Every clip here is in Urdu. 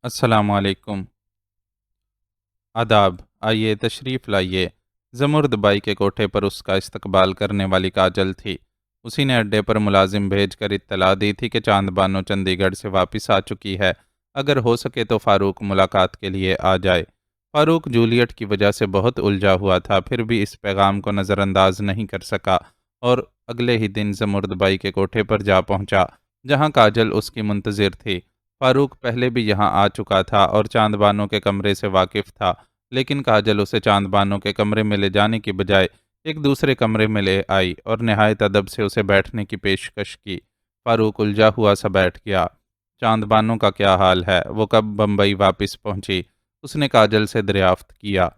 السلام علیکم۔ آداب۔ آئیے تشریف لائیے۔ زمرد بائی کے کوٹھے پر اس کا استقبال کرنے والی کاجل تھی۔ اسی نے اڈے پر ملازم بھیج کر اطلاع دی تھی کہ چاند بانو چنڈی گڑھ سے واپس آ چکی ہے، اگر ہو سکے تو فاروق ملاقات کے لیے آ جائے۔ فاروق جولیٹ کی وجہ سے بہت الجھا ہوا تھا، پھر بھی اس پیغام کو نظر انداز نہیں کر سکا اور اگلے ہی دن زمرد بائی کے کوٹھے پر جا پہنچا، جہاں کاجل اس کی منتظر تھی۔ فاروق پہلے بھی یہاں آ چکا تھا اور چاند بانو کے کمرے سے واقف تھا، لیکن کاجل اسے چاند بانو کے کمرے میں لے جانے کی بجائے ایک دوسرے کمرے میں لے آئی اور نہایت ادب سے اسے بیٹھنے کی پیشکش کی۔ فاروق الجھا ہوا سا بیٹھ گیا۔ چاند بانو کا کیا حال ہے؟ وہ کب بمبئی واپس پہنچی؟ اس نے کاجل سے دریافت کیا۔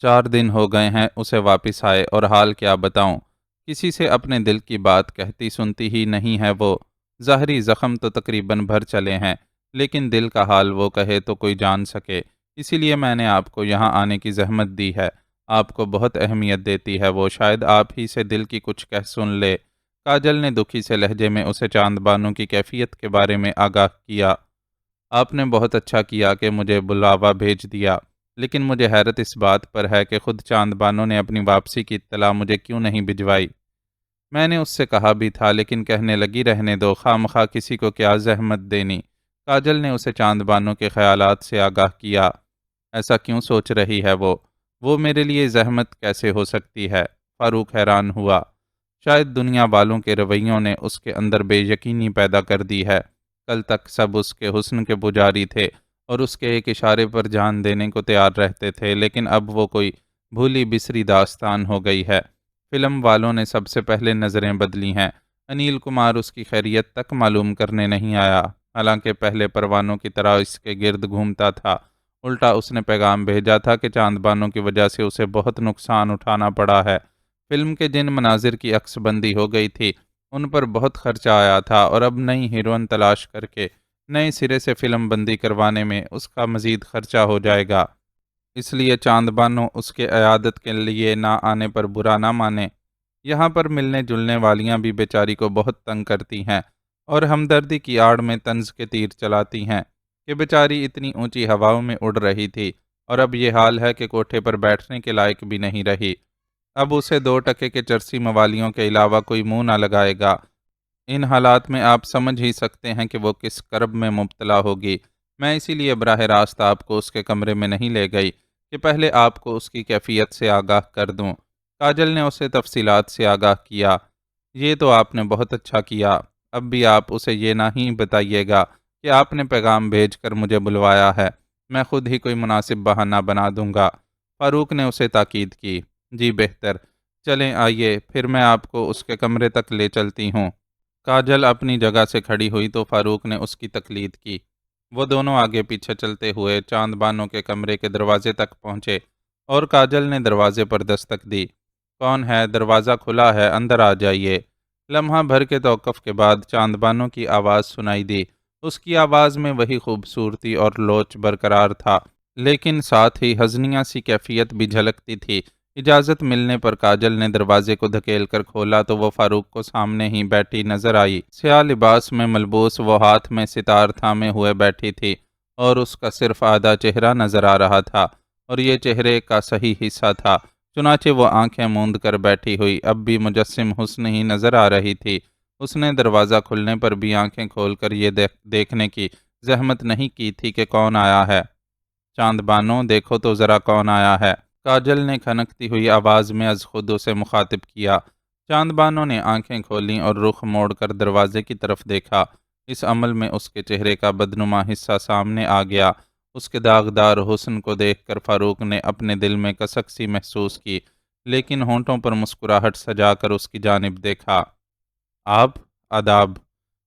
4 دن ہو گئے ہیں اسے واپس آئے، اور حال کیا بتاؤں، کسی سے اپنے دل کی بات کہتی سنتی ہی نہیں ہے وہ۔ ظاہری زخم تو تقریباً بھر چلے ہیں، لیکن دل کا حال وہ کہے تو کوئی جان سکے، اسی لیے میں نے آپ کو یہاں آنے کی زحمت دی ہے۔ آپ کو بہت اہمیت دیتی ہے وہ، شاید آپ ہی سے دل کی کچھ کہہ سن لے۔ کاجل نے دکھی سے لہجے میں اسے چاند بانو کی کیفیت کے بارے میں آگاہ کیا۔ آپ نے بہت اچھا کیا کہ مجھے بلاوا بھیج دیا، لیکن مجھے حیرت اس بات پر ہے کہ خود چاند بانو نے اپنی واپسی کی اطلاع مجھے کیوں نہیں بھجوائی۔ میں نے اس سے کہا بھی تھا، لیکن کہنے لگی رہنے دو، خواہ مخواہ کسی کو کیا زحمت دینی۔ کاجل نے اسے چاند بانو کے خیالات سے آگاہ کیا۔ ایسا کیوں سوچ رہی ہے وہ میرے لیے زحمت کیسے ہو سکتی ہے؟ فاروق حیران ہوا۔ شاید دنیا والوں کے رویوں نے اس کے اندر بے یقینی پیدا کر دی ہے۔ کل تک سب اس کے حسن کے پجاری تھے اور اس کے ایک اشارے پر جان دینے کو تیار رہتے تھے، لیکن اب وہ کوئی بھولی بسری داستان ہو گئی ہے۔ فلم والوں نے سب سے پہلے نظریں بدلی ہیں۔ انیل کمار اس کی خیریت تک معلوم کرنے نہیں آیا، حالانکہ پہلے پروانوں کی طرح اس کے گرد گھومتا تھا۔ الٹا اس نے پیغام بھیجا تھا کہ چاند بانو کی وجہ سے اسے بہت نقصان اٹھانا پڑا ہے۔ فلم کے جن مناظر کی عکس بندی ہو گئی تھی، ان پر بہت خرچہ آیا تھا، اور اب نئی ہیروئن تلاش کر کے نئے سرے سے فلم بندی کروانے میں اس کا مزید خرچہ ہو جائے گا۔ اس لیے چاند بانو اس کے عیادت کے لیے نہ آنے پر برا نہ مانے۔ یہاں پر ملنے جلنے والیاں بھی بیچاری کو بہت تنگ کرتی ہیں اور ہمدردی کی آڑ میں طنز کے تیر چلاتی ہیں کہ بیچاری اتنی اونچی ہواؤں میں اڑ رہی تھی، اور اب یہ حال ہے کہ کوٹھے پر بیٹھنے کے لائق بھی نہیں رہی۔ اب اسے 2 ٹکے کے چرسی موالیوں کے علاوہ کوئی منہ نہ لگائے گا۔ ان حالات میں آپ سمجھ ہی سکتے ہیں کہ وہ کس کرب میں مبتلا ہوگی۔ میں اسی لیے براہ راست آپ کو اس کے کمرے میں نہیں لے گئی کہ پہلے آپ کو اس کی کیفیت سے آگاہ کر دوں۔ کاجل نے اسے تفصیلات سے آگاہ کیا۔ یہ تو آپ نے بہت اچھا کیا۔ اب بھی آپ اسے یہ نہیں بتائیے گا کہ آپ نے پیغام بھیج کر مجھے بلوایا ہے، میں خود ہی کوئی مناسب بہانہ بنا دوں گا۔ فاروق نے اسے تاکید کی۔ جی بہتر، چلیں آئیے، پھر میں آپ کو اس کے کمرے تک لے چلتی ہوں۔ کاجل اپنی جگہ سے کھڑی ہوئی تو فاروق نے اس کی تقلید کی۔ وہ دونوں آگے پیچھے چلتے ہوئے چاند بانو کے کمرے کے دروازے تک پہنچے اور کاجل نے دروازے پر دستک دی۔ کون ہے؟ دروازہ کھلا ہے، اندر آ جائیے۔ لمحہ بھر کے توقف کے بعد چاند بانو کی آواز سنائی دی۔ اس کی آواز میں وہی خوبصورتی اور لوچ برقرار تھا، لیکن ساتھ ہی حزنیاں سی کیفیت بھی جھلکتی تھی۔ اجازت ملنے پر کاجل نے دروازے کو دھکیل کر کھولا تو وہ فاروق کو سامنے ہی بیٹھی نظر آئی۔ سیاہ لباس میں ملبوس وہ ہاتھ میں ستار تھامے ہوئے بیٹھی تھی، اور اس کا صرف آدھا چہرہ نظر آ رہا تھا، اور یہ چہرے کا صحیح حصہ تھا۔ چنانچہ وہ آنکھیں موند کر بیٹھی ہوئی اب بھی مجسم حسن ہی نظر آ رہی تھی۔ اس نے دروازہ کھلنے پر بھی آنکھیں کھول کر یہ دیکھنے کی زحمت نہیں کی تھی کہ کون آیا ہے۔ چاند بانو، دیکھو تو ذرا کون آیا ہے، کاجل نے کھنکتی ہوئی آواز میں از خود اسے مخاطب کیا۔ چاند بانو نے آنکھیں کھولیں اور رخ موڑ کر دروازے کی طرف دیکھا۔ اس عمل میں اس کے چہرے کا بدنما حصہ سامنے آ گیا۔ اس کے داغدار حسن کو دیکھ کر فاروق نے اپنے دل میں کسک سی محسوس کی، لیکن ہونٹوں پر مسکراہٹ سجا کر اس کی جانب دیکھا۔ آپ؟ آداب۔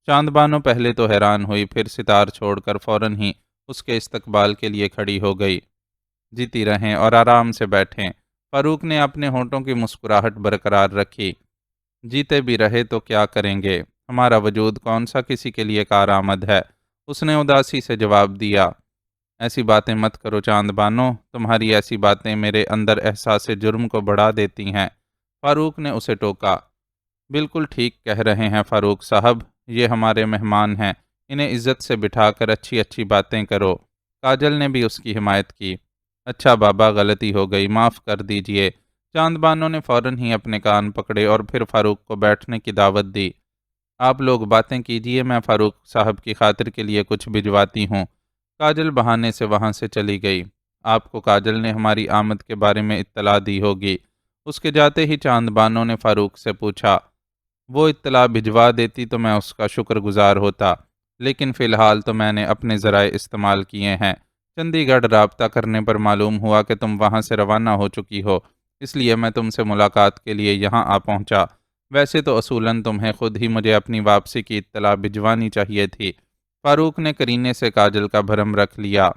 چاند بانو پہلے تو حیران ہوئی، پھر ستار چھوڑ کر فوراً ہی اس کے استقبال کے لیے کھڑی ہو گئی۔ جیتی رہیں اور آرام سے بیٹھیں۔ فاروق نے اپنے ہونٹوں کی مسکراہٹ برقرار رکھی۔ جیتے بھی رہے تو کیا کریں گے، ہمارا وجود کون سا کسی کے لیے کارآمد ہے، اس نے اداسی سے جواب دیا۔ ایسی باتیں مت کرو چاند بانو، تمہاری ایسی باتیں میرے اندر احساس جرم کو بڑھا دیتی ہیں۔ فاروق نے اسے ٹوکا۔ بالکل ٹھیک کہہ رہے ہیں فاروق صاحب، یہ ہمارے مہمان ہیں، انہیں عزت سے بٹھا کر اچھی اچھی باتیں کرو۔ کاجل نے بھی اس کی حمایت کی۔ اچھا بابا، غلطی ہو گئی، معاف کر دیجئے۔ چاند بانو نے فوراً ہی اپنے کان پکڑے اور پھر فاروق کو بیٹھنے کی دعوت دی۔ آپ لوگ باتیں کیجئے، میں فاروق صاحب کی خاطر کے لیے کچھ بھجواتی ہوں۔ کاجل بہانے سے وہاں سے چلی گئی۔ آپ کو کاجل نے ہماری آمد کے بارے میں اطلاع دی ہوگی۔ اس کے جاتے ہی چاند بانو نے فاروق سے پوچھا۔ وہ اطلاع بھجوا دیتی تو میں اس کا شکر گزار ہوتا، لیکن فی الحال تو میں نے اپنے ذرائع استعمال کیے ہیں۔ چندی گڑھ رابطہ کرنے پر معلوم ہوا کہ تم وہاں سے روانہ ہو چکی ہو، اس لیے میں تم سے ملاقات کے لیے یہاں آ پہنچا۔ ویسے تو اصولاً تمہیں خود ہی مجھے اپنی واپسی کی اطلاع بھجوانی چاہیے تھی۔ فاروق نے کرینے سے کاجل کا بھرم رکھ لیا۔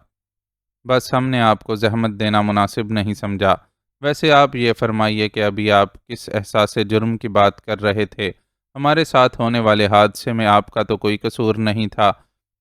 بس ہم نے آپ کو زحمت دینا مناسب نہیں سمجھا۔ ویسے آپ یہ فرمائیے کہ ابھی آپ کس احساس جرم کی بات کر رہے تھے؟ ہمارے ساتھ ہونے والے حادثے میں آپ کا تو کوئی قصور نہیں تھا۔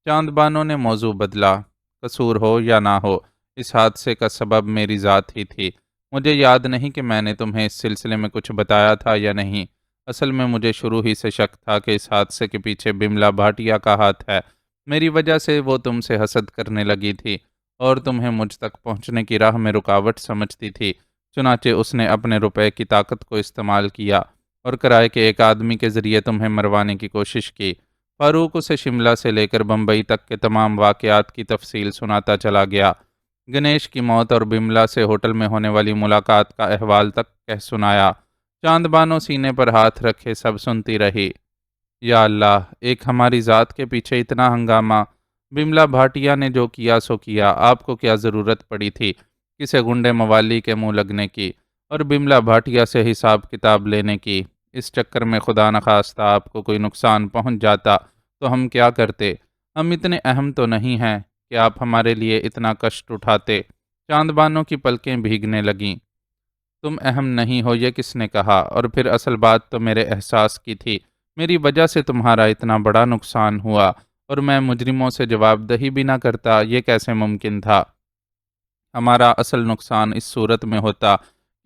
چاند بانو نے موضوع بدلا۔ قصور ہو یا نہ ہو، اس حادثے کا سبب میری ذات ہی تھی۔ مجھے یاد نہیں کہ میں نے تمہیں اس سلسلے میں کچھ بتایا تھا یا نہیں۔ اصل میں مجھے شروع ہی سے شک تھا کہ اس حادثے کے پیچھے بملا بھاٹیا کا ہاتھ ہے۔ میری وجہ سے وہ تم سے حسد کرنے لگی تھی اور تمہیں مجھ تک پہنچنے کی راہ میں رکاوٹ سمجھتی تھی۔ چنانچہ اس نے اپنے روپے کی طاقت کو استعمال کیا اور کرائے کے ایک آدمی کے ذریعے تمہیں مروانے کی کوشش کی۔ فاروق اسے شملہ سے لے کر بمبئی تک کے تمام واقعات کی تفصیل سناتا چلا گیا۔ گنیش کی موت اور بملا سے ہوٹل میں ہونے والی ملاقات کا احوال تک کہہ سنایا۔ چاند بانو سینے پر ہاتھ رکھے سب سنتی رہی۔ یا اللہ، ایک ہماری ذات کے پیچھے اتنا ہنگامہ! بملا بھاٹیا نے جو کیا سو کیا، آپ کو کیا ضرورت پڑی تھی کسی غنڈے موالی کے منہ لگنے کی اور بملا بھاٹیا سے حساب کتاب لینے کی؟ اس چکر میں خدا نخواستہ آپ کو کوئی نقصان پہنچ جاتا تو ہم کیا کرتے؟ ہم اتنے اہم تو نہیں ہیں کہ آپ ہمارے لیے اتنا کشٹ اٹھاتے۔ چاند بانو کی پلکیں بھیگنے لگیں۔ تم اہم نہیں ہو یہ کس نے کہا؟ اور پھر اصل بات تو میرے احساس کی تھی۔ میری وجہ سے تمہارا اتنا بڑا نقصان ہوا اور میں مجرموں سے جواب دہی بھی نہ کرتا، یہ کیسے ممکن تھا؟ ہمارا اصل نقصان اس صورت میں ہوتا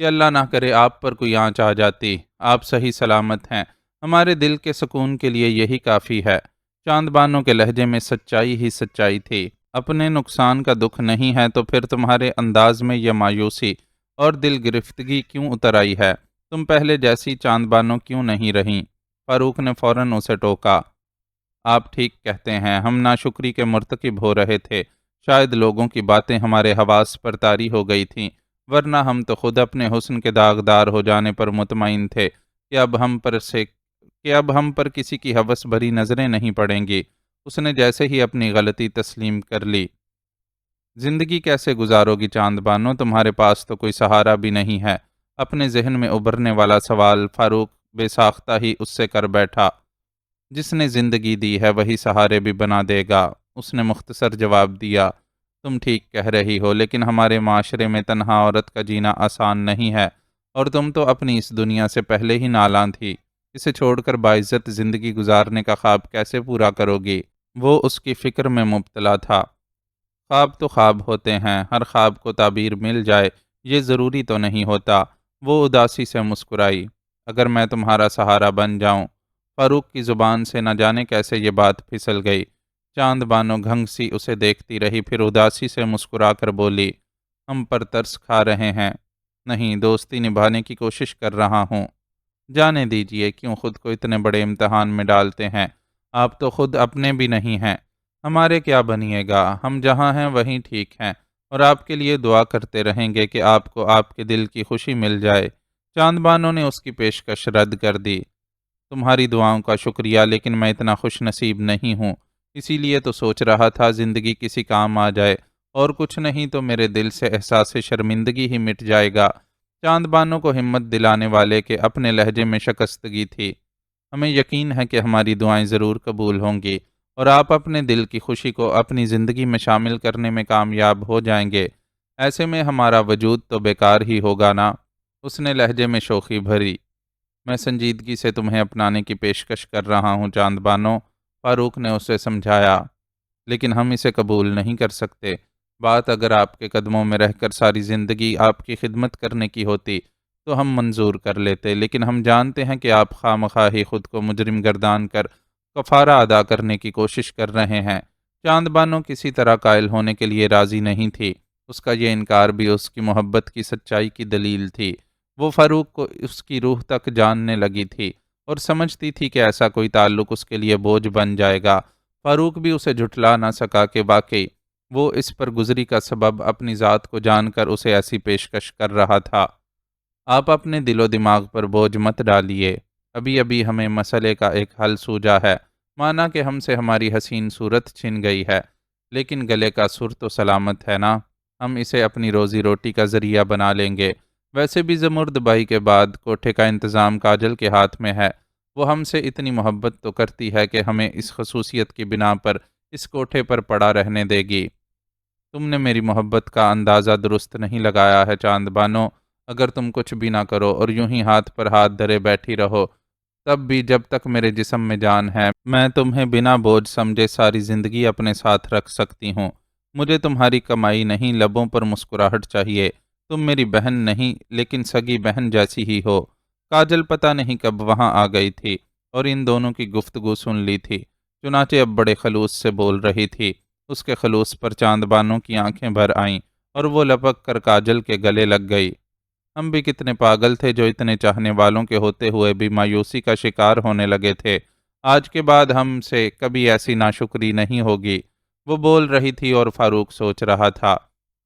کہ اللہ نہ کرے آپ پر کوئی آنچ آ جاتی۔ آپ صحیح سلامت ہیں، ہمارے دل کے سکون کے لیے یہی کافی ہے۔ چاند بانو کے لہجے میں سچائی ہی سچائی تھی۔ اپنے نقصان کا دکھ نہیں ہے تو پھر تمہارے انداز میں یہ مایوسی اور دل گرفتگی کیوں اتر آئی ہے؟ تم پہلے جیسی چاند بانو کیوں نہیں رہیں؟ فاروق نے فوراً اسے ٹوکا۔ آپ ٹھیک کہتے ہیں، ہم ناشکری کے مرتکب ہو رہے تھے۔ شاید لوگوں کی باتیں ہمارے حواس پر طاری ہو گئی تھیں، ورنہ ہم تو خود اپنے حسن کے داغدار ہو جانے پر مطمئن تھے کہ اب ہم پر کسی کی ہوس بھری نظریں نہیں پڑیں گی۔ اس نے جیسے ہی اپنی غلطی تسلیم کر لی۔ زندگی کیسے گزارو گی چاند بانو؟ تمہارے پاس تو کوئی سہارا بھی نہیں ہے۔ اپنے ذہن میں ابھرنے والا سوال فاروق بے ساختہ ہی اس سے کر بیٹھا۔ جس نے زندگی دی ہے وہی سہارے بھی بنا دے گا، اس نے مختصر جواب دیا۔ تم ٹھیک کہہ رہی ہو، لیکن ہمارے معاشرے میں تنہا عورت کا جینا آسان نہیں ہے، اور تم تو اپنی اس دنیا سے پہلے ہی نالاں تھی۔ اسے چھوڑ کر باعزت زندگی گزارنے کا خواب کیسے پورا کرو گی؟ وہ اس کی فکر میں مبتلا تھا۔ خواب تو خواب ہوتے ہیں، ہر خواب کو تعبیر مل جائے یہ ضروری تو نہیں ہوتا۔ وہ اداسی سے مسکرائی۔ اگر میں تمہارا سہارا بن جاؤں؟ فاروق کی زبان سے نہ جانے کیسے یہ بات پھسل گئی۔ چاند بانو گھنگ سی اسے دیکھتی رہی، پھر اداسی سے مسکرا کر بولی، ہم پر ترس کھا رہے ہیں؟ نہیں، دوستی نبھانے کی کوشش کر رہا ہوں۔ جانے دیجئے، کیوں خود کو اتنے بڑے امتحان میں ڈالتے ہیں؟ آپ تو خود اپنے بھی نہیں ہیں۔ ہمارے کیا بنیے گا؟ ہم جہاں ہیں وہیں ٹھیک ہیں، اور آپ کے لیے دعا کرتے رہیں گے کہ آپ کو آپ کے دل کی خوشی مل جائے۔ چاند بانو نے اس کی پیشکش رد کر دی۔ تمہاری دعاؤں کا شکریہ، لیکن میں اتنا خوش نصیب نہیں ہوں۔ اسی لیے تو سوچ رہا تھا زندگی کسی کام آ جائے، اور کچھ نہیں تو میرے دل سے احساس شرمندگی ہی مٹ جائے گا۔ چاند بانو کو ہمت دلانے والے کے اپنے لہجے میں شکستگی تھی۔ ہمیں یقین ہے کہ ہماری دعائیں ضرور قبول ہوں گی، اور آپ اپنے دل کی خوشی کو اپنی زندگی میں شامل کرنے میں کامیاب ہو جائیں گے۔ ایسے میں ہمارا وجود تو بیکار ہی ہوگا نا؟ اس نے لہجے میں شوخی بھری۔ میں سنجیدگی سے تمہیں اپنانے کی پیشکش کر رہا ہوں چاند بانو، فاروق نے اسے سمجھایا، لیکن ہم اسے قبول نہیں کر سکتے۔ بات اگر آپ کے قدموں میں رہ کر ساری زندگی آپ کی خدمت کرنے کی ہوتی تو ہم منظور کر لیتے، لیکن ہم جانتے ہیں کہ آپ خواہ مخواہ ہی خود کو مجرم گردان کر کفارہ ادا کرنے کی کوشش کر رہے ہیں۔ چاند بانو کسی طرح قائل ہونے کے لیے راضی نہیں تھی۔ اس کا یہ انکار بھی اس کی محبت کی سچائی کی دلیل تھی۔ وہ فاروق کو اس کی روح تک جاننے لگی تھی اور سمجھتی تھی کہ ایسا کوئی تعلق اس کے لیے بوجھ بن جائے گا۔ فاروق بھی اسے جھٹلا نہ سکا کہ واقعی وہ اس پر گزری کا سبب اپنی ذات کو جان کر اسے ایسی پیشکش کر رہا تھا۔ آپ اپنے دل و دماغ پر بوجھ مت ڈالیے، ابھی ابھی ہمیں مسئلے کا ایک حل سوجا ہے۔ مانا کہ ہم سے ہماری حسین صورت چھن گئی ہے، لیکن گلے کا سر تو سلامت ہے نا، ہم اسے اپنی روزی روٹی کا ذریعہ بنا لیں گے۔ ویسے بھی زمرد بھائی کے بعد کوٹھے کا انتظام کاجل کے ہاتھ میں ہے۔ وہ ہم سے اتنی محبت تو کرتی ہے کہ ہمیں اس خصوصیت کی بنا پر اس کوٹھے پر پڑا رہنے دے گی۔ تم نے میری محبت کا اندازہ درست نہیں لگایا ہے چاند بانو۔ اگر تم کچھ بھی نہ کرو اور یوں ہی ہاتھ پر ہاتھ دھرے بیٹھی رہو، تب بھی جب تک میرے جسم میں جان ہے میں تمہیں بنا بوجھ سمجھے ساری زندگی اپنے ساتھ رکھ سکتی ہوں۔ مجھے تمہاری کمائی نہیں، لبوں پر مسکراہٹ چاہیے۔ تم میری بہن نہیں لیکن سگی بہن جیسی ہی ہو۔ کاجل پتہ نہیں کب وہاں آ گئی تھی اور ان دونوں کی گفتگو سن لی تھی، چنانچہ اب بڑے خلوص سے بول رہی تھی۔ اس کے خلوص پر چاند بانو کی آنکھیں بھر آئیں اور وہ لپک کر کاجل کے گلے لگ گئی۔ ہم بھی کتنے پاگل تھے جو اتنے چاہنے والوں کے ہوتے ہوئے بھی مایوسی کا شکار ہونے لگے تھے۔ آج کے بعد ہم سے کبھی ایسی ناشکری نہیں ہوگی۔ وہ بول رہی تھی اور فاروق سوچ رہا تھا،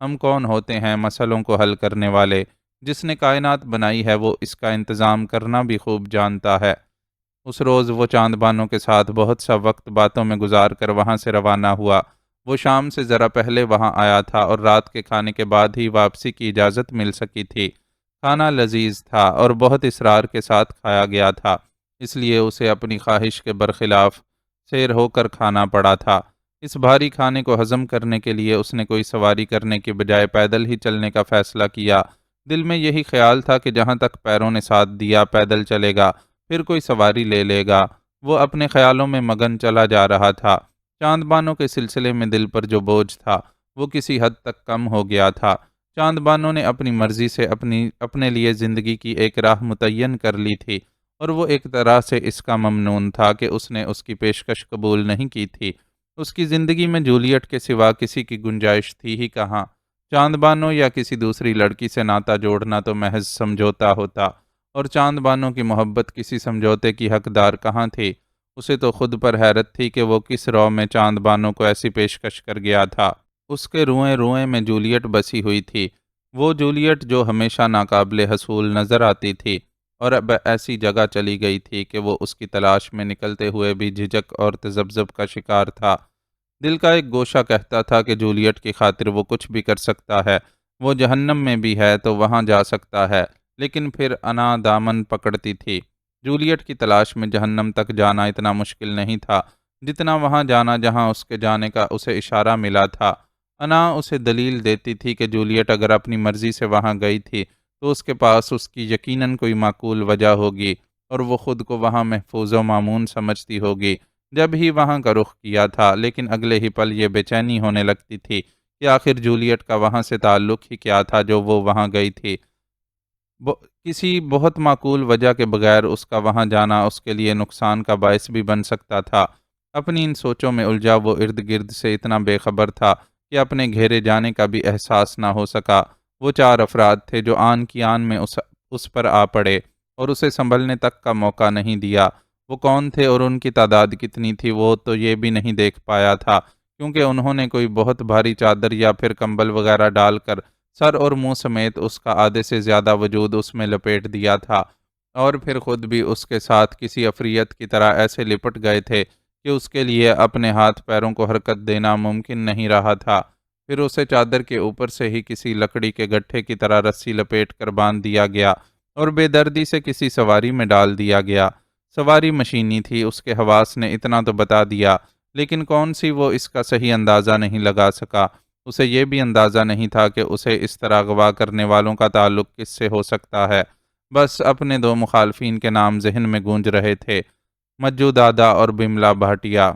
ہم کون ہوتے ہیں مسئلوں کو حل کرنے والے؟ جس نے کائنات بنائی ہے وہ اس کا انتظام کرنا بھی خوب جانتا ہے۔ اس روز وہ چاند بانو کے ساتھ بہت سا وقت باتوں میں گزار کر وہاں سے روانہ ہوا۔ وہ شام سے ذرا پہلے وہاں آیا تھا اور رات کے کھانے کے بعد ہی واپسی کی اجازت مل سکی تھی۔ کھانا لذیذ تھا اور بہت اصرار کے ساتھ کھایا گیا تھا، اس لیے اسے اپنی خواہش کے برخلاف سیر ہو کر کھانا پڑا تھا۔ اس بھاری کھانے کو ہضم کرنے کے لیے اس نے کوئی سواری کرنے کے بجائے پیدل ہی چلنے کا فیصلہ کیا۔ دل میں یہی خیال تھا کہ جہاں تک پیروں نے ساتھ دیا پیدل چلے گا، پھر کوئی سواری لے لے گا۔ وہ اپنے خیالوں میں مگن چلا جا رہا تھا۔ چاند بانو کے سلسلے میں دل پر جو بوجھ تھا وہ کسی حد تک کم ہو گیا تھا۔ چاند بانو نے اپنی مرضی سے اپنے لیے زندگی کی ایک راہ متعین کر لی تھی اور وہ ایک طرح سے اس کا ممنون تھا کہ اس نے اس کی پیشکش قبول نہیں کی تھی۔ اس کی زندگی میں جولیٹ کے سوا کسی کی گنجائش تھی ہی کہاں؟ چاند بانو یا کسی دوسری لڑکی سے ناتا جوڑنا تو محض سمجھوتا ہوتا، اور چاند بانو کی محبت کسی سمجھوتے کی حقدار کہاں تھی؟ اسے تو خود پر حیرت تھی کہ وہ کس رو میں چاند بانو کو ایسی پیشکش کر گیا تھا۔ اس کے روئیں روئیں میں جولیٹ بسی ہوئی تھی، وہ جولیٹ جو ہمیشہ ناقابل حصول نظر آتی تھی، اور اب ایسی جگہ چلی گئی تھی کہ وہ اس کی تلاش میں نکلتے ہوئے بھی جھجک اور تذبذب کا شکار تھا۔ دل کا ایک گوشہ کہتا تھا کہ جولیٹ کی خاطر وہ کچھ بھی کر سکتا ہے، وہ جہنم میں بھی ہے تو وہاں جا سکتا ہے، لیکن پھر انا دامن پکڑتی تھی۔ جولیٹ کی تلاش میں جہنم تک جانا اتنا مشکل نہیں تھا جتنا وہاں جانا جہاں اس کے جانے کا اسے اشارہ ملا تھا۔ انا اسے دلیل دیتی تھی کہ جولیٹ اگر اپنی مرضی سے وہاں گئی تھی تو اس کے پاس اس کی یقیناً کوئی معقول وجہ ہوگی اور وہ خود کو وہاں محفوظ و مامون سمجھتی ہوگی جب ہی وہاں کا رخ کیا تھا، لیکن اگلے ہی پل یہ بے چینی ہونے لگتی تھی کہ آخر جولیٹ کا وہاں سے تعلق ہی کیا تھا جو وہ وہاں گئی تھی۔ کسی بہت معقول وجہ کے بغیر اس کا وہاں جانا اس کے لیے نقصان کا باعث بھی بن سکتا تھا۔ اپنی ان سوچوں میں الجھا وہ ارد گرد سے اتنا بے خبر تھا کہ اپنے گھیرے جانے کا بھی احساس نہ ہو سکا۔ وہ چار افراد تھے جو آن کی آن میں اس پر آ پڑے اور اسے سنبھلنے تک کا موقع نہیں دیا۔ وہ کون تھے اور ان کی تعداد کتنی تھی وہ تو یہ بھی نہیں دیکھ پایا تھا، کیونکہ انہوں نے کوئی بہت بھاری چادر یا پھر کمبل وغیرہ ڈال کر سر اور منہ سمیت اس کا آدھے سے زیادہ وجود اس میں لپیٹ دیا تھا، اور پھر خود بھی اس کے ساتھ کسی عفریت کی طرح ایسے لپٹ گئے تھے کہ اس کے لیے اپنے ہاتھ پیروں کو حرکت دینا ممکن نہیں رہا تھا۔ پھر اسے چادر کے اوپر سے ہی کسی لکڑی کے گٹھے کی طرح رسی لپیٹ کر باندھ دیا گیا اور بے دردی سے کسی سواری میں ڈال دیا گیا۔ سواری مشینی تھی، اس کے حواس نے اتنا تو بتا دیا، لیکن کون سی وہ اس کا صحیح اندازہ نہیں لگا سکا۔ اسے یہ بھی اندازہ نہیں تھا کہ اسے اس طرح اغوا کرنے والوں کا تعلق کس سے ہو سکتا ہے۔ بس اپنے دو مخالفین کے نام ذہن میں گونج رہے تھے، مجو دادا اور بملا بھاٹیا۔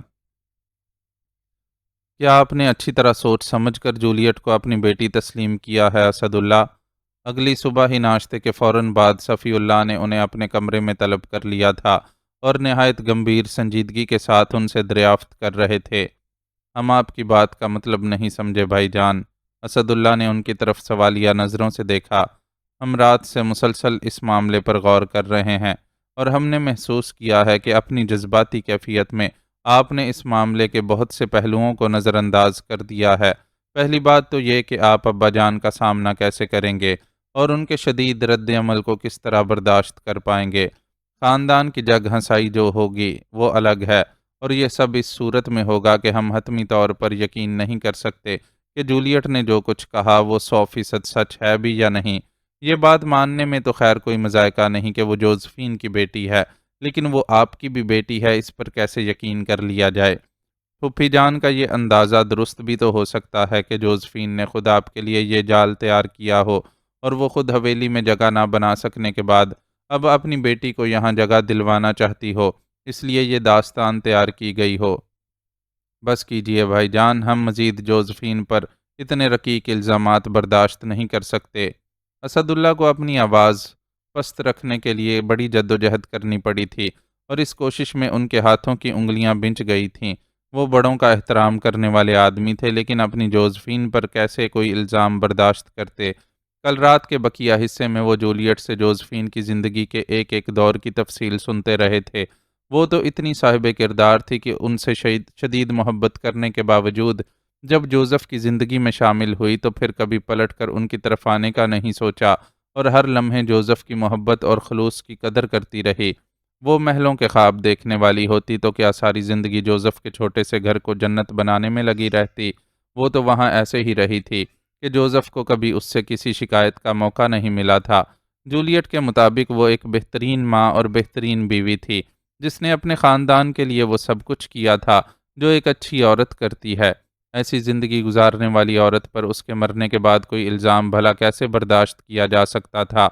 کیا آپ نے اچھی طرح سوچ سمجھ کر جولیٹ کو اپنی بیٹی تسلیم کیا ہے اسد اللہ؟ اگلی صبح ہی ناشتے کے فوراً بعد صفی اللہ نے انہیں اپنے کمرے میں طلب کر لیا تھا اور نہایت گمبھیر سنجیدگی کے ساتھ ان سے دریافت کر رہے تھے، ہم آپ کی بات کا مطلب نہیں سمجھے بھائی جان۔ اسد اللہ نے ان کی طرف سوالیہ نظروں سے دیکھا۔ ہم رات سے مسلسل اس معاملے پر غور کر رہے ہیں اور ہم نے محسوس کیا ہے کہ اپنی جذباتی کیفیت میں آپ نے اس معاملے کے بہت سے پہلوؤں کو نظر انداز کر دیا ہے۔ پہلی بات تو یہ کہ آپ ابا جان کا سامنا کیسے کریں گے اور ان کے شدید رد عمل کو کس طرح برداشت کر پائیں گے۔ خاندان کی جگ ہنسائی جو ہوگی وہ الگ ہے، اور یہ سب اس صورت میں ہوگا کہ ہم حتمی طور پر یقین نہیں کر سکتے کہ جولیٹ نے جو کچھ کہا وہ 100% سچ ہے بھی یا نہیں۔ یہ بات ماننے میں تو خیر کوئی مذائقہ نہیں کہ وہ جوزفین کی بیٹی ہے، لیکن وہ آپ کی بھی بیٹی ہے، اس پر کیسے یقین کر لیا جائے؟ پھوپھی جان کا یہ اندازہ درست بھی تو ہو سکتا ہے کہ جوزفین نے خود آپ کے لیے یہ جال تیار کیا ہو، اور وہ خود حویلی میں جگہ نہ بنا سکنے کے بعد اب اپنی بیٹی کو یہاں جگہ دلوانا چاہتی ہو، اس لیے یہ داستان تیار کی گئی ہو۔ بس کیجئے بھائی جان، ہم مزید جوزفین پر اتنے رقیق الزامات برداشت نہیں کر سکتے۔ اسد اللہ کو اپنی آواز پست رکھنے کے لیے بڑی جدوجہد کرنی پڑی تھی، اور اس کوشش میں ان کے ہاتھوں کی انگلیاں بنچ گئی تھیں۔ وہ بڑوں کا احترام کرنے والے آدمی تھے، لیکن اپنی جوزفین پر کیسے کوئی الزام برداشت کرتے؟ کل رات کے بقیہ حصے میں وہ جولیٹ سے جوزفین کی زندگی کے ایک ایک دور کی تفصیل سنتے رہے تھے۔ وہ تو اتنی صاحب کردار تھی کہ ان سے شدید محبت کرنے کے باوجود جب جوزف کی زندگی میں شامل ہوئی تو پھر کبھی پلٹ کر ان کی طرف آنے کا نہیں سوچا، اور ہر لمحے جوزف کی محبت اور خلوص کی قدر کرتی رہی۔ وہ محلوں کے خواب دیکھنے والی ہوتی تو کیا ساری زندگی جوزف کے چھوٹے سے گھر کو جنت بنانے میں لگی رہتی؟ وہ تو وہاں ایسے ہی رہی تھی کہ جوزف کو کبھی اس سے کسی شکایت کا موقع نہیں ملا تھا۔ جولیٹ کے مطابق وہ ایک بہترین ماں اور بہترین بیوی تھی، جس نے اپنے خاندان کے لیے وہ سب کچھ کیا تھا جو ایک اچھی عورت کرتی ہے۔ ایسی زندگی گزارنے والی عورت پر اس کے مرنے کے بعد کوئی الزام بھلا کیسے برداشت کیا جا سکتا تھا؟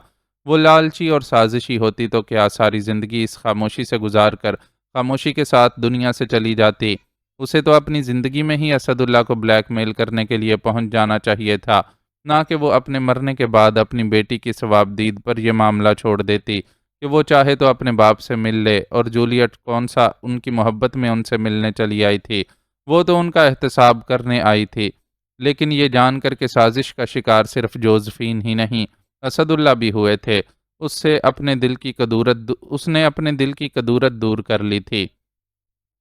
وہ لالچی اور سازشی ہوتی تو کیا ساری زندگی اس خاموشی سے گزار کر خاموشی کے ساتھ دنیا سے چلی جاتی؟ اسے تو اپنی زندگی میں ہی اسد اللہ کو بلیک میل کرنے کے لیے پہنچ جانا چاہیے تھا، نہ کہ وہ اپنے مرنے کے بعد اپنی بیٹی کی ثوابدید پر یہ معاملہ چھوڑ دیتی کہ وہ چاہے تو اپنے باپ سے مل لے، اور جولیٹ کون سا ان کی محبت میں ان سے ملنے چلی آئی تھی؟ وہ تو ان کا احتساب کرنے آئی تھی۔ لیکن یہ جان کر کے سازش کا شکار صرف جوزفین ہی نہیں، اسد اللہ بھی ہوئے تھے۔ اس نے اپنے دل کی کدورت دور کر لی تھی۔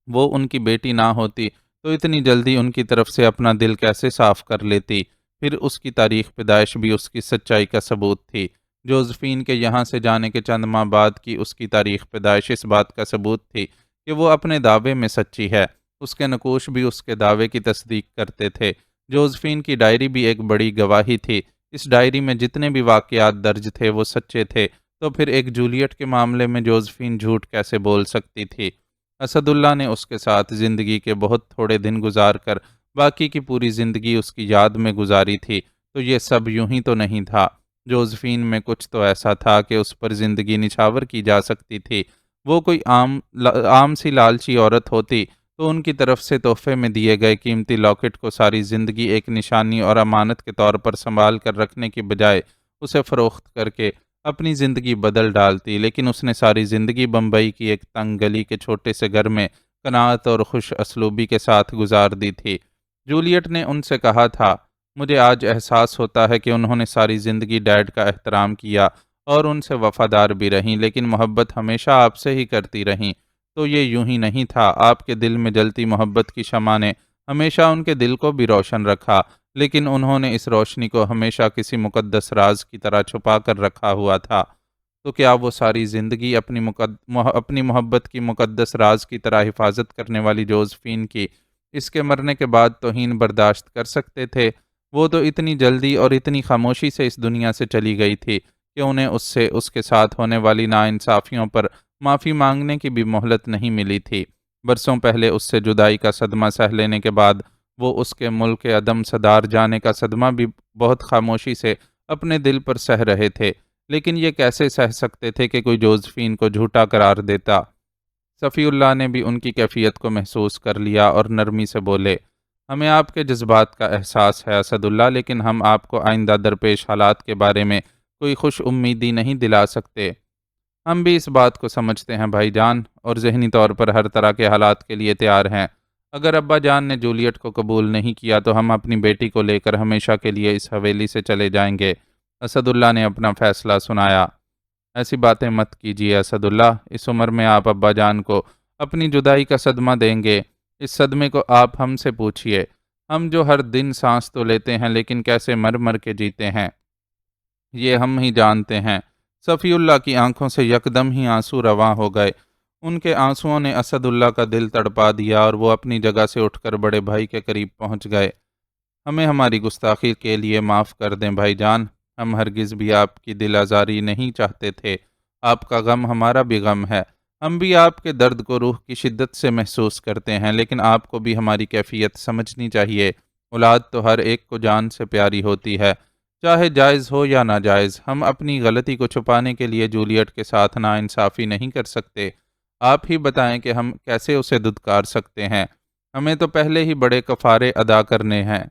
وہ ان کی بیٹی نہ ہوتی تو اتنی جلدی ان کی طرف سے اپنا دل کیسے صاف کر لیتی؟ پھر اس کی تاریخ پیدائش بھی اس کی سچائی کا ثبوت تھی۔ جوزفین کے یہاں سے جانے کے چند ماہ بعد کی اس کی تاریخ پیدائش اس بات کا ثبوت تھی کہ وہ اپنے دعوے میں سچی ہے۔ اس کے نقوش بھی اس کے دعوے کی تصدیق کرتے تھے۔ جوزفین کی ڈائری بھی ایک بڑی گواہی تھی۔ اس ڈائری میں جتنے بھی واقعات درج تھے وہ سچے تھے، تو پھر ایک جولیٹ کے معاملے میں جوزفین جھوٹ کیسے بول سکتی تھی؟ اسد اللہ نے اس کے ساتھ زندگی کے بہت تھوڑے دن گزار کر باقی کی پوری زندگی اس کی یاد میں گزاری تھی، تو یہ سب یوں ہی تو نہیں تھا۔ جوزفین میں کچھ تو ایسا تھا کہ اس پر زندگی نچھاور کی جا سکتی تھی۔ وہ کوئی عام سی لالچی عورت ہوتی تو ان کی طرف سے تحفے میں دیے گئے قیمتی لاکٹ کو ساری زندگی ایک نشانی اور امانت کے طور پر سنبھال کر رکھنے کی بجائے اسے فروخت کر کے اپنی زندگی بدل ڈالتی، لیکن اس نے ساری زندگی بمبئی کی ایک تنگ گلی کے چھوٹے سے گھر میں قناعت اور خوش اسلوبی کے ساتھ گزار دی تھی۔ جولیٹ نے ان سے کہا تھا، مجھے آج احساس ہوتا ہے کہ انہوں نے ساری زندگی ڈیڈ کا احترام کیا اور ان سے وفادار بھی رہیں، لیکن محبت ہمیشہ آپ سے ہی کرتی رہیں۔ تو یہ یوں ہی نہیں تھا، آپ کے دل میں جلتی محبت کی شمع نے ہمیشہ ان کے دل کو بھی روشن رکھا، لیکن انہوں نے اس روشنی کو ہمیشہ کسی مقدس راز کی طرح چھپا کر رکھا ہوا تھا۔ تو کیا وہ ساری زندگی اپنی محبت کی مقدس راز کی طرح حفاظت کرنے والی جوزفین کی اس کے مرنے کے بعد توہین برداشت کر سکتے تھے؟ وہ تو اتنی جلدی اور اتنی خاموشی سے اس دنیا سے چلی گئی تھی کہ انہیں اس کے ساتھ ہونے والی ناانصافیوں پر معافی مانگنے کی بھی مہلت نہیں ملی تھی۔ برسوں پہلے اس سے جدائی کا صدمہ سہ لینے کے بعد وہ اس کے ملک کے عدم صدار جانے کا صدمہ بھی بہت خاموشی سے اپنے دل پر سہ رہے تھے، لیکن یہ کیسے سہ سکتے تھے کہ کوئی جوزفین کو جھوٹا قرار دیتا؟ صفی اللہ نے بھی ان کی کیفیت کو محسوس کر لیا اور نرمی سے بولے، ہمیں آپ کے جذبات کا احساس ہے اسد اللہ، لیکن ہم آپ کو آئندہ درپیش حالات کے بارے میں کوئی خوش امیدی نہیں دلا سکتے۔ ہم بھی اس بات کو سمجھتے ہیں بھائی جان، اور ذہنی طور پر ہر طرح کے حالات کے لیے تیار ہیں۔ اگر ابا جان نے جولیٹ کو قبول نہیں کیا تو ہم اپنی بیٹی کو لے کر ہمیشہ کے لیے اس حویلی سے چلے جائیں گے۔ اسد اللہ نے اپنا فیصلہ سنایا۔ ایسی باتیں مت کیجیے اسد اللہ، اس عمر میں آپ ابا جان کو اپنی جدائی کا صدمہ دیں گے۔ اس صدمے کو آپ ہم سے پوچھیے، ہم جو ہر دن سانس تو لیتے ہیں لیکن کیسے مر مر کے جیتے ہیں، یہ ہم ہی جانتے ہیں۔ صفی اللہ کی آنکھوں سے یکدم ہی آنسو رواں ہو گئے۔ ان کے آنسوؤں نے اسد اللہ کا دل تڑپا دیا اور وہ اپنی جگہ سے اٹھ کر بڑے بھائی کے قریب پہنچ گئے۔ ہمیں ہماری گستاخی کے لیے معاف کر دیں بھائی جان، ہم ہرگز بھی آپ کی دل آزاری نہیں چاہتے تھے۔ آپ کا غم ہمارا بھی غم ہے، ہم بھی آپ کے درد کو روح کی شدت سے محسوس کرتے ہیں، لیکن آپ کو بھی ہماری کیفیت سمجھنی چاہیے۔ اولاد تو ہر ایک کو جان سے پیاری ہوتی ہے، چاہے جائز ہو یا ناجائز۔ ہم اپنی غلطی کو چھپانے کے لیے جولیٹ کے ساتھ ناانصافی نہیں کر سکتے۔ آپ ہی بتائیں کہ ہم کیسے اسے دھتکار سکتے ہیں؟ ہمیں تو پہلے ہی بڑے کفارے ادا کرنے ہیں۔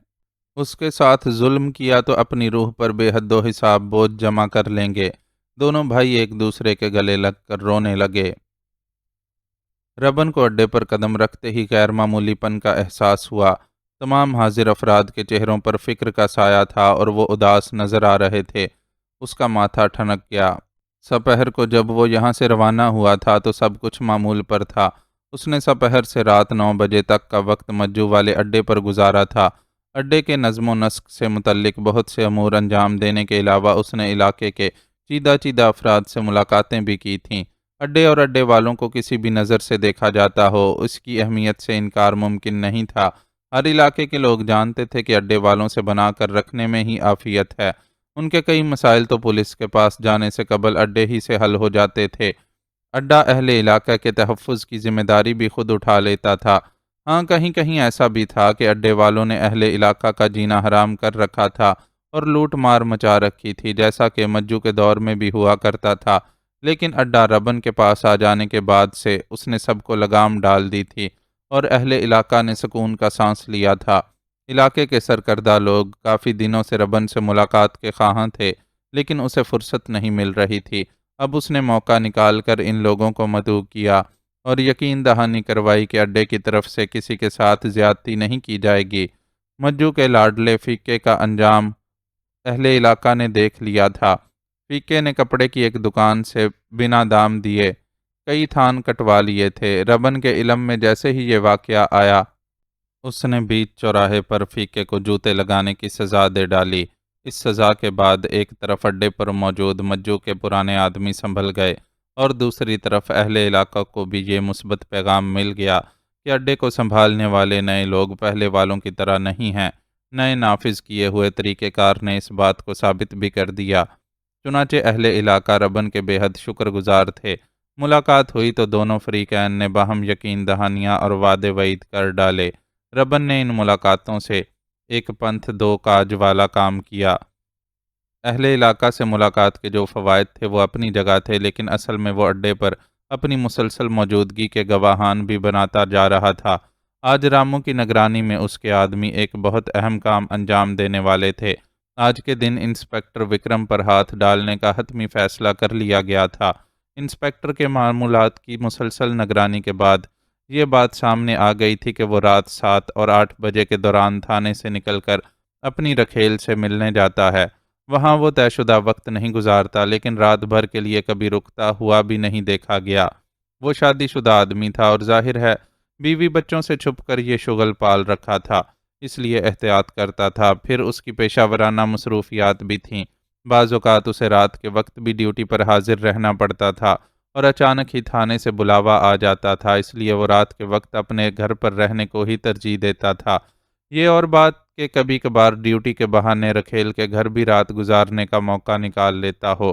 اس کے ساتھ ظلم کیا تو اپنی روح پر بے حد و حساب بوجھ جمع کر لیں گے۔ دونوں بھائی ایک دوسرے کے گلے لگ کر رونے لگے۔ ربن کو اڈے پر قدم رکھتے ہی غیر معمولی پن کا احساس ہوا۔ تمام حاضر افراد کے چہروں پر فکر کا سایہ تھا اور وہ اداس نظر آ رہے تھے۔ اس کا ماتھا ٹھنک گیا۔ سپہر کو جب وہ یہاں سے روانہ ہوا تھا تو سب کچھ معمول پر تھا۔ اس نے سپہر سے رات 9 بجے تک کا وقت مجو والے اڈے پر گزارا تھا۔ اڈے کے نظم و نسق سے متعلق بہت سے امور انجام دینے کے علاوہ اس نے علاقے کے چیدہ چیدہ افراد سے ملاقاتیں بھی کی تھیں۔ اڈے اور اڈے والوں کو کسی بھی نظر سے دیکھا جاتا ہو، اس کی اہمیت سے انکار ممکن نہیں تھا۔ ہر علاقے کے لوگ جانتے تھے کہ اڈے والوں سے بنا کر رکھنے میں ہی عافیت ہے۔ ان کے کئی مسائل تو پولیس کے پاس جانے سے قبل اڈے ہی سے حل ہو جاتے تھے۔ اڈا اہل علاقہ کے تحفظ کی ذمہ داری بھی خود اٹھا لیتا تھا۔ ہاں، کہیں کہیں ایسا بھی تھا کہ اڈے والوں نے اہل علاقہ کا جینا حرام کر رکھا تھا اور لوٹ مار مچا رکھی تھی، جیسا کہ مجو کے دور میں بھی ہوا کرتا تھا۔ لیکن اڈا ربن کے پاس آ جانے کے بعد سے اس نے سب کو لگام ڈال دی تھی اور اہل علاقہ نے سکون کا سانس لیا تھا۔ علاقے کے سرکردہ لوگ کافی دنوں سے ربن سے ملاقات کے خواہاں تھے، لیکن اسے فرصت نہیں مل رہی تھی۔ اب اس نے موقع نکال کر ان لوگوں کو مدعو کیا اور یقین دہانی کروائی کہ اڈے کی طرف سے کسی کے ساتھ زیادتی نہیں کی جائے گی۔ مجو کے لاڈلے فیقے کا انجام اہل علاقہ نے دیکھ لیا تھا۔ فیقے نے کپڑے کی ایک دکان سے بنا دام دیے کئی تھان کٹوا لیے تھے۔ ربن کے علم میں جیسے ہی یہ واقعہ آیا، اس نے بیچ چوراہے پر فیقے کو جوتے لگانے کی سزا دے ڈالی۔ اس سزا کے بعد ایک طرف اڈے پر موجود مجو کے پرانے آدمی سنبھل گئے اور دوسری طرف اہل علاقہ کو بھی یہ مثبت پیغام مل گیا کہ اڈے کو سنبھالنے والے نئے لوگ پہلے والوں کی طرح نہیں ہیں۔ نئے نافذ کیے ہوئے طریقہ کار نے اس بات کو ثابت بھی کر دیا۔ چنانچہ اہل علاقہ ربن کے بے حد شکر گزار تھے۔ ملاقات ہوئی تو دونوں فریقین نے باہم یقین دہانیاں اور وعدے وعید کر ڈالے۔ ربن نے ان ملاقاتوں سے ایک پنتھ دو کاج والا کام کیا۔ اہل علاقہ سے ملاقات کے جو فوائد تھے وہ اپنی جگہ تھے، لیکن اصل میں وہ اڈے پر اپنی مسلسل موجودگی کے گواہان بھی بناتا جا رہا تھا۔ آج رامو کی نگرانی میں اس کے آدمی ایک بہت اہم کام انجام دینے والے تھے۔ آج کے دن انسپکٹر وکرم پر ہاتھ ڈالنے کا حتمی فیصلہ کر لیا گیا تھا۔ انسپکٹر کے معمولات کی مسلسل نگرانی کے بعد یہ بات سامنے آ گئی تھی کہ وہ رات 7 اور 8 بجے کے دوران تھانے سے نکل کر اپنی رکھیل سے ملنے جاتا ہے۔ وہاں وہ طے شدہ وقت نہیں گزارتا، لیکن رات بھر کے لیے کبھی رکتا ہوا بھی نہیں دیکھا گیا۔ وہ شادی شدہ آدمی تھا اور ظاہر ہے بیوی بچوں سے چھپ کر یہ شغل پال رکھا تھا، اس لیے احتیاط کرتا تھا۔ پھر اس کی پیشہ ورانہ مصروفیات بھی تھیں۔ بعض اوقات اسے رات کے وقت بھی ڈیوٹی پر حاضر رہنا پڑتا تھا اور اچانک ہی تھانے سے بلاوا آ جاتا تھا، اس لیے وہ رات کے وقت اپنے گھر پر رہنے کو ہی ترجیح دیتا تھا۔ یہ اور بات کہ کبھی کبھار ڈیوٹی کے بہانے رکھیل کے گھر بھی رات گزارنے کا موقع نکال لیتا ہو۔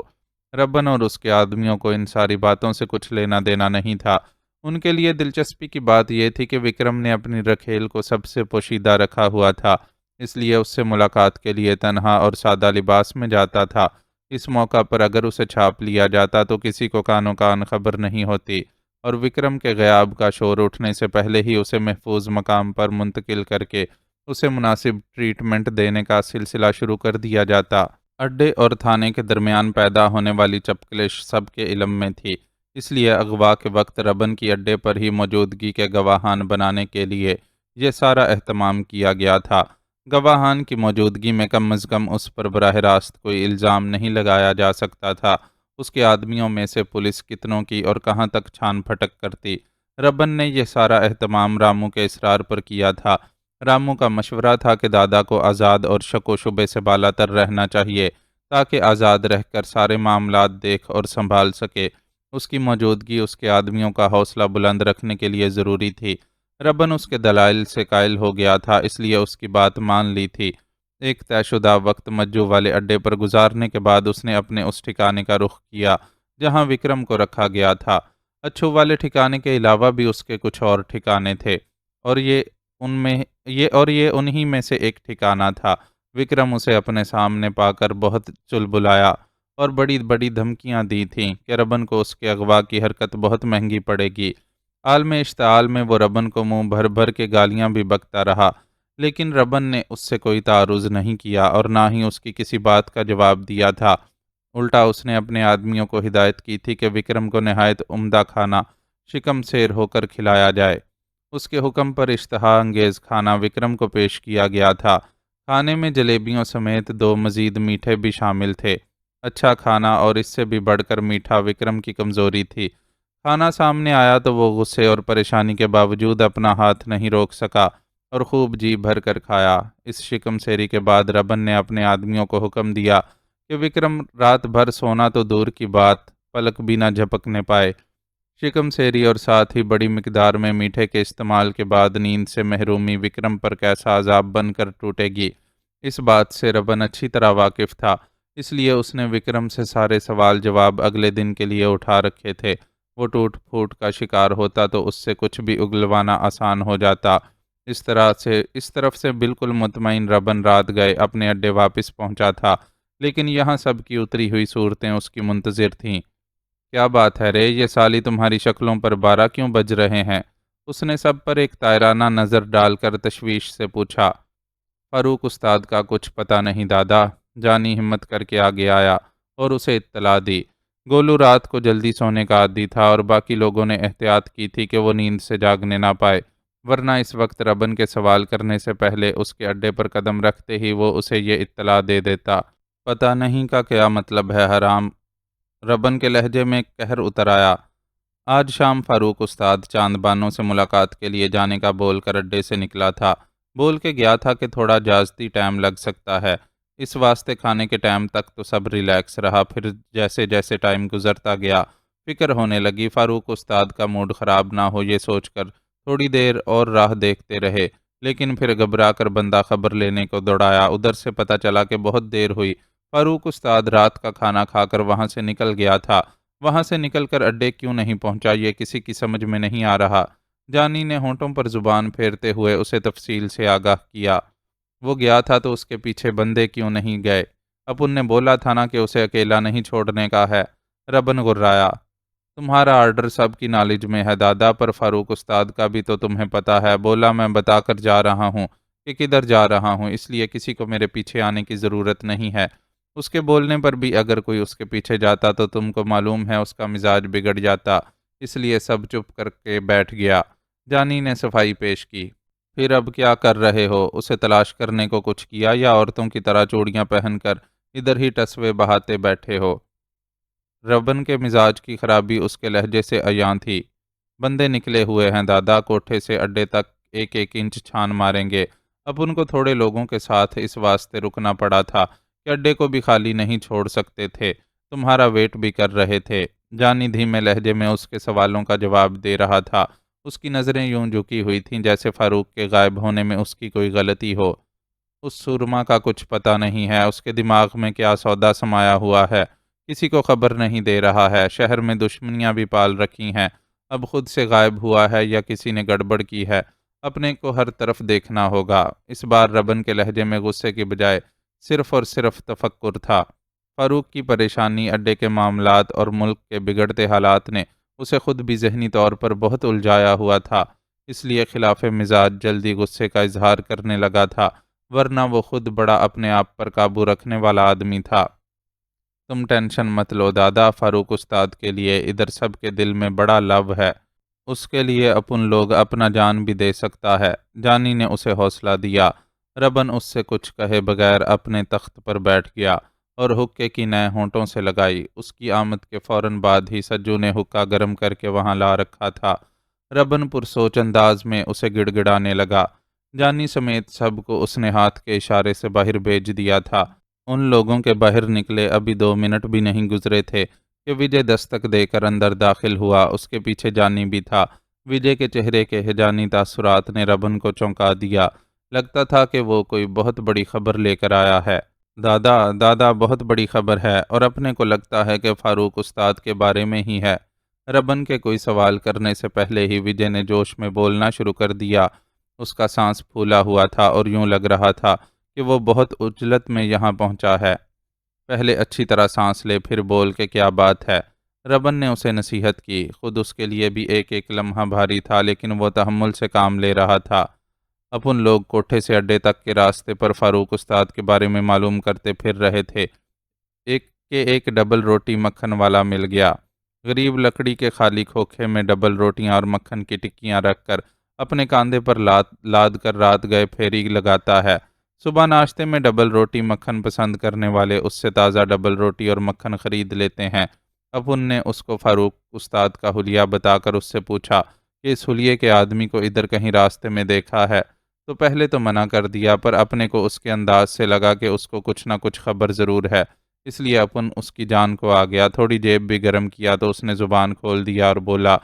ربن اور اس کے آدمیوں کو ان ساری باتوں سے کچھ لینا دینا نہیں تھا۔ ان کے لیے دلچسپی کی بات یہ تھی کہ وکرم نے اپنی رکھیل کو سب سے پوشیدہ رکھا ہوا تھا، اس لیے اس سے ملاقات کے لیے تنہا اور سادہ لباس میں جاتا تھا۔ اس موقع پر اگر اسے چھاپ لیا جاتا تو کسی کو کانوں کان خبر نہیں ہوتی اور وکرم کے غیاب کا شور اٹھنے سے پہلے ہی اسے محفوظ مقام پر منتقل کر کے اسے مناسب ٹریٹمنٹ دینے کا سلسلہ شروع کر دیا جاتا۔ اڈے اور تھانے کے درمیان پیدا ہونے والی چپکلش سب کے علم میں تھی، اس لیے اغوا کے وقت ربن کی اڈے پر ہی موجودگی کے گواہان بنانے کے لیے یہ سارا اہتمام کیا گیا تھا۔ گواہان کی موجودگی میں کم از کم اس پر براہ راست کوئی الزام نہیں لگایا جا سکتا تھا۔ اس کے آدمیوں میں سے پولیس کتنوں کی اور کہاں تک چھان پھٹک کرتی۔ ربن نے یہ سارا اہتمام رامو کے اصرار پر کیا تھا۔ رامو کا مشورہ تھا کہ دادا کو آزاد اور شک و شبے سے بالاتر رہنا چاہیے تاکہ آزاد رہ کر سارے معاملات دیکھ اور سنبھال سکے۔ اس کی موجودگی اس کے آدمیوں کا حوصلہ بلند رکھنے کے لیے ضروری تھی۔ ربن اس کے دلائل سے قائل ہو گیا تھا، اس لیے اس کی بات مان لی تھی۔ ایک طے شدہ وقت مجو والے اڈے پر گزارنے کے بعد اس نے اپنے اس ٹھکانے کا رخ کیا جہاں وکرم کو رکھا گیا تھا۔ اچھو والے ٹھکانے کے علاوہ بھی اس کے کچھ اور ٹھکانے تھے اور یہ انہی میں سے ایک ٹھکانہ تھا۔ وکرم اسے اپنے سامنے پا کر بہت چلبلایا اور بڑی بڑی دھمکیاں دی تھیں کہ ربن کو اس کے اغوا کی حرکت بہت مہنگی پڑے گی۔ عالم اشتعال میں وہ ربن کو منہ بھر بھر کے گالیاں بھی بکتا رہا، لیکن ربن نے اس سے کوئی تعارض نہیں کیا اور نہ ہی اس کی کسی بات کا جواب دیا تھا۔ الٹا اس نے اپنے آدمیوں کو ہدایت کی تھی کہ وکرم کو نہایت عمدہ کھانا شکم سیر ہو کر کھلایا جائے۔ اس کے حکم پر اشتہا انگیز کھانا وکرم کو پیش کیا گیا تھا۔ کھانے میں جلیبیوں سمیت 2 مزید میٹھے بھی شامل تھے۔ اچھا کھانا اور اس سے بھی بڑھ کر میٹھا وکرم کی کمزوری تھی۔ کھانا سامنے آیا تو وہ غصے اور پریشانی کے باوجود اپنا ہاتھ نہیں روک سکا اور خوب جی بھر کر کھایا۔ اس شکم سیری کے بعد ربن نے اپنے آدمیوں کو حکم دیا کہ وکرم رات بھر سونا تو دور کی بات پلک بھی نہ جھپکنے پائے۔ شکم سیری اور ساتھ ہی بڑی مقدار میں میٹھے کے استعمال کے بعد نیند سے محرومی وکرم پر کیسا عذاب بن کر ٹوٹے گی، اس بات سے ربن اچھی طرح واقف تھا۔ اس لیے اس نے وکرم سے سارے سوال جواب اگلے دن کے لیے اٹھا رکھے تھے۔ وہ ٹوٹ پھوٹ کا شکار ہوتا تو اس سے کچھ بھی اگلوانا آسان ہو جاتا۔ اس طرف سے بالکل مطمئن ربن رات گئے اپنے اڈے واپس پہنچا تھا، لیکن یہاں سب کی اتری ہوئی صورتیں اس کی منتظر تھیں۔ کیا بات ہے رے، یہ سالی تمہاری شکلوں پر 12 کیوں بج رہے ہیں؟ اس نے سب پر ایک طائرانہ نظر ڈال کر تشویش سے پوچھا۔ فاروق استاد کا کچھ پتہ نہیں دادا، جانی ہمت کر کے آگے آیا اور اسے اطلاع دی۔ گولو رات کو جلدی سونے کا عادی تھا اور باقی لوگوں نے احتیاط کی تھی کہ وہ نیند سے جاگنے نہ پائے، ورنہ اس وقت ربن کے سوال کرنے سے پہلے اس کے اڈے پر قدم رکھتے ہی وہ اسے یہ اطلاع دے دیتا۔ پتہ نہیں کا کیا مطلب ہے حرام؟ ربن کے لہجے میں قہر اتر آیا۔ آج شام فاروق استاد چاند بانو سے ملاقات کے لیے جانے کا بول کر اڈے سے نکلا تھا۔ بول کے گیا تھا کہ تھوڑا جازتی ٹائم لگ سکتا ہے، اس واسطے کھانے کے ٹائم تک تو سب ریلیکس رہا۔ پھر جیسے جیسے ٹائم گزرتا گیا فکر ہونے لگی، فاروق استاد کا موڈ خراب نہ ہو یہ سوچ کر تھوڑی دیر اور راہ دیکھتے رہے، لیکن پھر گھبرا کر بندہ خبر لینے کو دوڑایا۔ ادھر سے پتہ چلا کہ بہت دیر ہوئی۔ فاروق استاد رات کا کھانا کھا کر وہاں سے نکل گیا تھا۔ وہاں سے نکل کر اڈے کیوں نہیں پہنچا یہ کسی کی سمجھ میں نہیں آ رہا۔ جانی نے ہونٹوں پر زبان پھیرتے ہوئے اسے تفصیل سے آگاہ کیا۔ وہ گیا تھا تو اس کے پیچھے بندے کیوں نہیں گئے؟ اپن نے بولا تھا نا کہ اسے اکیلا نہیں چھوڑنے کا ہے۔ ربن غرایا۔ تمہارا آرڈر سب کی نالج میں ہے دادا، پر فاروق استاد کا بھی تو تمہیں پتہ ہے۔ بولا میں بتا کر جا رہا ہوں کہ کدھر جا رہا ہوں، اس لیے کسی کو میرے پیچھے آنے کی ضرورت نہیں ہے۔ اس کے بولنے پر بھی اگر کوئی اس کے پیچھے جاتا تو تم کو معلوم ہے اس کا مزاج بگڑ جاتا، اس لیے سب چپ کر کے بیٹھ گیا۔ جانی نے صفائی پیش کی۔ پھر اب کیا کر رہے ہو؟ اسے تلاش کرنے کو کچھ کیا یا عورتوں کی طرح چوڑیاں پہن کر ادھر ہی ٹسوے بہاتے بیٹھے ہو؟ ربن کے مزاج کی خرابی اس کے لہجے سے عیاں تھی۔ بندے نکلے ہوئے ہیں دادا، کوٹھے سے اڈے تک 1-1 انچ چھان ماریں گے۔ اب ان کو تھوڑے لوگوں کے ساتھ اس واسطے رکنا پڑا تھا کہ اڈے کو بھی خالی نہیں چھوڑ سکتے تھے، تمہارا ویٹ بھی کر رہے تھے۔ جانی دھیمے لہجے میں اس کے سوالوں کا جواب دے رہا تھا۔ اس کی نظریں یوں جھکی ہوئی تھیں جیسے فاروق کے غائب ہونے میں اس کی کوئی غلطی ہو۔ اس سورما کا کچھ پتہ نہیں ہے، اس کے دماغ میں کیا سودا سمایا ہوا ہے، کسی کو خبر نہیں دے رہا ہے۔ شہر میں دشمنیاں بھی پال رکھی ہیں، اب خود سے غائب ہوا ہے یا کسی نے گڑبڑ کی ہے، اپنے کو ہر طرف دیکھنا ہوگا۔ اس بار ربن کے لہجے میں غصے کی بجائے صرف اور صرف تفکر تھا۔ فاروق کی پریشانی، اڈے کے معاملات اور ملک کے بگڑتے حالات نے اسے خود بھی ذہنی طور پر بہت الجھایا ہوا تھا، اس لیے خلاف مزاج جلدی غصے کا اظہار کرنے لگا تھا، ورنہ وہ خود بڑا اپنے آپ پر قابو رکھنے والا آدمی تھا۔ تم ٹینشن مت لو دادا، فاروق استاد کے لیے ادھر سب کے دل میں بڑا لو ہے۔ اس کے لیے اپن لوگ اپنا جان بھی دے سکتا ہے۔ جانی نے اسے حوصلہ دیا۔ ربن اس سے کچھ کہے بغیر اپنے تخت پر بیٹھ گیا اور حقے کی نئے ہونٹوں سے لگائی۔ اس کی آمد کے فوراً بعد ہی سجو نے حقہ گرم کر کے وہاں لا رکھا تھا۔ ربن پرسوچ انداز میں اسے گڑ گڑانے لگا۔ جانی سمیت سب کو اس نے ہاتھ کے اشارے سے باہر بھیج دیا تھا۔ ان لوگوں کے باہر نکلے ابھی 2 منٹ بھی نہیں گزرے تھے کہ وجے دستک دے کر اندر داخل ہوا۔ اس کے پیچھے جانی بھی تھا۔ وجے کے چہرے کے ہیجانی تاثرات نے ربن کو چونکا دیا۔ لگتا تھا کہ وہ کوئی بہت بڑی خبر لے کر آیا ہے۔ دادا دادا بہت بڑی خبر ہے، اور اپنے کو لگتا ہے کہ فاروق استاد کے بارے میں ہی ہے۔ ربن کے کوئی سوال کرنے سے پہلے ہی وجے نے جوش میں بولنا شروع کر دیا۔ اس کا سانس پھولا ہوا تھا اور یوں لگ رہا تھا کہ وہ بہت عجلت میں یہاں پہنچا ہے۔ پہلے اچھی طرح سانس لے پھر بول کہ کیا بات ہے۔ ربن نے اسے نصیحت کی۔ خود اس کے لیے بھی ایک ایک لمحہ بھاری تھا، لیکن وہ تحمل سے کام لے رہا تھا۔ اپن لوگ کوٹھے سے اڈے تک کے راستے پر فاروق استاد کے بارے میں معلوم کرتے پھر رہے تھے۔ ایک ڈبل روٹی مکھن والا مل گیا۔ غریب لکڑی کے خالی کھوکھے میں ڈبل روٹیاں اور مکھن کی ٹکیاں رکھ کر اپنے کاندھے پر لاد کر رات گئے پھیری لگاتا ہے۔ صبح ناشتے میں ڈبل روٹی مکھن پسند کرنے والے اس سے تازہ ڈبل روٹی اور مکھن خرید لیتے ہیں۔ اپن نے اس کو فاروق استاد کا حلیہ بتا کر اس سے پوچھا کہ اس حلیے کے آدمی کو ادھر کہیں راستے میں دیکھا ہے؟ تو پہلے تو منع کر دیا، پر اپنے کو اس کے انداز سے لگا کہ اس کو کچھ نہ کچھ خبر ضرور ہے، اس لیے اپن اس کی جان کو آ گیا۔ تھوڑی جیب بھی گرم کیا تو اس نے زبان کھول دیا اور بولا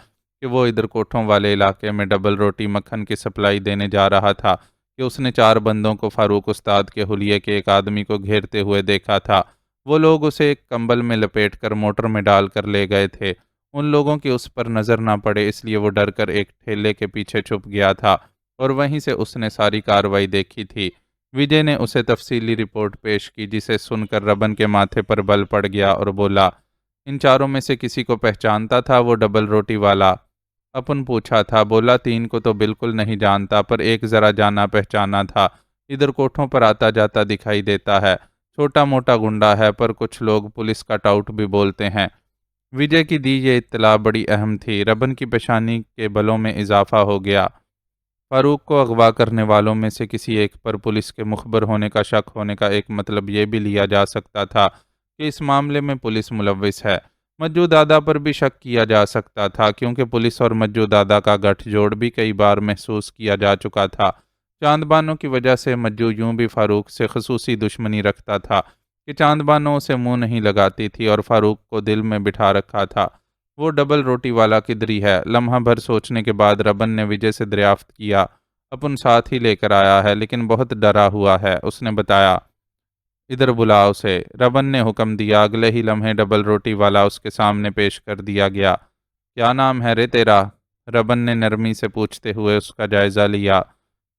کہ وہ ادھر کوٹھوں والے علاقے میں ڈبل روٹی مکھن کی سپلائی دینے جا رہا تھا کہ اس نے 4 بندوں کو فاروق استاد کے حلیے کے ایک آدمی کو گھیرتے ہوئے دیکھا تھا۔ وہ لوگ اسے ایک کمبل میں لپیٹ کر موٹر میں ڈال کر لے گئے تھے۔ ان لوگوں کی اس پر نظر نہ پڑے اس لیے وہ ڈر کر ایک ٹھیلے کے پیچھے چھپ گیا تھا، اور وہیں سے اس نے ساری کارروائی دیکھی تھی۔ وجے نے اسے تفصیلی رپورٹ پیش کی، جسے سن کر ربن کے ماتھے پر بل پڑ گیا اور بولا، ان 4 میں سے کسی کو پہچانتا تھا وہ ڈبل روٹی والا؟ اپن پوچھا تھا۔ بولا 3 کو تو بالکل نہیں جانتا، پر ایک ذرا جانا پہچانا تھا، ادھر کوٹھوں پر آتا جاتا دکھائی دیتا ہے، چھوٹا موٹا گنڈا ہے، پر کچھ لوگ پولیس کا ٹاؤٹ بھی بولتے ہیں۔ وجے کی دی یہ اطلاع بڑی اہم تھی۔ ربن کی پیشانی کے بلوں میں اضافہ ہو گیا۔ فاروق کو اغوا کرنے والوں میں سے کسی ایک پر پولیس کے مخبر ہونے کا شک ہونے کا ایک مطلب یہ بھی لیا جا سکتا تھا کہ اس معاملے میں پولیس ملوث ہے۔ مجو دادا پر بھی شک کیا جا سکتا تھا، کیونکہ پولیس اور مجو دادا کا گٹھ جوڑ بھی کئی بار محسوس کیا جا چکا تھا۔ چاند بانو کی وجہ سے مجو یوں بھی فاروق سے خصوصی دشمنی رکھتا تھا کہ چاند بانو اسے منہ نہیں لگاتی تھی اور فاروق کو دل میں بٹھا رکھا تھا۔ وہ ڈبل روٹی والا کدھری ہے؟ لمحہ بھر سوچنے کے بعد ربن نے وجے سے دریافت کیا۔ اپن ساتھ ہی لے کر آیا ہے، لیکن بہت ڈرا ہوا ہے، اس نے بتایا۔ ادھر بلا اسے، ربن نے حکم دیا۔ اگلے ہی لمحے ڈبل روٹی والا اس کے سامنے پیش کر دیا گیا۔ کیا نام ہے رے تیرا؟ ربن نے نرمی سے پوچھتے ہوئے اس کا جائزہ لیا۔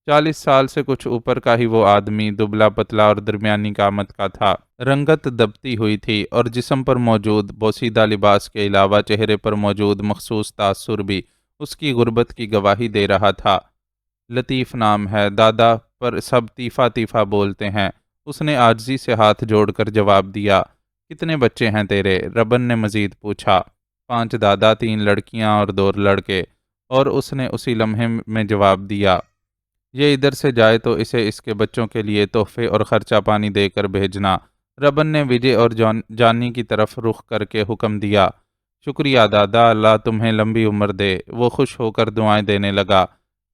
40 سال سے کچھ اوپر کا ہی وہ آدمی دبلا پتلا اور درمیانی قامت کا تھا۔ رنگت دبتی ہوئی تھی اور جسم پر موجود بوسیدہ لباس کے علاوہ چہرے پر موجود مخصوص تاثر بھی اس کی غربت کی گواہی دے رہا تھا۔ لطیف نام ہے دادا، پر سب تیفا تیفا بولتے ہیں، اس نے عاجزی سے ہاتھ جوڑ کر جواب دیا۔ کتنے بچے ہیں تیرے؟ ربن نے مزید پوچھا۔ 5 دادا، 3 لڑکیاں اور 2 لڑکے، اور اس نے اسی لمحے میں جواب دیا۔ یہ ادھر سے جائے تو اسے اس کے بچوں کے لیے تحفے اور خرچہ پانی دے کر بھیجنا۔ ربن نے وجے اور جانی کی طرف رخ کر کے حکم دیا۔ شکریہ دادا، اللہ تمہیں لمبی عمر دے۔ وہ خوش ہو کر دعائیں دینے لگا۔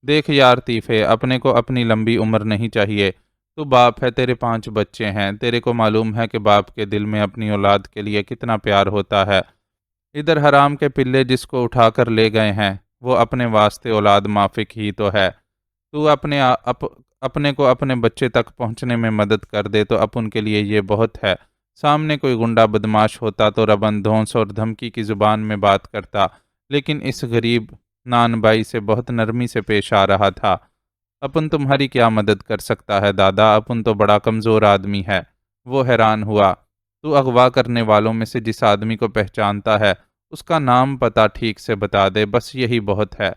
دیکھ یار تیفے، اپنے کو اپنی لمبی عمر نہیں چاہیے۔ تو باپ ہے، تیرے 5 بچے ہیں، تیرے کو معلوم ہے کہ باپ کے دل میں اپنی اولاد کے لیے کتنا پیار ہوتا ہے۔ ادھر حرام کے پلے جس کو اٹھا کر لے گئے ہیں، وہ اپنے واسطے اولاد مافک ہی تو ہے۔ تو اپنے کو اپنے بچے تک پہنچنے میں مدد کر دے تو اپن کے لیے یہ بہت ہے۔ سامنے کوئی گنڈا بدماش ہوتا تو ربن دھونس اور دھمکی کی زبان میں بات کرتا، لیکن اس غریب نان بائی سے بہت نرمی سے پیش آ رہا تھا۔ اپن تمہاری کیا مدد کر سکتا ہے دادا؟ اپن تو بڑا کمزور آدمی ہے۔ وہ حیران ہوا۔ تو اغوا کرنے والوں میں سے جس آدمی کو پہچانتا ہے اس کا نام پتہ ٹھیک سے بتا دے، بس یہی بہت ہے۔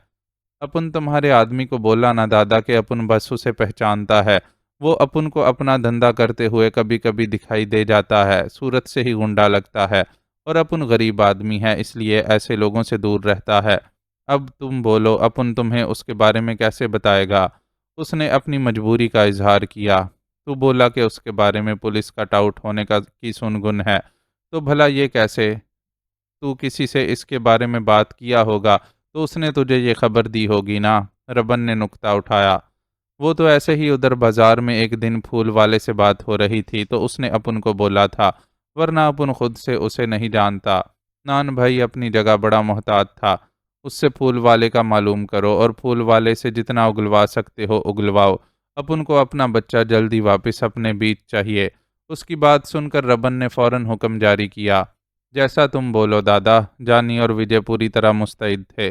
اپن تمہارے آدمی کو بولا نا دادا کہ اپن بس اسے پہچانتا ہے، وہ اپن کو اپنا دھندا کرتے ہوئے کبھی کبھی دکھائی دے جاتا ہے، صورت سے ہی گنڈا لگتا ہے، اور اپن غریب آدمی ہے اس لیے ایسے لوگوں سے دور رہتا ہے۔ اب تم بولو، اپن تمہیں اس کے بارے میں کیسے بتائے گا؟ اس نے اپنی مجبوری کا اظہار کیا۔ تو بولا کہ اس کے بارے میں پولیس کٹ آؤٹ ہونے کی سنگن ہے۔ تو بھلا یہ کیسے؟ تو کسی سے اس کے بارے میں بات کیا ہوگا تو اس نے تجھے یہ خبر دی ہوگی نا؟ ربن نے نکتہ اٹھایا۔ وہ تو ایسے ہی ادھر بازار میں ایک دن پھول والے سے بات ہو رہی تھی تو اس نے اپن کو بولا تھا، ورنہ اپن خود سے اسے نہیں جانتا۔ نان بھائی اپنی جگہ بڑا محتاط تھا۔ اس سے پھول والے کا معلوم کرو اور پھول والے سے جتنا اگلوا سکتے ہو اگلواؤ۔ اپن کو اپنا بچہ جلدی واپس اپنے بیچ چاہیے۔ اس کی بات سن کر ربن نے فوراً حکم جاری کیا، جیسا تم بولو دادا۔ جانی اور وجے پوری طرح مستعد تھے۔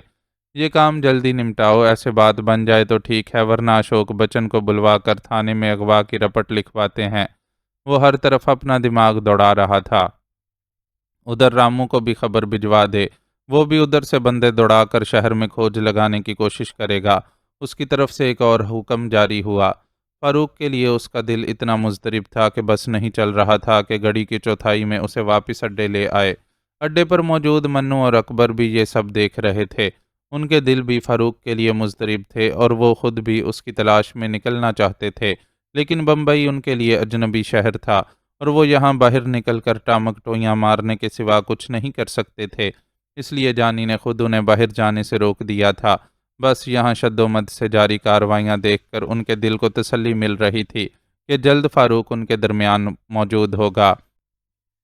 یہ کام جلدی نمٹاؤ، ایسے بات بن جائے تو ٹھیک ہے، ورنہ اشوک بچن کو بلوا کر تھانے میں اغوا کی رپٹ لکھواتے ہیں۔ وہ ہر طرف اپنا دماغ دوڑا رہا تھا۔ ادھر رامو کو بھی خبر بھجوا دے، وہ بھی ادھر سے بندے دوڑا کر شہر میں کھوج لگانے کی کوشش کرے گا۔ اس کی طرف سے ایک اور حکم جاری ہوا۔ فاروق کے لیے اس کا دل اتنا مضطرب تھا کہ بس نہیں چل رہا تھا کہ گھڑی کی چوتھائی میں اسے واپس اڈے لے آئے۔ اڈے پر موجود منو اور اکبر بھی یہ سب دیکھ رہے تھے۔ ان کے دل بھی فاروق کے لیے مضطرب تھے اور وہ خود بھی اس کی تلاش میں نکلنا چاہتے تھے، لیکن بمبئی ان کے لیے اجنبی شہر تھا اور وہ یہاں باہر نکل کر ٹامک ٹوئیاں مارنے کے سوا کچھ نہیں کر سکتے تھے۔ اس لیے جانی نے خود انہیں باہر جانے سے روک دیا تھا۔ بس یہاں شد و مد سے جاری کارروائیاں دیکھ کر ان کے دل کو تسلی مل رہی تھی کہ جلد فاروق ان کے درمیان موجود ہوگا۔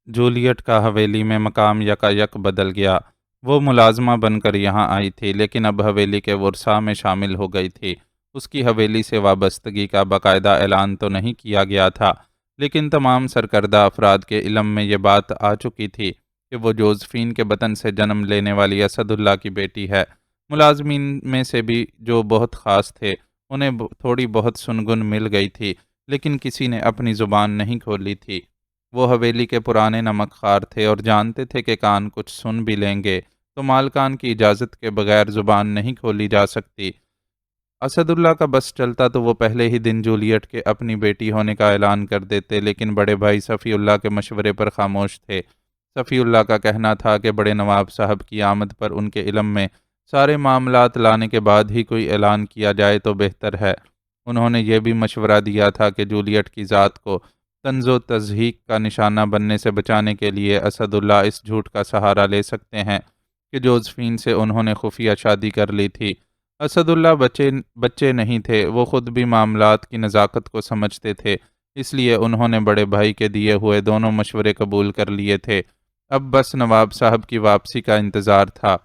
جولیٹ کا حویلی میں مقام یکا یک بدل گیا۔ وہ ملازمہ بن کر یہاں آئی تھی، لیکن اب حویلی کے ورثاء میں شامل ہو گئی تھی۔ اس کی حویلی سے وابستگی کا باقاعدہ اعلان تو نہیں کیا گیا تھا، لیکن تمام سرکردہ افراد کے علم میں یہ بات آ چکی تھی کہ وہ جوزفین کے بطن سے جنم لینے والی اسد اللہ کی بیٹی ہے۔ ملازمین میں سے بھی جو بہت خاص تھے انہیں تھوڑی بہت سنگن مل گئی تھی، لیکن کسی نے اپنی زبان نہیں کھولی تھی۔ وہ حویلی کے پرانے نمک خوار تھے اور جانتے تھے کہ کان کچھ سن بھی لیں گے تو مالکان کی اجازت کے بغیر زبان نہیں کھولی جا سکتی۔ اسد اللہ کا بس چلتا تو وہ پہلے ہی دن جولیٹ کے اپنی بیٹی ہونے کا اعلان کر دیتے، لیکن بڑے بھائی صفی اللہ کے مشورے پر خاموش تھے۔ صفی اللہ کا کہنا تھا کہ بڑے نواب صاحب کی آمد پر ان کے علم میں سارے معاملات لانے کے بعد ہی کوئی اعلان کیا جائے تو بہتر ہے۔ انہوں نے یہ بھی مشورہ دیا تھا کہ جولیٹ کی ذات کو طنز و تضحیک کا نشانہ بننے سے بچانے کے لیے اسد اللہ اس جھوٹ کا سہارا لے سکتے ہیں کہ جوزفین سے انہوں نے خفیہ شادی کر لی تھی۔ اسد اللہ بچے نہیں تھے، وہ خود بھی معاملات کی نزاکت کو سمجھتے تھے، اس لیے انہوں نے بڑے بھائی کے دیے ہوئے دونوں مشورے قبول کر لیے تھے۔ اب بس نواب صاحب کی واپسی کا انتظار تھا۔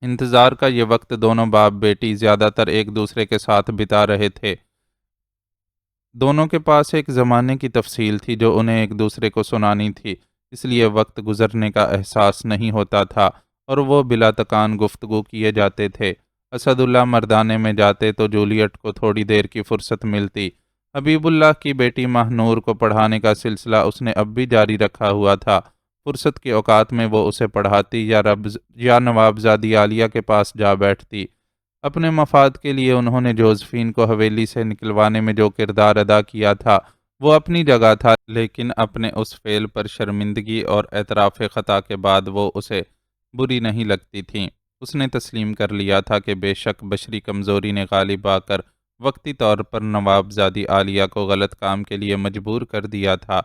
انتظار کا یہ وقت دونوں باپ بیٹی زیادہ تر ایک دوسرے کے ساتھ بتا رہے تھے۔ دونوں کے پاس ایک زمانے کی تفصیل تھی جو انہیں ایک دوسرے کو سنانی تھی، اس لیے وقت گزرنے کا احساس نہیں ہوتا تھا اور وہ بلا تکان گفتگو کیے جاتے تھے۔ اسد اللہ مردانے میں جاتے تو جولیٹ کو تھوڑی دیر کی فرصت ملتی۔ حبیب اللہ کی بیٹی ماہ نور کو پڑھانے کا سلسلہ اس نے اب بھی جاری رکھا ہوا تھا۔ فرصت کے اوقات میں وہ اسے پڑھاتی یا نوابزادی عالیہ کے پاس جا بیٹھتی۔ اپنے مفاد کے لیے انہوں نے جوزفین کو حویلی سے نکلوانے میں جو کردار ادا کیا تھا وہ اپنی جگہ تھا، لیکن اپنے اس فعل پر شرمندگی اور اعتراف خطا کے بعد وہ اسے بری نہیں لگتی تھیں۔ اس نے تسلیم کر لیا تھا کہ بے شک بشری کمزوری نے غالب آ کر وقتی طور پر نوابزادی عالیہ کو غلط کام کے لیے مجبور کر دیا تھا،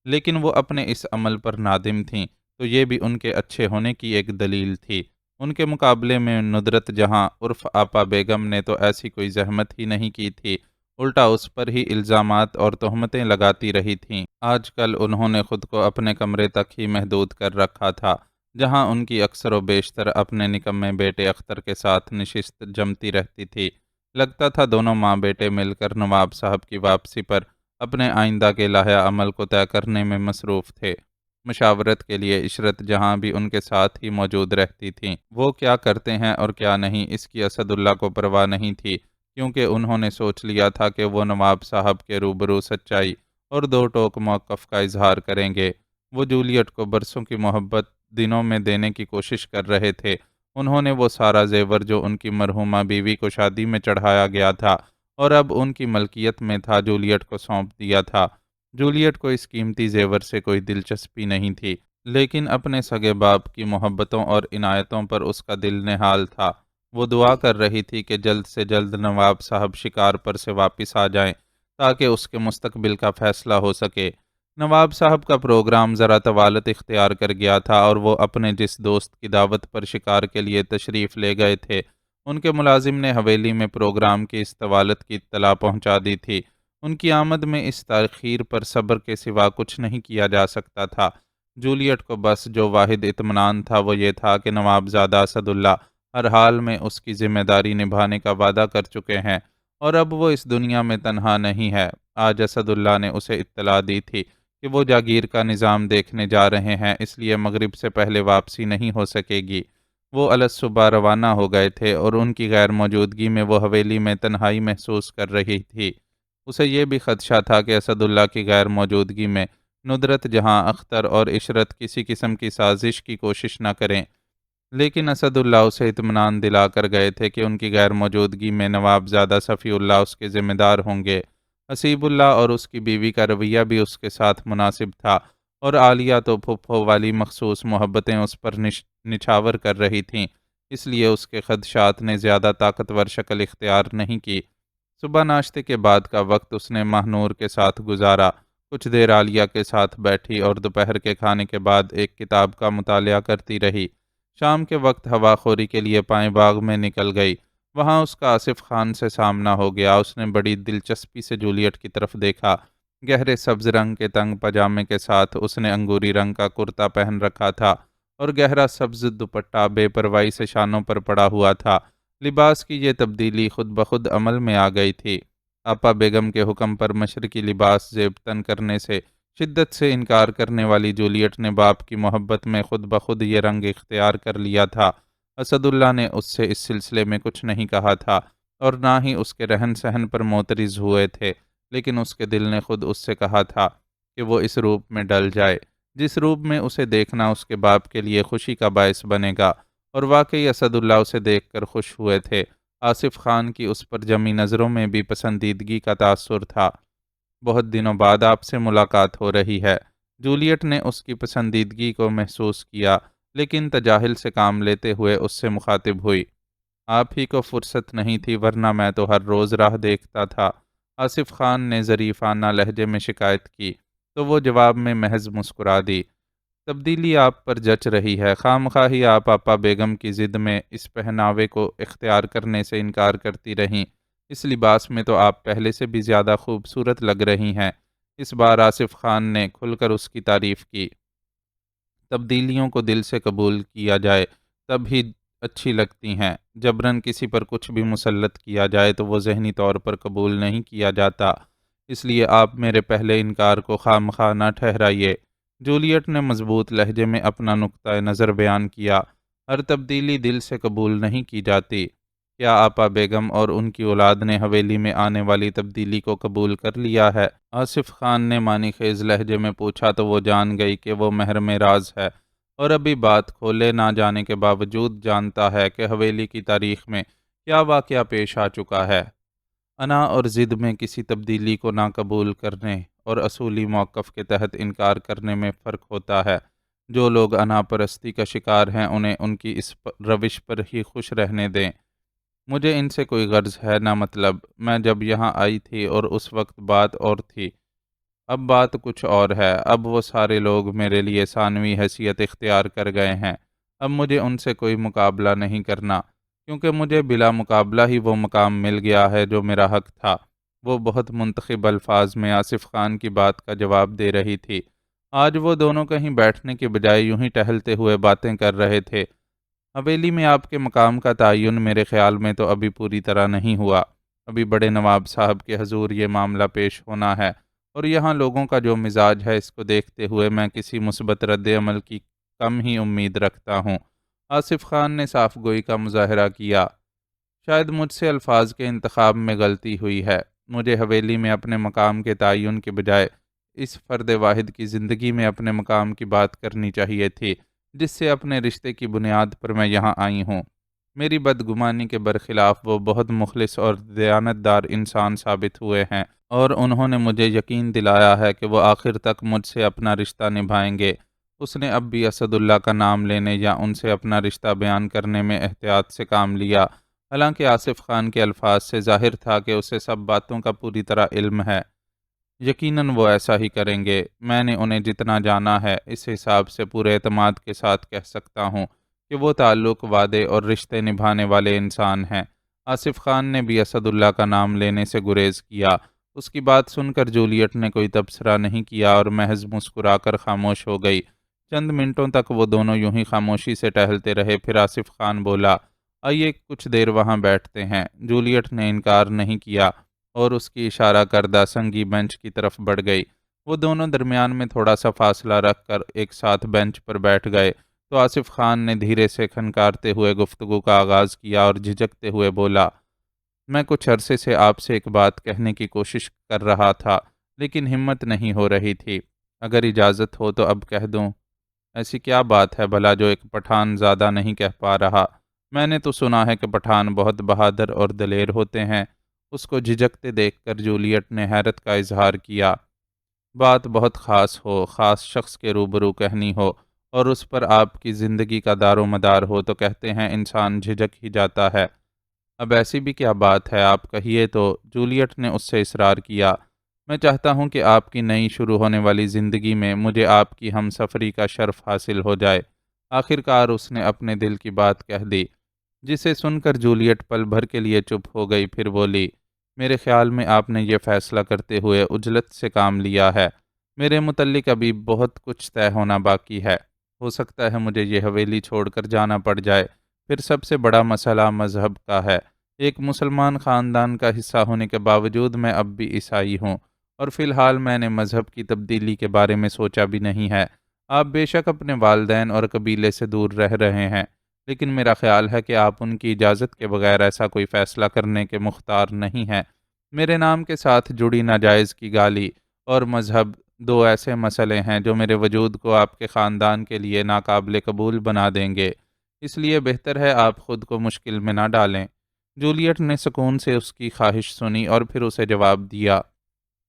لیکن وہ اپنے اس عمل پر نادم تھیں، تو یہ بھی ان کے اچھے ہونے کی ایک دلیل تھی۔ ان کے مقابلے میں ندرت جہاں عرف آپا بیگم نے تو ایسی کوئی زحمت ہی نہیں کی تھی، الٹا اس پر ہی الزامات اور تہمتیں لگاتی رہی تھیں۔ آج کل انہوں نے خود کو اپنے کمرے تک ہی محدود کر رکھا تھا، جہاں ان کی اکثر و بیشتر اپنے نکمے بیٹے اختر کے ساتھ نشست جمتی رہتی تھی۔ لگتا تھا دونوں ماں بیٹے مل کر نواب صاحب کی واپسی پر اپنے آئندہ کے لائحہ عمل کو طے کرنے میں مصروف تھے۔ مشاورت کے لیے عشرت جہاں بھی ان کے ساتھ ہی موجود رہتی تھیں۔ وہ کیا کرتے ہیں اور کیا نہیں اس کی اسد اللہ کو پرواہ نہیں تھی، کیونکہ انہوں نے سوچ لیا تھا کہ وہ نواب صاحب کے روبرو سچائی اور دو ٹوک موقف کا اظہار کریں گے۔ وہ جولیٹ کو برسوں کی محبت دنوں میں دینے کی کوشش کر رہے تھے۔ انہوں نے وہ سارا زیور جو ان کی مرحومہ بیوی کو شادی میں چڑھایا گیا تھا اور اب ان کی ملکیت میں تھا، جولیٹ کو سونپ دیا تھا۔ جولیٹ کو اس قیمتی زیور سے کوئی دلچسپی نہیں تھی، لیکن اپنے سگے باپ کی محبتوں اور عنایتوں پر اس کا دل نہال تھا۔ وہ دعا کر رہی تھی کہ جلد سے جلد نواب صاحب شکار پر سے واپس آ جائیں تاکہ اس کے مستقبل کا فیصلہ ہو سکے۔ نواب صاحب کا پروگرام ذرا طوالت اختیار کر گیا تھا اور وہ اپنے جس دوست کی دعوت پر شکار کے لیے تشریف لے گئے تھے، ان کے ملازم نے حویلی میں پروگرام کی اس طوالت کی اطلاع پہنچا دی تھی۔ ان کی آمد میں اس تاخیر پر صبر کے سوا کچھ نہیں کیا جا سکتا تھا۔ جولیٹ کو بس جو واحد اطمینان تھا وہ یہ تھا کہ نوابزادہ اسد اللہ ہر حال میں اس کی ذمہ داری نبھانے کا وعدہ کر چکے ہیں اور اب وہ اس دنیا میں تنہا نہیں ہے۔ آج اسد اللہ نے اسے اطلاع دی تھی کہ وہ جاگیر کا نظام دیکھنے جا رہے ہیں، اس لیے مغرب سے پہلے واپسی نہیں ہو سکے گی۔ وہ الصبح روانہ ہو گئے تھے اور ان کی غیر موجودگی میں وہ حویلی میں تنہائی محسوس کر رہی تھی۔ اسے یہ بھی خدشہ تھا کہ اسد اللہ کی غیر موجودگی میں ندرت جہاں اختر اور عشرت کسی قسم کی سازش کی کوشش نہ کریں، لیکن اسد اللہ اسے اطمینان دلا کر گئے تھے کہ ان کی غیر موجودگی میں نوابزادہ صفی اللہ اس کے ذمہ دار ہوں گے۔ حسیب اللہ اور اس کی بیوی کا رویہ بھی اس کے ساتھ مناسب تھا اور عالیہ تو پھپھو والی مخصوص محبتیں اس پر نچھاور کر رہی تھیں، اس لیے اس کے خدشات نے زیادہ طاقتور شکل اختیار نہیں کی۔ صبح ناشتے کے بعد کا وقت اس نے ماہ نور کے ساتھ گزارا، کچھ دیر عالیہ کے ساتھ بیٹھی اور دوپہر کے کھانے کے بعد ایک کتاب کا مطالعہ کرتی رہی۔ شام کے وقت ہوا خوری کے لیے پائیں باغ میں نکل گئی۔ وہاں اس کا آصف خان سے سامنا ہو گیا۔ اس نے بڑی دلچسپی سے جولیٹ کی طرف دیکھا۔ گہرے سبز رنگ کے تنگ پاجامے کے ساتھ اس نے انگوری رنگ کا کرتا پہن رکھا تھا اور گہرا سبز دوپٹہ بے پرواہی سے شانوں پر پڑا ہوا تھا۔ لباس کی یہ تبدیلی خود بخود عمل میں آ گئی تھی۔ آپا بیگم کے حکم پر مشرقی لباس زیب تن کرنے سے شدت سے انکار کرنے والی جولیٹ نے باپ کی محبت میں خود بخود یہ رنگ اختیار کر لیا تھا۔ اسد اللہ نے اس سے اس سلسلے میں کچھ نہیں کہا تھا اور نہ ہی اس کے رہن سہن پر معترض ہوئے تھے، لیکن اس کے دل نے خود اس سے کہا تھا کہ وہ اس روپ میں ڈل جائے جس روپ میں اسے دیکھنا اس کے باپ کے لیے خوشی کا باعث بنے گا، اور واقعی اسد اللہ اسے دیکھ کر خوش ہوئے تھے۔ آصف خان کی اس پر جمی نظروں میں بھی پسندیدگی کا تاثر تھا۔ بہت دنوں بعد آپ سے ملاقات ہو رہی ہے۔ جولیٹ نے اس کی پسندیدگی کو محسوس کیا، لیکن تجاہل سے کام لیتے ہوئے اس سے مخاطب ہوئی۔ آپ ہی کو فرصت نہیں تھی ورنہ میں تو ہر روز راہ دیکھتا تھا۔ آصف خان نے ظریفانہ لہجے میں شکایت کی تو وہ جواب میں محض مسکرا دی۔ تبدیلی آپ پر جچ رہی ہے، خواہ ہی آپ آپا بیگم کی ضد میں اس پہناوے کو اختیار کرنے سے انکار کرتی رہیں۔ اس لباس میں تو آپ پہلے سے بھی زیادہ خوبصورت لگ رہی ہیں۔ اس بار آصف خان نے کھل کر اس کی تعریف کی۔ تبدیلیوں کو دل سے قبول کیا جائے تب ہی اچھی لگتی ہیں۔ جبراً کسی پر کچھ بھی مسلط کیا جائے تو وہ ذہنی طور پر قبول نہیں کیا جاتا، اس لیے آپ میرے پہلے انکار کو خواہ نہ ٹھہرائیے۔ جولیٹ نے مضبوط لہجے میں اپنا نقطہ نظر بیان کیا۔ ہر تبدیلی دل سے قبول نہیں کی جاتی۔ کیا آپا بیگم اور ان کی اولاد نے حویلی میں آنے والی تبدیلی کو قبول کر لیا ہے؟ آصف خان نے معنی خیز لہجے میں پوچھا تو وہ جان گئی کہ وہ محرم راز ہے اور ابھی بات کھولے نہ جانے کے باوجود جانتا ہے کہ حویلی کی تاریخ میں کیا واقعہ پیش آ چکا ہے۔ انا اور ضد میں کسی تبدیلی کو نہ قبول کرنے اور اصولی موقف کے تحت انکار کرنے میں فرق ہوتا ہے۔ جو لوگ انا پرستی کا شکار ہیں انہیں ان کی اس روش پر ہی خوش رہنے دیں۔ مجھے ان سے کوئی غرض ہے نہ مطلب۔ میں جب یہاں آئی تھی اور اس وقت بات اور تھی، اب بات کچھ اور ہے۔ اب وہ سارے لوگ میرے لیے ثانوی حیثیت اختیار کر گئے ہیں۔ اب مجھے ان سے کوئی مقابلہ نہیں کرنا، کیونکہ مجھے بلا مقابلہ ہی وہ مقام مل گیا ہے جو میرا حق تھا۔ وہ بہت منتخب الفاظ میں آصف خان کی بات کا جواب دے رہی تھی۔ آج وہ دونوں کہیں بیٹھنے کے بجائے یوں ہی ٹہلتے ہوئے باتیں کر رہے تھے۔ حویلی میں آپ کے مقام کا تعین میرے خیال میں تو ابھی پوری طرح نہیں ہوا۔ ابھی بڑے نواب صاحب کے حضور یہ معاملہ پیش ہونا ہے، اور یہاں لوگوں کا جو مزاج ہے اس کو دیکھتے ہوئے میں کسی مثبت رد عمل کی کم ہی امید رکھتا ہوں۔ آصف خان نے صاف گوئی کا مظاہرہ کیا۔ شاید مجھ سے الفاظ کے انتخاب میں غلطی ہوئی ہے۔ مجھے حویلی میں اپنے مقام کے تعین کے بجائے اس فرد واحد کی زندگی میں اپنے مقام کی بات کرنی چاہیے تھی جس سے اپنے رشتے کی بنیاد پر میں یہاں آئی ہوں۔ میری بدگمانی کے برخلاف وہ بہت مخلص اور دیانتدار انسان ثابت ہوئے ہیں، اور انہوں نے مجھے یقین دلایا ہے کہ وہ آخر تک مجھ سے اپنا رشتہ نبھائیں گے۔ اس نے اب بھی اسد اللہ کا نام لینے یا ان سے اپنا رشتہ بیان کرنے میں احتیاط سے کام لیا، حالانکہ آصف خان کے الفاظ سے ظاہر تھا کہ اسے سب باتوں کا پوری طرح علم ہے۔ یقیناً وہ ایسا ہی کریں گے۔ میں نے انہیں جتنا جانا ہے اس حساب سے پورے اعتماد کے ساتھ کہہ سکتا ہوں کہ وہ تعلق، وعدے اور رشتے نبھانے والے انسان ہیں۔ آصف خان نے بھی اسد اللہ کا نام لینے سے گریز کیا۔ اس کی بات سن کر جولیٹ نے کوئی تبصرہ نہیں کیا اور محض مسکرا کر خاموش ہو گئی۔ چند منٹوں تک وہ دونوں یوں ہی خاموشی سے ٹہلتے رہے، پھر آصف خان بولا، آئیے کچھ دیر وہاں بیٹھتے ہیں۔ جولیٹ نے انکار نہیں کیا اور اس کی اشارہ کردہ سنگی بینچ کی طرف بڑھ گئی۔ وہ دونوں درمیان میں تھوڑا سا فاصلہ رکھ کر ایک ساتھ بینچ پر بیٹھ گئے تو آصف خان نے دھیرے سے کھنکارتے ہوئے گفتگو کا آغاز کیا اور جھجکتے ہوئے بولا، میں کچھ عرصے سے آپ سے ایک بات کہنے کی کوشش کر رہا تھا لیکن ہمت نہیں ہو رہی تھی۔ اگر اجازت ہو تو اب کہہ دوں۔ ایسی کیا بات ہے بھلا جو ایک پٹھان زیادہ نہیں کہہ پا رہا؟ میں نے تو سنا ہے کہ پٹھان بہت بہادر اور دلیر ہوتے ہیں۔ اس کو جھجکتے دیکھ کر جولیٹ نے حیرت کا اظہار کیا۔ بات بہت خاص ہو، خاص شخص کے روبرو کہنی ہو اور اس پر آپ کی زندگی کا دار و مدار ہو تو کہتے ہیں انسان جھجک ہی جاتا ہے۔ اب ایسی بھی کیا بات ہے، آپ کہیے تو۔ جولیٹ نے اس سے اصرار کیا۔ میں چاہتا ہوں کہ آپ کی نئی شروع ہونے والی زندگی میں مجھے آپ کی ہم سفری کا شرف حاصل ہو جائے۔ آخر کار اس نے اپنے دل کی بات کہہ دی، جسے سن کر جولیٹ پل بھر کے لیے چپ ہو گئی، پھر بولی، میرے خیال میں آپ نے یہ فیصلہ کرتے ہوئے عجلت سے کام لیا ہے۔ میرے متعلق ابھی بہت کچھ طے ہونا باقی ہے۔ ہو سکتا ہے مجھے یہ حویلی چھوڑ کر جانا پڑ جائے۔ پھر سب سے بڑا مسئلہ مذہب کا ہے۔ ایک مسلمان خاندان کا حصہ ہونے کے باوجود میں اب بھی عیسائی ہوں اور فی الحال میں نے مذہب کی تبدیلی کے بارے میں سوچا بھی نہیں ہے۔ آپ بے شک اپنے والدین اور قبیلے سے دور رہ رہے ہیں، لیکن میرا خیال ہے کہ آپ ان کی اجازت کے بغیر ایسا کوئی فیصلہ کرنے کے مختار نہیں ہیں۔ میرے نام کے ساتھ جڑی ناجائز کی گالی اور مذہب دو ایسے مسئلے ہیں جو میرے وجود کو آپ کے خاندان کے لیے ناقابل قبول بنا دیں گے۔ اس لیے بہتر ہے آپ خود کو مشکل میں نہ ڈالیں۔ جولیٹ نے سکون سے اس کی خواہش سنی اور پھر اسے جواب دیا،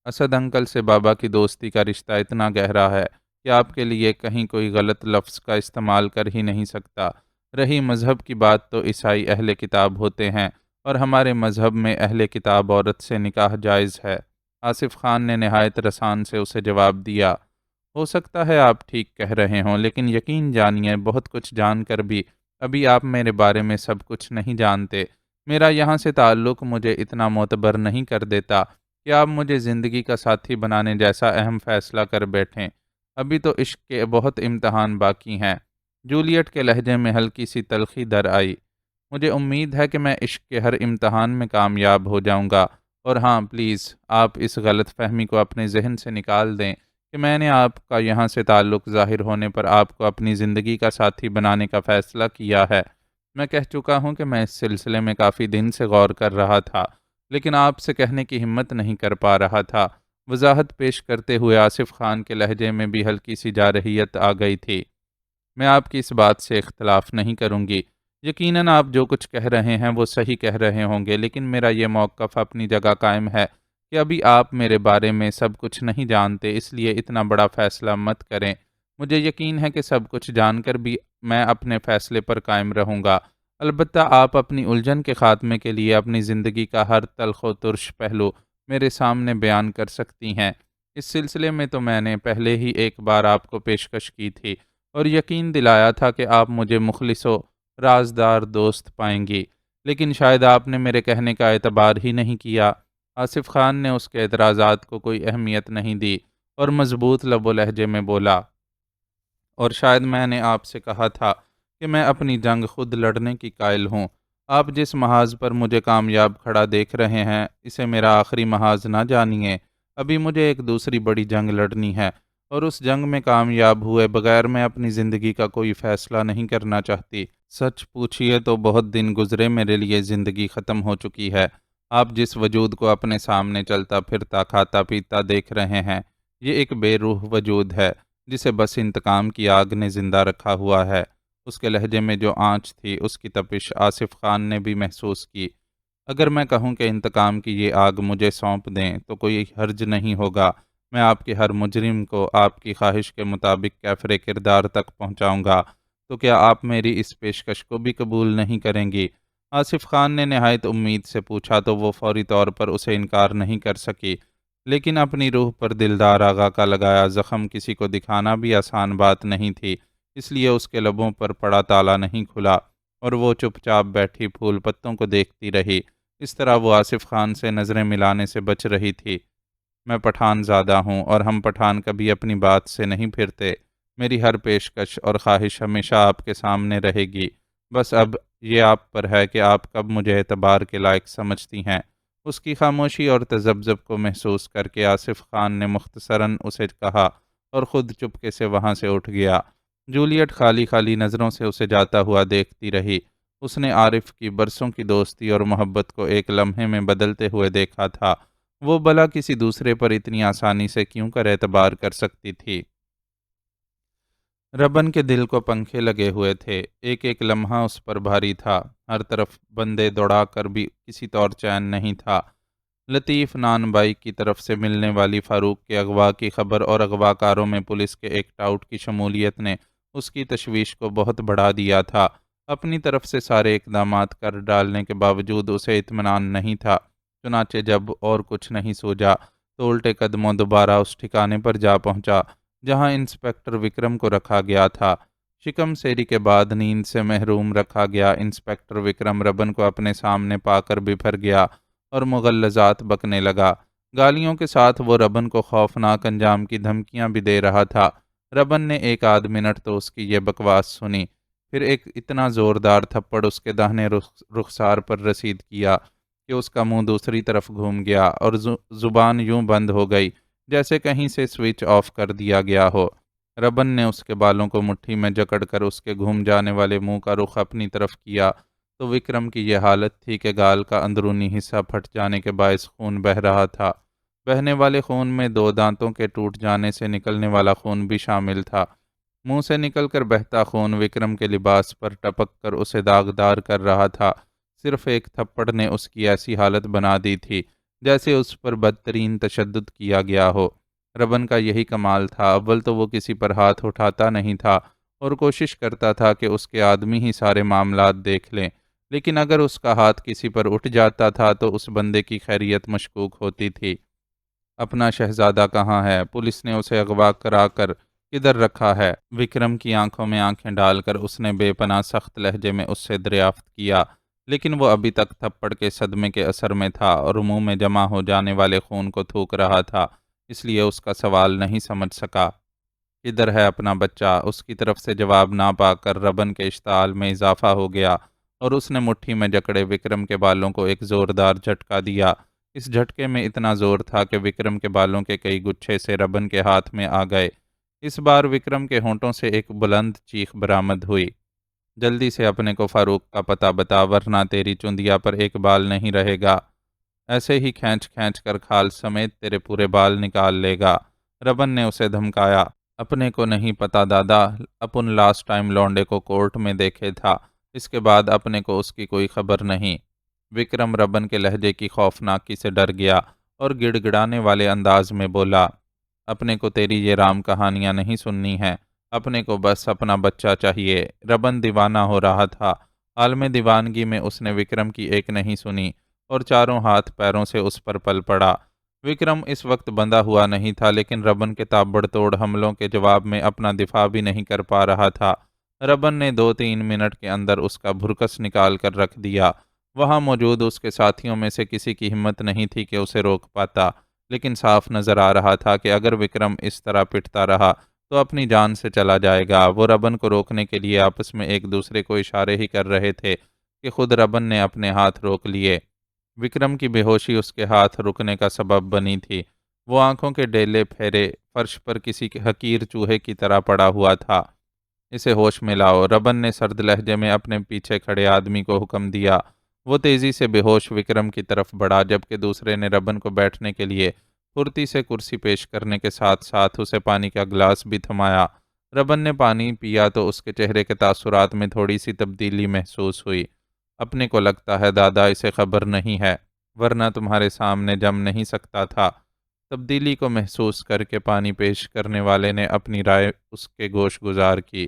اسد انکل سے بابا کی دوستی کا رشتہ اتنا گہرا ہے کہ آپ کے لیے کہیں کوئی غلط لفظ کا استعمال کر ہی نہیں سکتا۔ رہی مذہب کی بات تو عیسائی اہل کتاب ہوتے ہیں اور ہمارے مذہب میں اہل کتاب عورت سے نکاح جائز ہے۔ آصف خان نے نہایت رسان سے اسے جواب دیا، ہو سکتا ہے آپ ٹھیک کہہ رہے ہوں، لیکن یقین جانیے بہت کچھ جان کر بھی ابھی آپ میرے بارے میں سب کچھ نہیں جانتے۔ میرا یہاں سے تعلق مجھے اتنا معتبر نہیں کر دیتا کہ آپ مجھے زندگی کا ساتھی بنانے جیسا اہم فیصلہ کر بیٹھیں۔ ابھی تو عشق کے بہت امتحان باقی ہیں۔ جولیٹ کے لہجے میں ہلکی سی تلخی در آئی۔ مجھے امید ہے کہ میں عشق کے ہر امتحان میں کامیاب ہو جاؤں گا، اور ہاں پلیز آپ اس غلط فہمی کو اپنے ذہن سے نکال دیں کہ میں نے آپ کا یہاں سے تعلق ظاہر ہونے پر آپ کو اپنی زندگی کا ساتھی بنانے کا فیصلہ کیا ہے۔ میں کہہ چکا ہوں کہ میں اس سلسلے میں کافی دن سے غور کر رہا تھا، لیکن آپ سے کہنے کی ہمت نہیں کر پا رہا تھا۔ وضاحت پیش کرتے ہوئے آصف خان کے لہجے میں بھی ہلکی سی جارحیت آ گئی تھی۔ میں آپ کی اس بات سے اختلاف نہیں کروں گی۔ یقیناً آپ جو کچھ کہہ رہے ہیں وہ صحیح کہہ رہے ہوں گے، لیکن میرا یہ موقف اپنی جگہ قائم ہے کہ ابھی آپ میرے بارے میں سب کچھ نہیں جانتے، اس لیے اتنا بڑا فیصلہ مت کریں۔ مجھے یقین ہے کہ سب کچھ جان کر بھی میں اپنے فیصلے پر قائم رہوں گا۔ البتہ آپ اپنی الجھن کے خاتمے کے لیے اپنی زندگی کا ہر تلخ و ترش پہلو میرے سامنے بیان کر سکتی ہیں۔ اس سلسلے میں تو میں نے پہلے ہی ایک بار آپ کو پیشکش کی تھی اور یقین دلایا تھا کہ آپ مجھے مخلص و رازدار دوست پائیں گی، لیکن شاید آپ نے میرے کہنے کا اعتبار ہی نہیں کیا۔ آصف خان نے اس کے اعتراضات کو کوئی اہمیت نہیں دی اور مضبوط لب و لہجے میں بولا، اور شاید میں نے آپ سے کہا تھا کہ میں اپنی جنگ خود لڑنے کی قائل ہوں۔ آپ جس محاذ پر مجھے کامیاب کھڑا دیکھ رہے ہیں اسے میرا آخری محاذ نہ جانیے۔ ابھی مجھے ایک دوسری بڑی جنگ لڑنی ہے، اور اس جنگ میں کامیاب ہوئے بغیر میں اپنی زندگی کا کوئی فیصلہ نہیں کرنا چاہتی۔ سچ پوچھیے تو بہت دن گزرے میرے لیے زندگی ختم ہو چکی ہے۔ آپ جس وجود کو اپنے سامنے چلتا پھرتا کھاتا پیتا دیکھ رہے ہیں، یہ ایک بے روح وجود ہے جسے بس انتقام کی آگ نے زندہ رکھا ہوا ہے۔ اس کے لہجے میں جو آنچ تھی اس کی تپش آصف خان نے بھی محسوس کی۔ اگر میں کہوں کہ انتقام کی یہ آگ مجھے سونپ دیں تو کوئی حرج نہیں ہوگا۔ میں آپ کے ہر مجرم کو آپ کی خواہش کے مطابق کیفر کردار تک پہنچاؤں گا۔ تو کیا آپ میری اس پیشکش کو بھی قبول نہیں کریں گی؟ آصف خان نے نہایت امید سے پوچھا تو وہ فوری طور پر اسے انکار نہیں کر سکی، لیکن اپنی روح پر دلدار آغا کا لگایا زخم کسی کو دکھانا بھی آسان بات نہیں تھی، اس لیے اس کے لبوں پر پڑا تالا نہیں کھلا اور وہ چپ چاپ بیٹھی پھول پتوں کو دیکھتی رہی۔ اس طرح وہ آصف خان سے نظریں ملانے سے بچ رہی تھی۔ میں پٹھان زادہ ہوں اور ہم پٹھان کبھی اپنی بات سے نہیں پھرتے۔ میری ہر پیشکش اور خواہش ہمیشہ آپ کے سامنے رہے گی، بس اب یہ آپ پر ہے کہ آپ کب مجھے اعتبار کے لائق سمجھتی ہیں۔ اس کی خاموشی اور تذبذب کو محسوس کر کے آصف خان نے مختصراً اسے کہا اور خود چپکے سے وہاں سے اٹھ گیا۔ جولیٹ خالی خالی نظروں سے اسے جاتا ہوا دیکھتی رہی۔ اس نے عارف کی برسوں کی دوستی اور محبت کو ایک لمحے میں بدلتے ہوئے دیکھا تھا۔ وہ بھلا کسی دوسرے پر اتنی آسانی سے کیوں کر اعتبار کر سکتی تھی؟ ربن کے دل کو پنکھے لگے ہوئے تھے، ایک ایک لمحہ اس پر بھاری تھا، ہر طرف بندے دوڑا کر بھی کسی طور چین نہیں تھا۔ لطیف نان بائی کی طرف سے ملنے والی فاروق کے اغوا کی خبر اور اغوا کاروں میں پولیس کے ایک ٹاؤٹ کی شمولیت نے اس کی تشویش کو بہت بڑھا دیا تھا۔ اپنی طرف سے سارے اقدامات کر ڈالنے کے باوجود اسے اطمینان نہیں تھا۔ چنانچہ جب اور کچھ نہیں سوجا تو الٹے قدموں دوبارہ اس ٹھکانے پر جا پہنچا جہاں انسپکٹر وکرم کو رکھا گیا تھا۔ شکم سیری کے بعد نیند سے محروم رکھا گیا انسپکٹر وکرم ربن کو اپنے سامنے پا کر بپھر گیا اور مغلظات بکنے لگا۔ گالیوں کے ساتھ وہ ربن کو خوفناک انجام کی دھمکیاں بھی دے رہا تھا۔ ربن نے ایک آدھ منٹ تو اس کی یہ بکواس سنی، پھر ایک اتنا زوردار تھپڑ اس کے داہنے رخسار پر رسید کیا کہ اس کا منہ دوسری طرف گھوم گیا اور زبان یوں بند ہو گئی جیسے کہیں سے سوئچ آف کر دیا گیا ہو۔ ربن نے اس کے بالوں کو مٹھی میں جکڑ کر اس کے گھوم جانے والے منہ کا رخ اپنی طرف کیا تو وکرم کی یہ حالت تھی کہ گال کا اندرونی حصہ پھٹ جانے کے باعث خون بہہ رہا تھا۔ بہنے والے خون میں دو دانتوں کے ٹوٹ جانے سے نکلنے والا خون بھی شامل تھا۔ منہ سے نکل کر بہتا خون وکرم کے لباس پر ٹپک کر اسے داغدار کر رہا تھا۔ صرف ایک تھپڑ نے اس کی ایسی حالت بنا دی تھی جیسے اس پر بدترین تشدد کیا گیا ہو۔ ربن کا یہی کمال تھا، اول تو وہ کسی پر ہاتھ اٹھاتا نہیں تھا اور کوشش کرتا تھا کہ اس کے آدمی ہی سارے معاملات دیکھ لیں، لیکن اگر اس کا ہاتھ کسی پر اٹھ جاتا تھا تو اس بندے کی خیریت مشکوک ہوتی تھی۔ اپنا شہزادہ کہاں ہے؟ پولیس نے اسے اغوا کرا کر کدھر رکھا ہے؟ وکرم کی آنکھوں میں آنکھیں ڈال کر اس نے بے پناہ سخت لہجے میں اس سے دریافت کیا، لیکن وہ ابھی تک تھپڑ کے صدمے کے اثر میں تھا اور منہ میں جمع ہو جانے والے خون کو تھوک رہا تھا، اس لیے اس کا سوال نہیں سمجھ سکا۔ کدھر ہے اپنا بچہ؟ اس کی طرف سے جواب نہ پا کر ربن کے اشتعال میں اضافہ ہو گیا اور اس نے مٹھی میں جکڑے وکرم کے بالوں کو ایک زوردار جھٹکا دیا۔ اس جھٹکے میں اتنا زور تھا کہ وکرم کے بالوں کے کئی گچھے سے ربن کے ہاتھ میں آ گئے۔ اس بار وکرم کے ہونٹوں سے ایک بلند چیخ برآمد ہوئی، جلدی سے اپنے کو فاروق کا پتہ بتا ورنہ تیری چندیا پر ایک بال نہیں رہے گا، ایسے ہی کھینچ کھینچ کر کھال سمیت تیرے پورے بال نکال لے گا۔ ربن نے اسے دھمکایا۔ اپنے کو نہیں پتا دادا، اپن لاسٹ ٹائم لونڈے کو کورٹ میں دیکھے تھا، اس کے بعد اپنے کو اس کی کوئی خبر نہیں۔ وکرم ربن کے لہجے کی خوفناکی سے ڈر گیا اور گڑ گڑانے والے انداز میں بولا، اپنے کو تیری یہ رام کہانیاں نہیں سننی ہیں، اپنے کو بس اپنا بچہ چاہیے۔ ربن دیوانہ ہو رہا تھا۔ عالم دیوانگی میں اس نے وکرم کی ایک نہیں سنی اور چاروں ہاتھ پیروں سے اس پر پل پڑا۔ وکرم اس وقت بندھا ہوا نہیں تھا، لیکن ربن کے تابڑ توڑ حملوں کے جواب میں اپنا دفاع بھی نہیں کر پا رہا تھا۔ ربن نے 2-3 منٹ کے اندر اس کا بھرکس نکال کر رکھ دیا۔ وہاں موجود اس کے ساتھیوں میں سے کسی کی ہمت نہیں تھی کہ اسے روک پاتا، لیکن صاف نظر آ رہا تھا کہ اگر وکرم اس طرح پٹتا رہا تو اپنی جان سے چلا جائے گا۔ وہ ربن کو روکنے کے لیے آپس میں ایک دوسرے کو اشارے ہی کر رہے تھے کہ خود ربن نے اپنے ہاتھ روک لیے۔ وکرم کی بے ہوشی اس کے ہاتھ رکنے کا سبب بنی تھی۔ وہ آنکھوں کے ڈیلے پھیرے فرش پر کسی حقیر چوہے کی طرح پڑا ہوا تھا۔ اسے ہوش میں لاؤ، ربن نے سرد لہجے میں اپنے پیچھے کھڑے آدمی کو حکم دیا۔ وہ تیزی سے بے ہوش وکرم کی طرف بڑھا جبکہ دوسرے نے ربن کو بیٹھنے کے لیے پھرتی سے کرسی پیش کرنے کے ساتھ ساتھ اسے پانی کا گلاس بھی تھمایا۔ ربن نے پانی پیا تو اس کے چہرے کے تاثرات میں تھوڑی سی تبدیلی محسوس ہوئی۔ اپنے کو لگتا ہے دادا اسے خبر نہیں ہے، ورنہ تمہارے سامنے جم نہیں سکتا تھا۔ تبدیلی کو محسوس کر کے پانی پیش کرنے والے نے اپنی رائے اس کے گوش گزار کی۔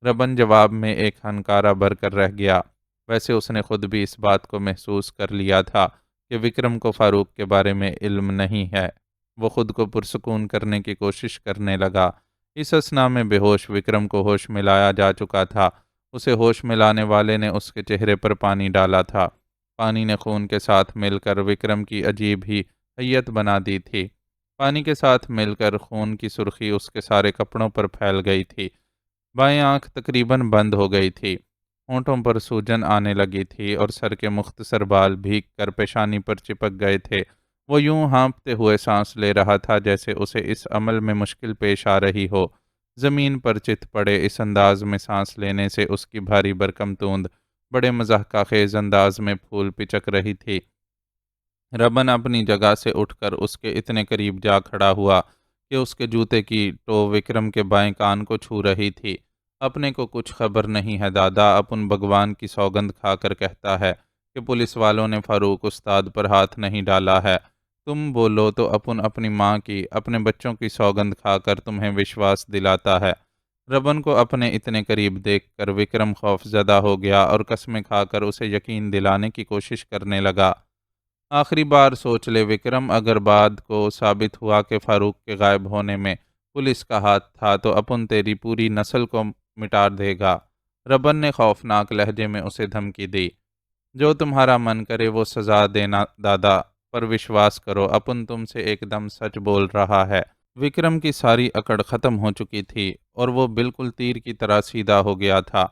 ربن جواب میں ایک ہنکارہ بھر کر رہ گیا، ویسے اس نے خود بھی اس بات کو محسوس کر لیا تھا کہ وکرم کو فاروق کے بارے میں علم نہیں ہے۔ وہ خود کو پرسکون کرنے کی کوشش کرنے لگا۔ اس اثنا میں بے ہوش وکرم کو ہوش میں لایا جا چکا تھا۔ اسے ہوش میں لانے والے نے اس کے چہرے پر پانی ڈالا تھا۔ پانی نے خون کے ساتھ مل کر وکرم کی عجیب ہی حیت بنا دی تھی۔ پانی کے ساتھ مل کر خون کی سرخی اس کے سارے کپڑوں پر پھیل گئی تھی۔ بائیں آنکھ تقریباً بند ہو گئی تھی۔ ہونٹوں پر سوجن آنے لگی تھی اور سر کے مختصر بال بھیگ کر پیشانی پر چپک گئے تھے۔ وہ یوں ہانپتے ہوئے سانس لے رہا تھا جیسے اسے اس عمل میں مشکل پیش آ رہی ہو۔ زمین پر چت پڑے اس انداز میں سانس لینے سے اس کی بھاری برکم توند بڑے مضحکہ خیز انداز میں پھول پچک رہی تھی۔ ربن اپنی جگہ سے اٹھ کر اس کے اتنے قریب جا کھڑا ہوا کہ اس کے جوتے کی ٹو وکرم کے بائیں کان کو چھو رہی تھی۔ اپنے کو کچھ خبر نہیں ہے دادا، اپن بھگوان کی سوگند کھا کر کہتا ہے کہ پولیس والوں نے فاروق استاد پر ہاتھ نہیں ڈالا ہے۔ تم بولو تو اپن اپنی ماں کی، اپنے بچوں کی سوگند کھا کر تمہیں وشواس دلاتا ہے۔ ربن کو اپنے اتنے قریب دیکھ کر وکرم خوف زدہ ہو گیا اور قسمیں کھا کر اسے یقین دلانے کی کوشش کرنے لگا۔ آخری بار سوچ لے وکرم، اگر بعد کو ثابت ہوا کہ فاروق کے غائب ہونے میں پولیس کا ہاتھ تھا تو اپن تیری پوری نسل کو مٹا دے گا۔ ربن نے خوفناک لہجے میں اسے دھمکی دی۔ جو تمہارا من کرے وہ سزا دینا دادا، پر وشواس کرو اپن تم سے ایک دم سچ بول رہا ہے۔ وکرم کی ساری اکڑ ختم ہو چکی تھی اور وہ بالکل تیر کی طرح سیدھا ہو گیا تھا۔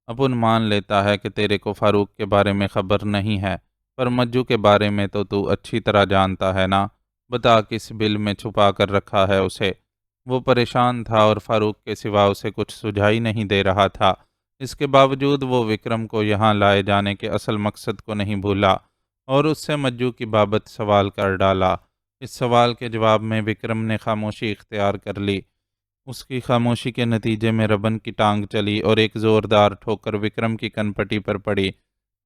اپن مان لیتا ہے کہ تیرے کو فاروق کے بارے میں خبر نہیں ہے، پر مجو کے بارے میں تو اچھی طرح جانتا ہے نا۔ بتا کس بل میں چھپا کر رکھا ہے اسے۔ وہ پریشان تھا اور فاروق کے سوا اسے کچھ سجھائی نہیں دے رہا تھا۔ اس کے باوجود وہ وکرم کو یہاں لائے جانے کے اصل مقصد کو نہیں بھولا اور اس سے مجو کی بابت سوال کر ڈالا۔ اس سوال کے جواب میں وکرم نے خاموشی اختیار کر لی۔ اس کی خاموشی کے نتیجے میں ربن کی ٹانگ چلی اور ایک زوردار ٹھوکر وکرم کی کنپٹی پر پڑی۔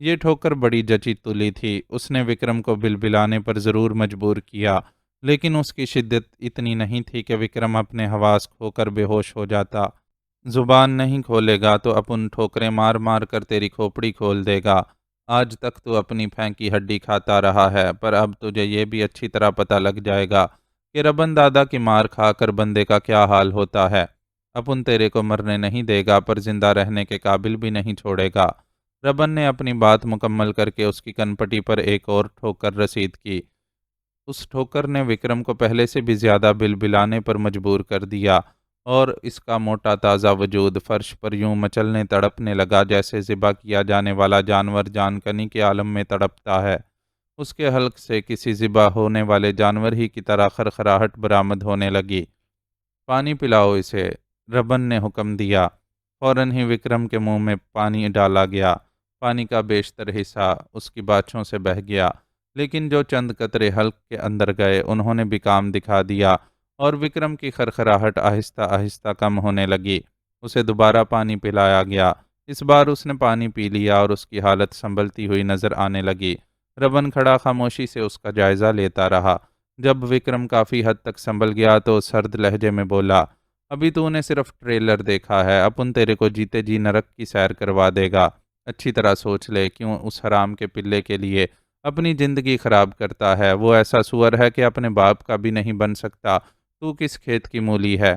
یہ ٹھوکر بڑی جچی تلی تھی۔ اس نے وکرم کو بلبلانے پر ضرور مجبور کیا، لیکن اس کی شدت اتنی نہیں تھی کہ وکرم اپنے حواس کھو کر بے ہوش ہو جاتا۔ زبان نہیں کھولے گا تو اپن ٹھوکریں مار مار کر تیری کھوپڑی کھول دے گا۔ آج تک تو اپنی پھینکی ہڈی کھاتا رہا ہے، پر اب تجھے یہ بھی اچھی طرح پتہ لگ جائے گا کہ ربن دادا کی مار کھا کر بندے کا کیا حال ہوتا ہے۔ اپن تیرے کو مرنے نہیں دے گا، پر زندہ رہنے کے قابل بھی نہیں چھوڑے گا۔ ربن نے اپنی بات مکمل کر کے اس کی کنپٹی پر ایک اور ٹھوکر رسید کی۔ اس ٹھوکر نے وکرم کو پہلے سے بھی زیادہ بلبلانے پر مجبور کر دیا اور اس کا موٹا تازہ وجود فرش پر یوں مچلنے تڑپنے لگا جیسے ذبح کیا جانے والا جانور جان کنی کے عالم میں تڑپتا ہے۔ اس کے حلق سے کسی ذبح ہونے والے جانور ہی کی طرح خرخراہٹ برآمد ہونے لگی۔ پانی پلاؤ اسے، ربن نے حکم دیا۔ فوراً ہی وکرم کے منہ میں پانی ڈالا گیا۔ پانی کا بیشتر حصہ اس کی باچھوں سے بہہ گیا، لیکن جو چند قطرے حلق کے اندر گئے انہوں نے بھی کام دکھا دیا اور وکرم کی خرخراہٹ آہستہ آہستہ کم ہونے لگی۔ اسے دوبارہ پانی پلایا گیا۔ اس بار اس نے پانی پی لیا اور اس کی حالت سنبھلتی ہوئی نظر آنے لگی۔ ربن کھڑا خاموشی سے اس کا جائزہ لیتا رہا۔ جب وکرم کافی حد تک سنبھل گیا تو سرد لہجے میں بولا، ابھی تو نے صرف ٹریلر دیکھا ہے، اپن تیرے کو جیتے جی نرک کی سیر کروا دے گا۔ اچھی طرح سوچ لے کیوں اس حرام کے پلے کے لیے اپنی زندگی خراب کرتا ہے۔ وہ ایسا سور ہے کہ اپنے باپ کا بھی نہیں بن سکتا۔ تو کس کھیت کی مولی ہے؟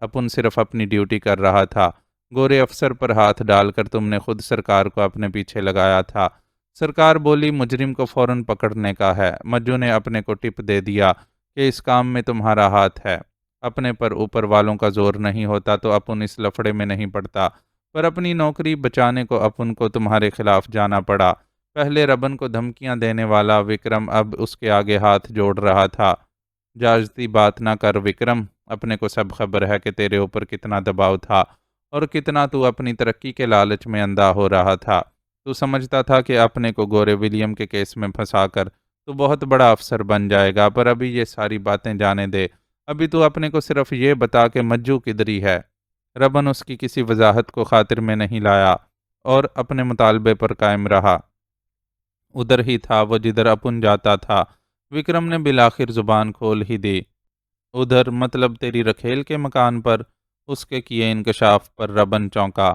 اپن صرف اپنی ڈیوٹی کر رہا تھا۔ گورے افسر پر ہاتھ ڈال کر تم نے خود سرکار کو اپنے پیچھے لگایا تھا۔ سرکار بولی مجرم کو فوراً پکڑنے کا ہے۔ مجو نے اپنے کو ٹپ دے دیا کہ اس کام میں تمہارا ہاتھ ہے۔ اپنے پر اوپر والوں کا زور نہیں ہوتا تو اپن اس لفڑے میں نہیں پڑتا، پر اپنی نوکری بچانے کو اپن کو تمہارے خلاف جانا پڑا۔ پہلے ربن کو دھمکیاں دینے والا وکرم اب اس کے آگے ہاتھ جوڑ رہا تھا۔ جائزتی بات نہ کر وکرم، اپنے کو سب خبر ہے کہ تیرے اوپر کتنا دباؤ تھا اور کتنا تو اپنی ترقی کے لالچ میں اندھا ہو رہا تھا۔ تو سمجھتا تھا کہ اپنے کو گورے ولیم کے کیس میں پھنسا کر تو بہت بڑا افسر بن جائے گا، پر ابھی یہ ساری باتیں جانے دے۔ ابھی تو اپنے کو صرف یہ بتا کہ مجو کدھری ہے۔ ربن اس کی کسی وضاحت کو خاطر میں نہیں لایا اور اپنے مطالبے پر قائم رہا۔ ادھر ہی تھا وہ جدھر اپن جاتا تھا۔ وکرم نے بالآخر زبان کھول ہی دی۔ ادھر مطلب تیری رکھیل کے مکان پر؟ اس کے کیے انکشاف پر ربن چونکا۔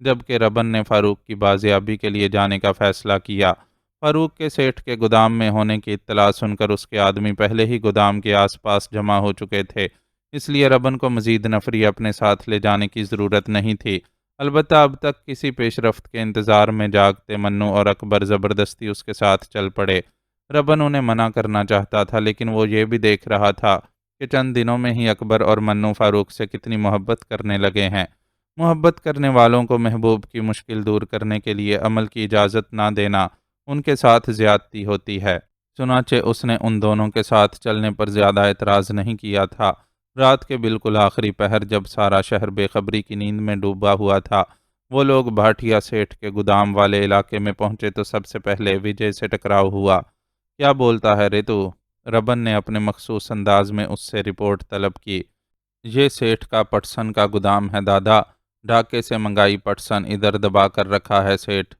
جبکہ ربن نے فاروق کی بازیابی کے لیے جانے کا فیصلہ کیا۔ فاروق کے سیٹھ کے گودام میں ہونے کی اطلاع سن کر اس کے آدمی پہلے ہی گودام کے آس پاس جمع ہو چکے تھے، اس لیے ربن کو مزید نفری اپنے ساتھ لے جانے کی ضرورت نہیں تھی۔ البتہ اب تک کسی پیش رفت کے انتظار میں جاگتے منو اور اکبر زبردستی اس کے ساتھ چل پڑے۔ ربن انہیں منع کرنا چاہتا تھا، لیکن وہ یہ بھی دیکھ رہا تھا کہ چند دنوں میں ہی اکبر اور منو فاروق سے کتنی محبت کرنے لگے ہیں۔ محبت کرنے والوں کو محبوب کی مشکل دور کرنے کے لیے عمل کی اجازت نہ دینا ان کے ساتھ زیادتی ہوتی ہے۔ چنانچہ اس نے ان دونوں کے ساتھ چلنے پر زیادہ اعتراض نہیں کیا تھا۔ رات کے بالکل آخری پہر جب سارا شہر بے خبری کی نیند میں ڈوبا ہوا تھا، وہ لوگ بھاٹیا سیٹھ کے گودام والے علاقے میں پہنچے تو سب سے پہلے وجے سے ٹکراؤ ہوا۔ کیا بولتا ہے رے تو؟ ربن نے اپنے مخصوص انداز میں اس سے رپورٹ طلب کی۔ یہ سیٹھ کا پٹسن کا گودام ہے دادا، ڈھاکے سے منگائی پٹسن ادھر دبا کر رکھا ہے سیٹھ۔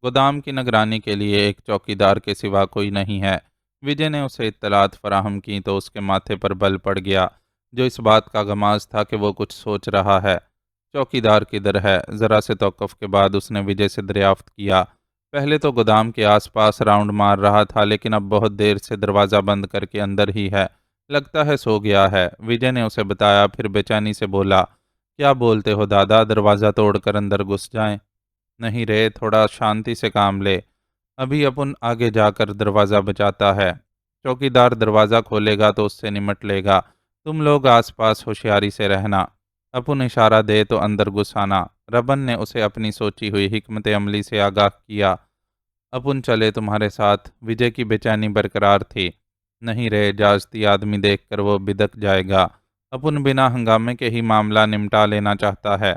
گودام کی نگرانی کے لیے ایک چوکیدار کے سوا کوئی نہیں ہے۔ وجے نے اسے اطلاعات فراہم کی تو اس کے ماتھے پر بل پڑ گیا، جو اس بات کا غماز تھا کہ وہ کچھ سوچ رہا ہے۔ چوکیدار کدھر ہے؟ ذرا سے توقف کے بعد اس نے وجے سے دریافت کیا۔ پہلے تو گودام کے آس پاس راؤنڈ مار رہا تھا، لیکن اب بہت دیر سے دروازہ بند کر کے اندر ہی ہے، لگتا ہے سو گیا ہے، وجے نے اسے بتایا، پھر بے چینی سے بولا۔ کیا بولتے ہو دادا، دروازہ توڑ کر اندر گھس جائیں؟ نہیں رے، تھوڑا شانتی سے کام لے، ابھی اپن آگے جا کر دروازہ بچاتا ہے، چوکیدار دروازہ کھولے گا تو اس سے نمٹ لے گا، تم لوگ آس پاس ہوشیاری سے رہنا، اپن اشارہ دے تو اندر گھس آنا۔ ربن نے اسے اپنی سوچی ہوئی حکمت عملی سے آگاہ کیا۔ اپن چلے تمہارے ساتھ؟ وجے کی بے چینی برقرار تھی۔ نہیں رے، جازتی آدمی دیکھ کر وہ بدک جائے گا، اپن بنا ہنگامے کے ہی معاملہ نمٹا لینا چاہتا ہے۔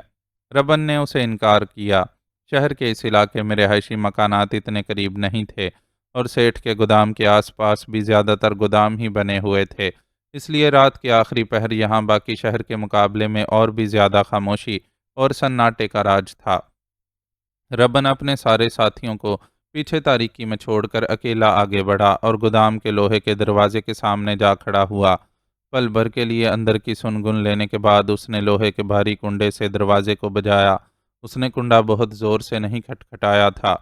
ربن نے اسے انکار کیا۔ شہر کے اس علاقے میں رہائشی مکانات اتنے قریب نہیں تھے، اور سیٹھ کے گودام کے آس پاس بھی زیادہ تر گودام ہی بنے ہوئے تھے، اس لیے رات کے آخری پہر یہاں باقی شہر کے مقابلے میں اور بھی زیادہ خاموشی اور سناٹے کا راج تھا۔ ربن اپنے سارے ساتھیوں کو پیچھے تاریکی میں چھوڑ کر اکیلا آگے بڑھا اور گودام کے لوہے کے دروازے کے سامنے جا کھڑا ہوا۔ پل بھر کے لیے اندر کی سنگن لینے کے بعد اس نے لوہے کے بھاری کنڈے سے دروازے کو بجایا۔ اس نے کنڈا بہت زور سے نہیں کھٹکھٹایا تھا،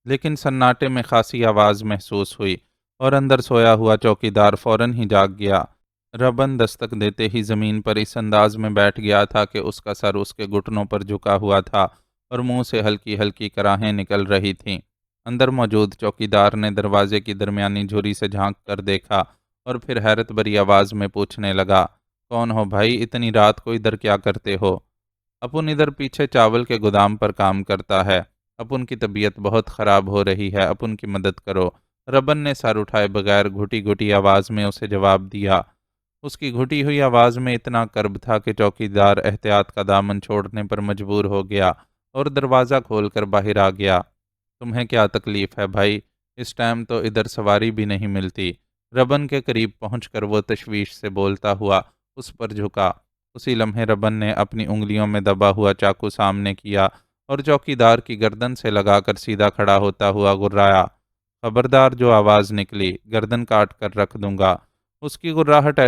لیکن سناٹے میں خاصی آواز محسوس ہوئی، اور اندر سویا ہوا چوکیدار فوراً ہی جاگ گیا۔ ربن دستک دیتے ہی زمین پر اس انداز میں بیٹھ گیا تھا کہ اس کا سر اس کے گھٹنوں پر جھکا ہوا تھا اور منہ سے ہلکی ہلکی کراہیں نکل رہی تھیں۔ اندر موجود چوکیدار نے دروازے کی درمیانی جھری سے جھانک کر دیکھا اور پھر حیرت بھری آواز میں پوچھنے لگا، کون ہو بھائی؟ اتنی رات کو ادھر کیا کرتے ہو؟ اپن ادھر پیچھے چاول کے گودام پر کام کرتا ہے، اپن کی طبیعت بہت خراب ہو رہی ہے، اپن کی مدد کرو۔ ربن نے سر اٹھائے بغیر گھٹی گھٹی آواز میں اسے جواب دیا۔ اس کی گھٹی ہوئی آواز میں اتنا کرب تھا کہ چوکیدار احتیاط کا دامن چھوڑنے پر مجبور ہو گیا اور دروازہ کھول کر باہر آ گیا۔ تمہیں کیا تکلیف ہے بھائی؟ اس ٹائم تو ادھر سواری بھی نہیں ملتی۔ ربن کے قریب پہنچ کر وہ تشویش سے بولتا ہوا اس پر جھکا۔ اسی لمحے ربن نے اپنی انگلیوں میں دبا ہوا چاقو سامنے کیا اور چوکیدار کی گردن سے لگا کر سیدھا کھڑا ہوتا ہوا گرایا۔ خبردار، جو آواز نکلی گردن کاٹ کر رکھ دوں گا۔ اس کی گراہٹ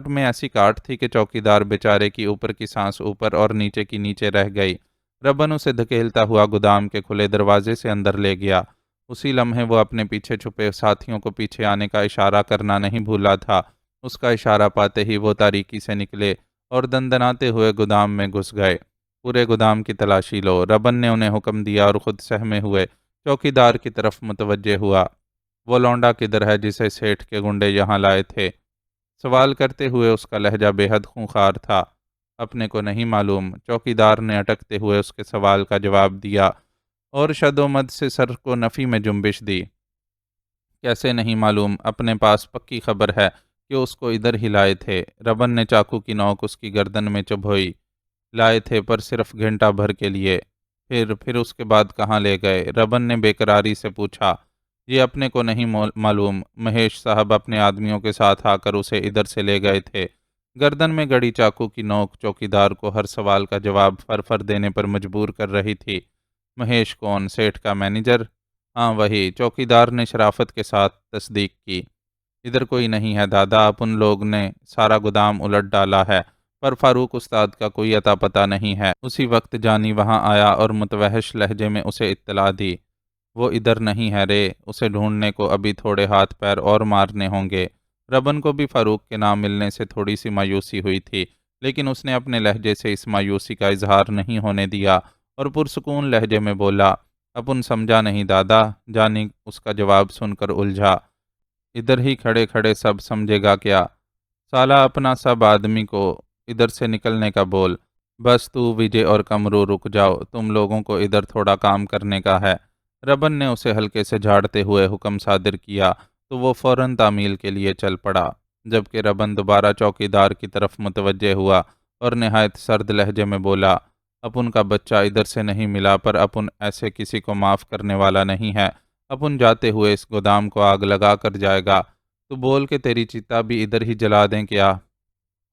میں ایسی کاٹ تھی کہ چوکیدار بیچارے کی اوپر کی سانس اوپر اور نیچے کی نیچے رہ گئی۔ ربن اسے دھکیلتا ہوا گودام کے کھلے دروازے سے اندر لے گیا۔ اسی لمحے وہ اپنے پیچھے چھپے ساتھیوں کو پیچھے آنے کا اشارہ کرنا نہیں بھولا تھا۔ اس کا اشارہ پاتے ہی وہ تاریکی سے نکلے اور دندناتے ہوئے گودام میں گھس گئے۔ پورے گودام کی تلاشی لو، ربن نے انہیں حکم دیا اور خود سہمے ہوئے چوکیدار کی طرف متوجہ ہوا۔ وہ لونڈا کدھر ہے جسے سیٹھ کے گنڈے یہاں لائے تھے؟ سوال کرتے ہوئے اس کا لہجہ بے حد خونخوار تھا۔ اپنے کو نہیں معلوم، چوکیدار نے اٹکتے ہوئے اس کے سوال کا جواب دیا اور شد و مد سے سر کو نفی میں جنبش دی۔ کیسے نہیں معلوم؟ اپنے پاس پکی خبر ہے کہ اس کو ادھر ہی لائے تھے۔ ربن نے چاقو کی نوک اس کی گردن میں چبھوئی۔ لائے تھے، پر صرف گھنٹہ بھر کے لیے۔ پھر اس کے بعد کہاں لے گئے؟ ربن نے بے قراری سے پوچھا۔ یہ اپنے کو نہیں معلوم، مہیش صاحب اپنے آدمیوں کے ساتھ آ کر اسے ادھر سے لے گئے تھے۔ گردن میں گڑی چاقو کی نوک چوکیدار کو ہر سوال کا جواب فر دینے پر مجبور کر رہی تھی۔ مہیش کون؟ سیٹھ کا مینیجر؟ ہاں وہی، چوکیدار نے شرافت کے ساتھ تصدیق کی۔ ادھر کوئی نہیں ہے دادا، اپن لوگ نے سارا گودام الٹ ڈالا ہے، پر فاروق استاد کا کوئی اتا پتہ نہیں ہے۔ اسی وقت جانی وہاں آیا اور متوحش لہجے میں اسے اطلاع دی، وہ ادھر نہیں ہے رے، اسے ڈھونڈنے کو ابھی تھوڑے ہاتھ پیر اور مارنے ہوں گے۔ ربن کو بھی فاروق کے نام ملنے سے تھوڑی سی مایوسی ہوئی تھی، لیکن اس نے اپنے لہجے سے اس مایوسی کا اظہار نہیں ہونے دیا اور پرسکون لہجے میں بولا، اپن سمجھا نہیں دادا۔ جانی اس کا جواب سن کر الجھا، ادھر ہی کھڑے کھڑے سب سمجھے گا کیا؟ سالا اپنا سب آدمی کو ادھر سے نکلنے کا بول۔ بس تو وجے اور کمرو رک جاؤ، تم لوگوں کو ادھر تھوڑا کام کرنے کا ہے۔ ربن نے اسے ہلکے سے جھاڑتے ہوئے حکم صادر کیا تو وہ فوراً تعمیل کے لیے چل پڑا، جبکہ ربن دوبارہ چوکیدار کی طرف متوجہ ہوا اور نہایت سرد لہجے میں بولا، اپن کا بچہ ادھر سے نہیں ملا، پر اپن ایسے کسی کو معاف کرنے والا نہیں ہے۔ اپن جاتے ہوئے اس گودام کو آگ لگا کر جائے گا، تو بول کے تیری چتا بھی ادھر ہی جلا دیں کیا؟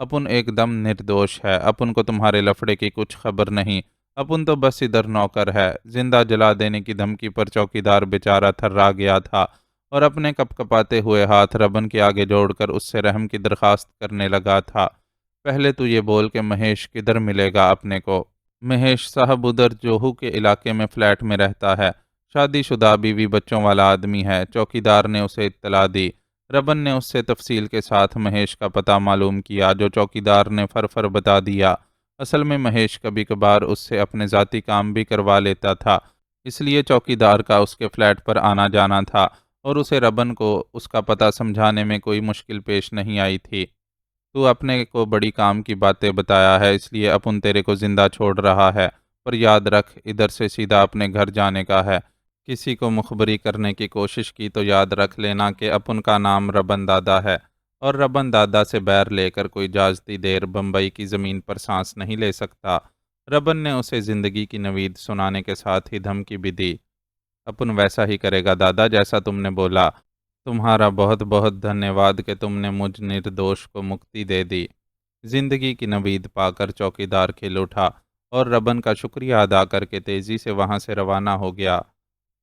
اپن ایک دم نردوش ہے، اپن کو تمہارے لفڑے کی کچھ خبر نہیں، اپن تو بس ادھر نوکر ہے۔ زندہ جلا دینے کی دھمکی پر چوکیدار بیچارہ تھرا گیا تھا اور اپنے کپ کپاتے ہوئے ہاتھ ربن کے آگے جوڑ کر اس سے رحم کی درخواست کرنے لگا تھا۔ پہلے تو یہ بول کہ مہیش کدھر ملے گا اپنے کو؟ مہیش صاحب ادھر جوہو کے علاقے میں فلیٹ میں رہتا ہے، شادی شدہ بیوی بچوں والا آدمی ہے، چوکیدار نے اسے اطلاع دی۔ ربن نے اس سے تفصیل کے ساتھ مہیش کا پتہ معلوم کیا، جو چوکیدار نے فر بتا دیا۔ اصل میں مہیش کبھی کبھار اس سے اپنے ذاتی کام بھی کروا لیتا تھا، اس لیے چوکیدار کا اس کے فلیٹ پر آنا جانا تھا اور اسے ربن کو اس کا پتہ سمجھانے میں کوئی مشکل پیش نہیں آئی تھی۔ تو اپنے کو بڑی کام کی باتیں بتایا ہے، اس لیے اپن تیرے کو زندہ چھوڑ رہا ہے، پر یاد رکھ ادھر سے سیدھا اپنے گھر جانے کا ہے۔ کسی کو مخبری کرنے کی کوشش کی تو یاد رکھ لینا کہ اپن کا نام ربن دادا ہے، اور ربن دادا سے بیر لے کر کوئی جازتی دیر بمبئی کی زمین پر سانس نہیں لے سکتا۔ ربن نے اسے زندگی کی نوید سنانے کے ساتھ ہی دھمکی بھی دی، اپن ویسا ہی کرے گا دادا جیسا تم نے بولا۔ تمہارا بہت بہت دھنیہ واد کہ تم نے مجھ نردوش کو مکتی دے دی۔ زندگی کی نوید پا کر چوکیدار کھل اٹھا اور ربن کا شکریہ ادا کر کے تیزی سے وہاں سے روانہ ہو گیا۔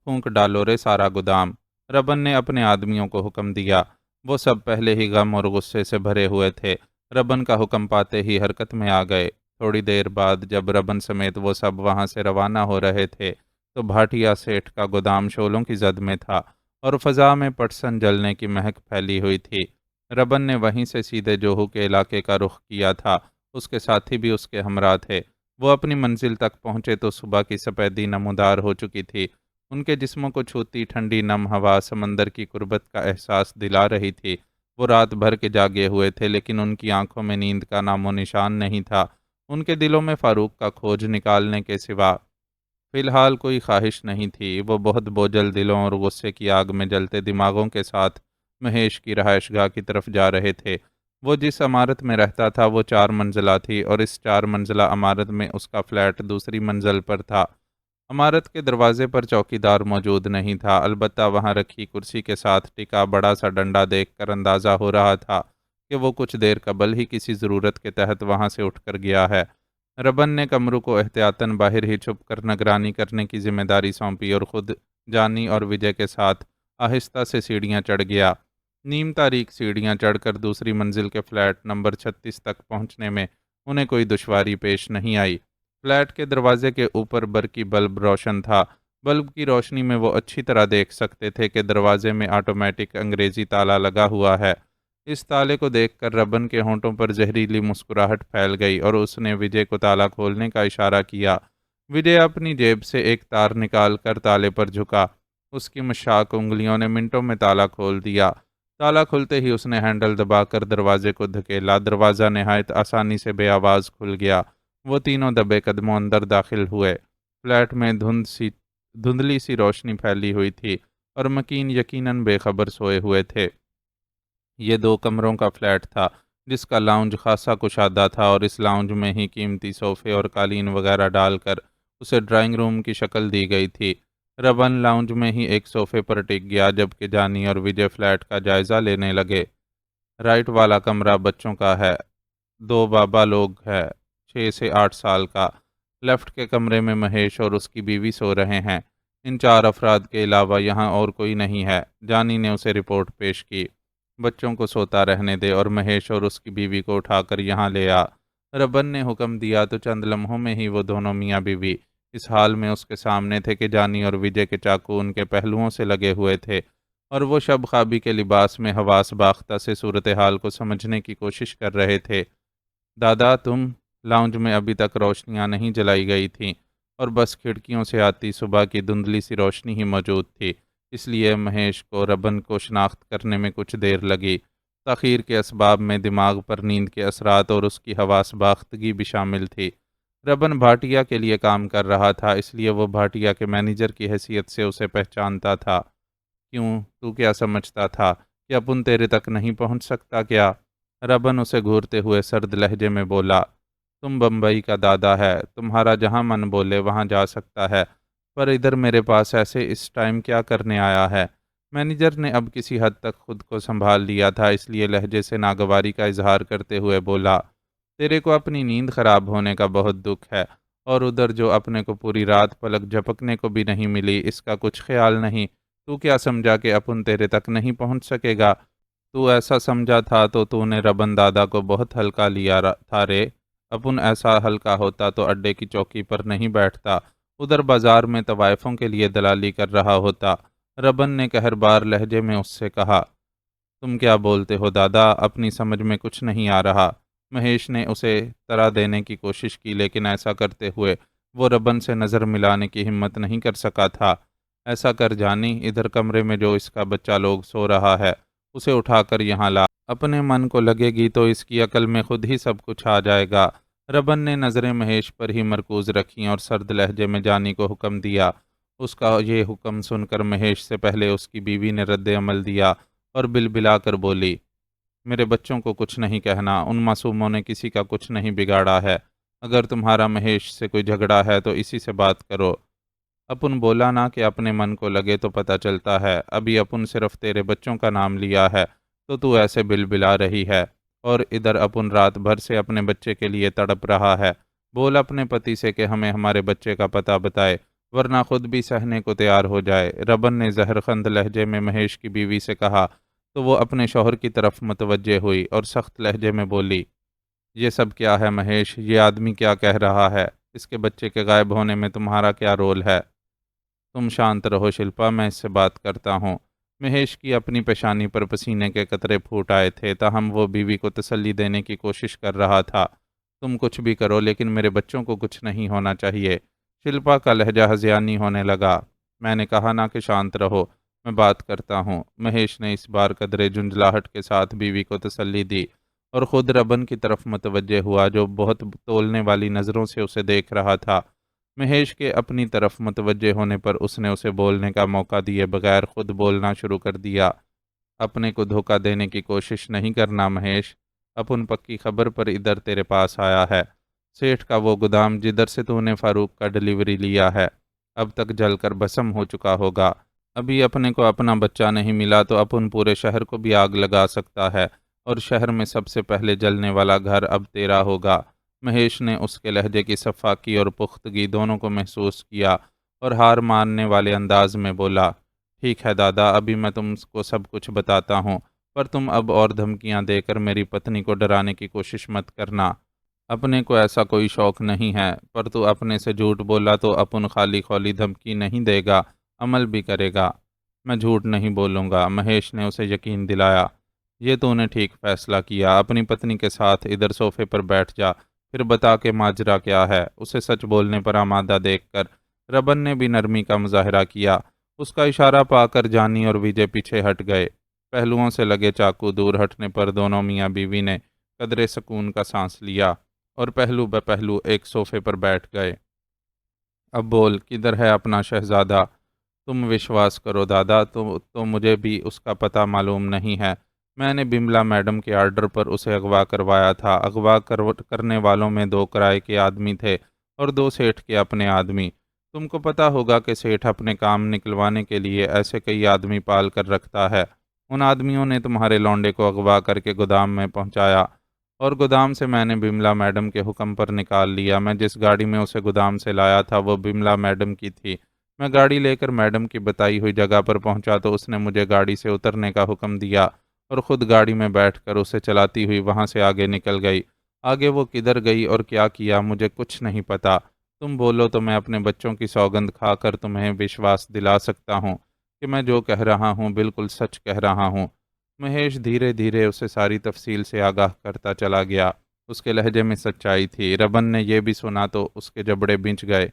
پھونک ڈالو رے سارا گودام، ربن نے اپنے آدمیوں کو حکم دیا۔ وہ سب پہلے ہی غم اور غصے سے بھرے ہوئے تھے، ربن کا حکم پاتے ہی حرکت میں آ گئے۔ تھوڑی دیر بعد جب ربن سمیت وہ سب وہاں سے روانہ ہو رہے تھے تو بھاٹیا سیٹھ کا گودام شعلوں کی زد میں تھا اور فضا میں پٹسن جلنے کی مہک پھیلی ہوئی تھی۔ ربن نے وہیں سے سیدھے جوہو کے علاقے کا رخ کیا تھا، اس کے ساتھی بھی اس کے ہمراہ تھے۔ وہ اپنی منزل تک پہنچے تو صبح کی سفیدی نمودار ہو چکی تھی، ان کے جسموں کو چھوتی ٹھنڈی نم ہوا سمندر کی قربت کا احساس دلا رہی تھی۔ وہ رات بھر کے جاگے ہوئے تھے، لیکن ان کی آنکھوں میں نیند کا نام و نشان نہیں تھا، ان کے دلوں میں فاروق کا کھوج نکالنے کے سوا فی الحال کوئی خواہش نہیں تھی۔ وہ بہت بوجھل دلوں اور غصے کی آگ میں جلتے دماغوں کے ساتھ مہیش کی رہائش گاہ کی طرف جا رہے تھے۔ وہ جس عمارت میں رہتا تھا وہ 4 منزلہ تھی اور اس 4 منزلہ عمارت میں اس کا فلیٹ دوسری منزل پر تھا۔ عمارت کے دروازے پر چوکیدار موجود نہیں تھا، البتہ وہاں رکھی کرسی کے ساتھ ٹکا بڑا سا ڈنڈا دیکھ کر اندازہ ہو رہا تھا کہ وہ کچھ دیر قبل ہی کسی ضرورت کے تحت وہاں سے اٹھ کر گیا ہے۔ ربن نے کمرو کو احتیاطاً باہر ہی چھپ کر نگرانی کرنے کی ذمہ داری سونپی اور خود جانی اور وجے کے ساتھ آہستہ سے سیڑھیاں چڑھ گیا۔ نیم تاریک سیڑھیاں چڑھ کر دوسری منزل کے فلیٹ نمبر 36 تک پہنچنے میں انہیں کوئی دشواری پیش نہیں آئی۔ فلیٹ کے دروازے کے اوپر برقی بلب روشن تھا، بلب کی روشنی میں وہ اچھی طرح دیکھ سکتے تھے کہ دروازے میں آٹومیٹک انگریزی تالا لگا ہوا ہے۔ اس تالے کو دیکھ کر ربن کے ہونٹوں پر زہریلی مسکراہٹ پھیل گئی اور اس نے وجے کو تالا کھولنے کا اشارہ کیا۔ وجے اپنی جیب سے ایک تار نکال کر تالے پر جھکا، اس کی مشاک انگلیوں نے منٹوں میں تالا کھول دیا۔ تالا کھلتے ہی اس نے ہینڈل دبا کر دروازے کو دھکیلا، دروازہ نہایت آسانی سے بے آواز کھل گیا۔ وہ تینوں دبے قدموں اندر داخل ہوئے۔ فلیٹ میں دھندلی سی روشنی پھیلی ہوئی تھی اور مکین یقیناً بے خبر سوئے ہوئے تھے۔ یہ 2 کمروں کا فلیٹ تھا جس کا لاؤنج خاصا کشادہ تھا اور اس لاؤنج میں ہی قیمتی صوفے اور قالین وغیرہ ڈال کر اسے ڈرائنگ روم کی شکل دی گئی تھی۔ ربن لاؤنج میں ہی ایک صوفے پر ٹک گیا جبکہ جانی اور وجے فلیٹ کا جائزہ لینے لگے۔ رائٹ والا کمرہ بچوں کا ہے، 2 بابا لوگ ہے 6 سے 8 سال کا۔ لیفٹ کے کمرے میں مہیش اور اس کی بیوی سو رہے ہیں۔ ان 4 افراد کے علاوہ یہاں اور کوئی نہیں ہے، جانی نے اسے رپورٹ پیش کی۔ بچوں کو سوتا رہنے دے اور مہیش اور اس کی بیوی کو اٹھا کر یہاں لے آ۔ ربن نے حکم دیا تو چند لمحوں میں ہی وہ دونوں میاں بیوی اس حال میں اس کے سامنے تھے کہ جانی اور وجے کے چاقو ان کے پہلوؤں سے لگے ہوئے تھے اور وہ شب خوابی کے لباس میں حواس باختہ سے صورتحال کو سمجھنے کی کوشش کر رہے تھے۔ دادا، تم لاؤنج میں ابھی تک روشنیاں نہیں جلائی گئی تھیں اور بس کھڑکیوں سے آتی صبح کی دھندلی سی روشنی ہی موجود تھی، اس لیے مہیش کو ربن کو شناخت کرنے میں کچھ دیر لگی۔ تاخیر کے اسباب میں دماغ پر نیند کے اثرات اور اس کی حواس باختگی بھی شامل تھی۔ ربن بھاٹیا کے لیے کام کر رہا تھا، اس لیے وہ بھاٹیا کے مینیجر کی حیثیت سے اسے پہچانتا تھا۔ کیوں، تو کیا سمجھتا تھا کہ اپن تیرے تک نہیں پہنچ سکتا کیا؟ ربن اسے گھورتے ہوئے سرد لہجے میں بولا۔ تم بمبئی کا دادا ہے، تمہارا جہاں من بولے وہاں جا سکتا ہے، پر ادھر میرے پاس ایسے اس ٹائم کیا کرنے آیا ہے؟ مینیجر نے اب کسی حد تک خود کو سنبھال لیا تھا، اس لیے لہجے سے ناگواری کا اظہار کرتے ہوئے بولا۔ تیرے کو اپنی نیند خراب ہونے کا بہت دکھ ہے، اور ادھر جو اپنے کو پوری رات پلک جھپکنے کو بھی نہیں ملی، اس کا کچھ خیال نہیں۔ تو کیا سمجھا کہ اپن تیرے تک نہیں پہنچ سکے گا؟ تو ایسا سمجھا تھا تو نے ربن دادا کو بہت ہلکا لیا تھا رے۔ اپن ایسا ہلکا ہوتا تو اڈے کی چوکی پر نہیں بیٹھتا، ادھر بازار میں طوائفوں کے لیے دلالی کر رہا ہوتا۔ ربن نے قہربار لہجے میں اس سے کہا۔ تم کیا بولتے ہو دادا؟ اپنی سمجھ میں کچھ نہیں آ رہا۔ مہیش نے اسے طرح دینے کی کوشش کی، لیکن ایسا کرتے ہوئے وہ ربن سے نظر ملانے کی ہمت نہیں کر سکا تھا۔ ایسا کر جانی، ادھر کمرے میں جو اس کا بچہ لوگ سو رہا ہے اسے اٹھا کر یہاں لا، اپنے من کو لگے گی تو اس کی عقل میں خود ہی سب کچھ آ جائے گا۔ ربن نے نظریں مہیش پر ہی مرکوز رکھیں اور سرد لہجے میں جانی کو حکم دیا۔ اس کا یہ حکم سن کر مہیش سے پہلے اس کی بیوی نے رد عمل دیا اور بلبلا کر بولی، میرے بچوں کو کچھ نہیں کہنا، ان معصوموں نے کسی کا کچھ نہیں بگاڑا ہے۔ اگر تمہارا مہیش سے کوئی جھگڑا ہے تو اسی سے بات کرو۔ اپن بولا نا کہ اپنے من کو لگے تو پتہ چلتا ہے، ابھی اپن صرف تیرے بچوں کا نام لیا ہے تو ایسے بلبلا رہی ہے، اور ادھر اپن رات بھر سے اپنے بچے کے لیے تڑپ رہا ہے۔ بول اپنے پتی سے کہ ہمیں ہمارے بچے کا پتہ بتائے، ورنہ خود بھی سہنے کو تیار ہو جائے۔ ربن نے زہرخند لہجے میں مہیش کی بیوی سے کہا تو وہ اپنے شوہر کی طرف متوجہ ہوئی اور سخت لہجے میں بولی، یہ سب کیا ہے مہیش؟ یہ آدمی کیا کہہ رہا ہے؟ اس کے بچے کے غائب ہونے میں تمہارا کیا رول ہے؟ تم شانت رہو شلپا، میں اس سے بات کرتا ہوں۔ مہیش کی اپنی پیشانی پر پسینے کے قطرے پھوٹ آئے تھے، تاہم وہ بیوی کو تسلی دینے کی کوشش کر رہا تھا۔ تم کچھ بھی کرو لیکن میرے بچوں کو کچھ نہیں ہونا چاہیے۔ شلپا کا لہجہ ہذیانی ہونے لگا۔ میں نے کہا نا کہ شانت رہو، میں بات کرتا ہوں۔ مہیش نے اس بار قدرے جھنجھلاہٹ کے ساتھ بیوی کو تسلی دی اور خود ربن کی طرف متوجہ ہوا، جو بہت تولنے والی نظروں سے اسے دیکھ رہا تھا۔ مہیش کے اپنی طرف متوجہ ہونے پر اس نے اسے بولنے کا موقع دیے بغیر خود بولنا شروع کر دیا۔ اپنے کو دھوکہ دینے کی کوشش نہیں کرنا مہیش، اپن پکی خبر پر ادھر تیرے پاس آیا ہے۔ سیٹھ کا وہ گودام جدھر سے تو نے فاروق کا ڈیلیوری لیا ہے، اب تک جل کر بھسم ہو چکا ہوگا۔ ابھی اپنے کو اپنا بچہ نہیں ملا تو اپن پورے شہر کو بھی آگ لگا سکتا ہے، اور شہر میں سب سے پہلے جلنے والا گھر اب تیرا ہوگا۔ مہیش نے اس کے لہجے کی صفاقی اور پختگی دونوں کو محسوس کیا اور ہار ماننے والے انداز میں بولا، ٹھیک ہے دادا، ابھی میں تم کو سب کچھ بتاتا ہوں، پر تم اب اور دھمکیاں دے کر میری پتنی کو ڈرانے کی کوشش مت کرنا۔ اپنے کو ایسا کوئی شوق نہیں ہے، پر تو اپنے سے جھوٹ بولا تو اپن خالی خولی دھمکی نہیں دے گا، عمل بھی کرے گا۔ میں جھوٹ نہیں بولوں گا، مہیش نے اسے یقین دلایا۔ یہ تو نے ٹھیک فیصلہ کیا، اپنی پتنی کے ساتھ ادھر صوفے پر بیٹھ جا، پھر بتا کہ ماجرا کیا ہے۔ اسے سچ بولنے پر آمادہ دیکھ کر ربن نے بھی نرمی کا مظاہرہ کیا۔ اس کا اشارہ پا کر جانی اور وجے پیچھے ہٹ گئے۔ پہلوؤں سے لگے چاقو دور ہٹنے پر دونوں میاں بیوی نے قدرے سکون کا سانس لیا اور پہلو بہ پہلو ایک صوفے پر بیٹھ گئے۔ اب بول، کدھر ہے اپنا شہزادہ؟ تم وشواس کرو دادا، تو مجھے بھی اس کا پتہ معلوم نہیں ہے۔ میں نے بملا میڈم کے آرڈر پر اسے اغوا کروایا تھا۔ اغوا کرنے والوں میں 2 کرائے کے آدمی تھے اور 2 سیٹھ کے اپنے آدمی۔ تم کو پتہ ہوگا کہ سیٹھ اپنے کام نکلوانے کے لیے ایسے کئی آدمی پال کر رکھتا ہے۔ ان آدمیوں نے تمہارے لونڈے کو اغوا کر کے گودام میں پہنچایا، اور گودام سے میں نے بملا میڈم کے حکم پر نکال لیا۔ میں جس گاڑی میں اسے گودام سے لایا تھا وہ بملا میڈم کی تھی۔ میں گاڑی لے کر میڈم کی بتائی ہوئی جگہ پر پہنچا تو اس نے مجھے گاڑی سے اترنے کا حکم دیا اور خود گاڑی میں بیٹھ کر اسے چلاتی ہوئی وہاں سے آگے نکل گئی۔ آگے وہ کدھر گئی اور کیا کیا مجھے کچھ نہیں پتا۔ تم بولو تو میں اپنے بچوں کی سوگند کھا کر تمہیں وشواس دلا سکتا ہوں کہ میں جو کہہ رہا ہوں بالکل سچ کہہ رہا ہوں۔ مہیش دھیرے دھیرے اسے ساری تفصیل سے آگاہ کرتا چلا گیا۔ اس کے لہجے میں سچائی تھی۔ ربن نے یہ بھی سنا تو اس کے جبڑے بنچ گئے۔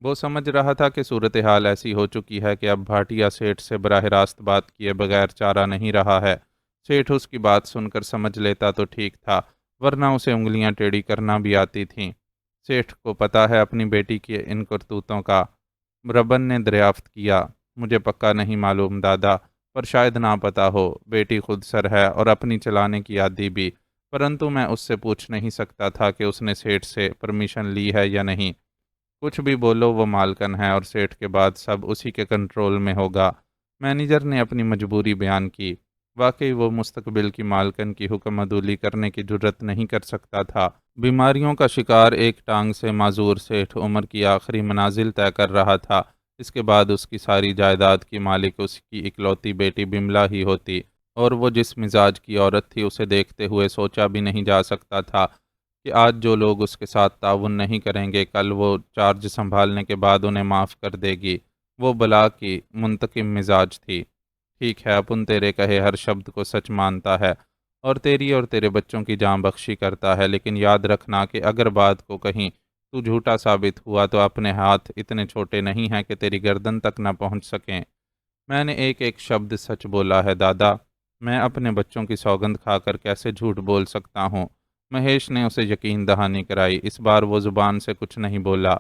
وہ سمجھ رہا تھا کہ صورتحال ایسی ہو چکی ہے کہ اب بھاٹیا سیٹھ سے براہ راست بات کیے بغیر چارہ نہیں رہا ہے۔ سیٹھ اس کی بات سن کر سمجھ لیتا تو ٹھیک تھا، ورنہ اسے انگلیاں ٹیڑھی کرنا بھی آتی تھیں۔ سیٹھ کو پتا ہے اپنی بیٹی کی ان کرتوتوں کا۔ ربن نے دریافت کیا، مجھے پکا نہیں معلوم دادا، پر شاید نہ پتا ہو۔ بیٹی خود سر ہے اور اپنی چلانے کی عادی بھی، پرنتو میں اس سے پوچھ نہیں سکتا تھا کہ اس نے سیٹھ سے پرمیشن لی ہے یا نہیں۔ کچھ بھی بولو وہ مالکن ہے اور سیٹھ کے بعد سب اسی کے کنٹرول میں ہوگا۔ مینیجر نے اپنی مجبوری بیان کی۔ واقعی وہ مستقبل کی مالکن کی حکم عدولی کرنے کی جرت نہیں کر سکتا تھا۔ بیماریوں کا شکار ایک ٹانگ سے معذور سیٹھ عمر کی آخری منازل طے کر رہا تھا۔ اس کے بعد اس کی ساری جائیداد کی مالک اس کی اکلوتی بیٹی بملا ہی ہوتی، اور وہ جس مزاج کی عورت تھی اسے دیکھتے ہوئے سوچا بھی نہیں جا سکتا تھا کہ آج جو لوگ اس کے ساتھ تعاون نہیں کریں گے کل وہ چارج سنبھالنے کے بعد انہیں معاف کر دے گی۔ وہ بلا کی منتقم مزاج تھی۔ ٹھیک ہے، اپن تیرے کہے ہر شبد کو سچ مانتا ہے اور تیری اور تیرے بچوں کی جاں بخشی کرتا ہے، لیکن یاد رکھنا کہ اگر بات کو کہیں تو جھوٹا ثابت ہوا تو اپنے ہاتھ اتنے چھوٹے نہیں ہیں کہ تیری گردن تک نہ پہنچ سکیں۔ میں نے ایک ایک شبد سچ بولا ہے دادا، میں اپنے بچوں کی سوگند کھا کر کیسے جھوٹ بول سکتا ہوں؟ مہیش نے اسے یقین دہانی کرائی۔ اس بار وہ زبان سے کچھ نہیں بولا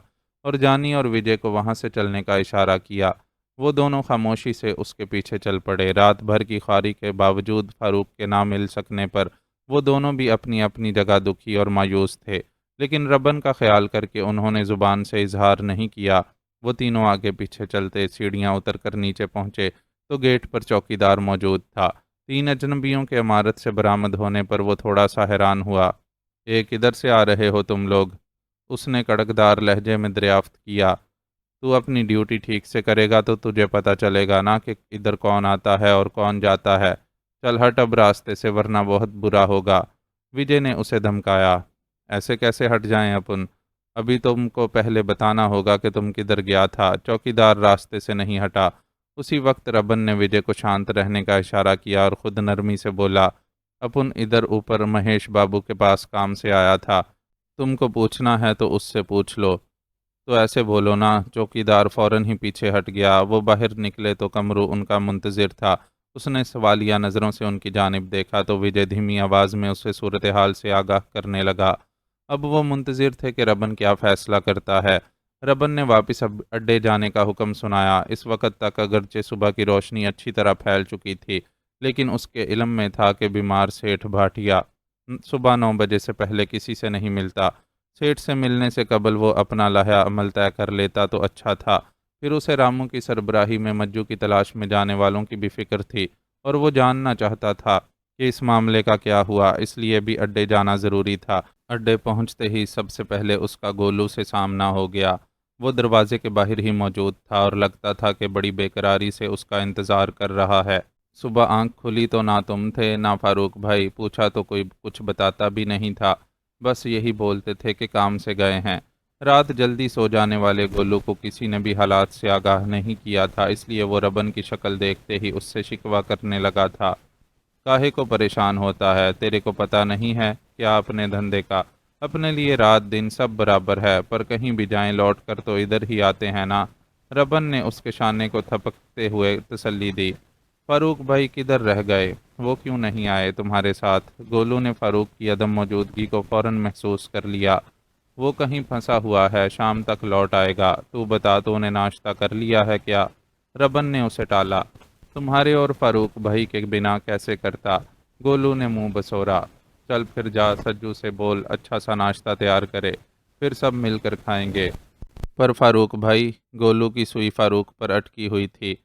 اور جانی اور وجے کو وہاں سے چلنے کا اشارہ کیا۔ وہ دونوں خاموشی سے اس کے پیچھے چل پڑے۔ رات بھر کی خواری کے باوجود فاروق کے نہ مل سکنے پر وہ دونوں بھی اپنی اپنی جگہ دکھی اور مایوس تھے، لیکن ربن کا خیال کر کے انہوں نے زبان سے اظہار نہیں کیا۔ وہ تینوں آگے پیچھے چلتے سیڑھیاں اتر کر نیچے پہنچے تو گیٹ پر چوکیدار موجود تھا۔ تین اجنبیوں کے عمارت سے برآمد ہونے پر وہ تھوڑا سا حیران ہوا۔ کدھر سے آ رہے ہو تم لوگ؟ اس نے کڑکدار لہجے میں دریافت کیا۔ تو اپنی ڈیوٹی ٹھیک سے کرے گا تو تجھے پتہ چلے گا نا کہ ادھر کون آتا ہے اور کون جاتا ہے۔ چل ہٹ اب راستے سے ورنہ بہت برا ہوگا، وجے نے اسے دھمکایا۔ ایسے کیسے ہٹ جائیں اپن؟ ابھی تم کو پہلے بتانا ہوگا کہ تم کدھر گیا تھا۔ چوکیدار راستے سے نہیں ہٹا۔ اسی وقت ربن نے وجے کو شانت رہنے کا اشارہ کیا اور خود نرمی سے بولا، اپن ادھر اوپر مہیش بابو کے پاس کام سے آیا تھا، تم کو پوچھنا ہے تو اس سے پوچھ لو۔ تو ایسے بولو نا۔ چوکیدار فوراً ہی پیچھے ہٹ گیا۔ وہ باہر نکلے تو کمرو ان کا منتظر تھا۔ اس نے سوالیہ نظروں سے ان کی جانب دیکھا تو وجے دھیمی آواز میں اسے صورتحال سے آگاہ کرنے لگا۔ اب وہ منتظر تھے کہ ربن کیا فیصلہ کرتا ہے۔ ربن نے واپس اڈے جانے کا حکم سنایا۔ اس وقت تک اگرچہ صبح کی روشنی اچھی طرح پھیل چکی تھی، لیکن اس کے علم میں تھا کہ بیمار سیٹھ بھاٹیا صبح 9 بجے سے پہلے کسی سے نہیں ملتا۔ سیٹھ سے ملنے سے قبل وہ اپنا لائحہ عمل طے کر لیتا تو اچھا تھا۔ پھر اسے رامو کی سربراہی میں مجو کی تلاش میں جانے والوں کی بھی فکر تھی، اور وہ جاننا چاہتا تھا کہ اس معاملے کا کیا ہوا، اس لیے بھی اڈے جانا ضروری تھا۔ اڈے پہنچتے ہی سب سے پہلے اس کا گولو سے سامنا ہو گیا۔ وہ دروازے کے باہر ہی موجود تھا اور لگتا تھا کہ بڑی بے قراری سے اس کا انتظار کر رہا ہے۔ صبح آنکھ کھلی تو نہ تم تھے نہ فاروق بھائی، پوچھا تو کوئی کچھ بتاتا بھی نہیں تھا، بس یہی بولتے تھے کہ کام سے گئے ہیں۔ رات جلدی سو جانے والے گولو کو کسی نے بھی حالات سے آگاہ نہیں کیا تھا، اس لیے وہ ربن کی شکل دیکھتے ہی اس سے شکوہ کرنے لگا تھا۔ کاہے کو پریشان ہوتا ہے؟ تیرے کو پتہ نہیں ہے کیا اپنے دھندے کا؟ اپنے لیے رات دن سب برابر ہے، پر کہیں بھی جائیں لوٹ کر تو ادھر ہی آتے ہیں نا۔ ربن نے اس کے شانے کو تھپکتے ہوئے تسلی دی۔ فاروق بھائی کدھر رہ گئے؟ وہ کیوں نہیں آئے تمہارے ساتھ؟ گولو نے فاروق کی عدم موجودگی کو فوراً محسوس کر لیا۔ وہ کہیں پھنسا ہوا ہے، شام تک لوٹ آئے گا۔ تو بتا، تو نے ناشتہ کر لیا ہے کیا؟ ربن نے اسے ٹالا۔ تمہارے اور فاروق بھائی کے بنا کیسے کرتا؟ گولو نے منہ بسورا۔ چل پھر جا سجو سے بول اچھا سا ناشتہ تیار کرے، پھر سب مل کر کھائیں گے۔ پر فاروق بھائی، گولو کی سوئی فاروق پر اٹکی ہوئی تھی۔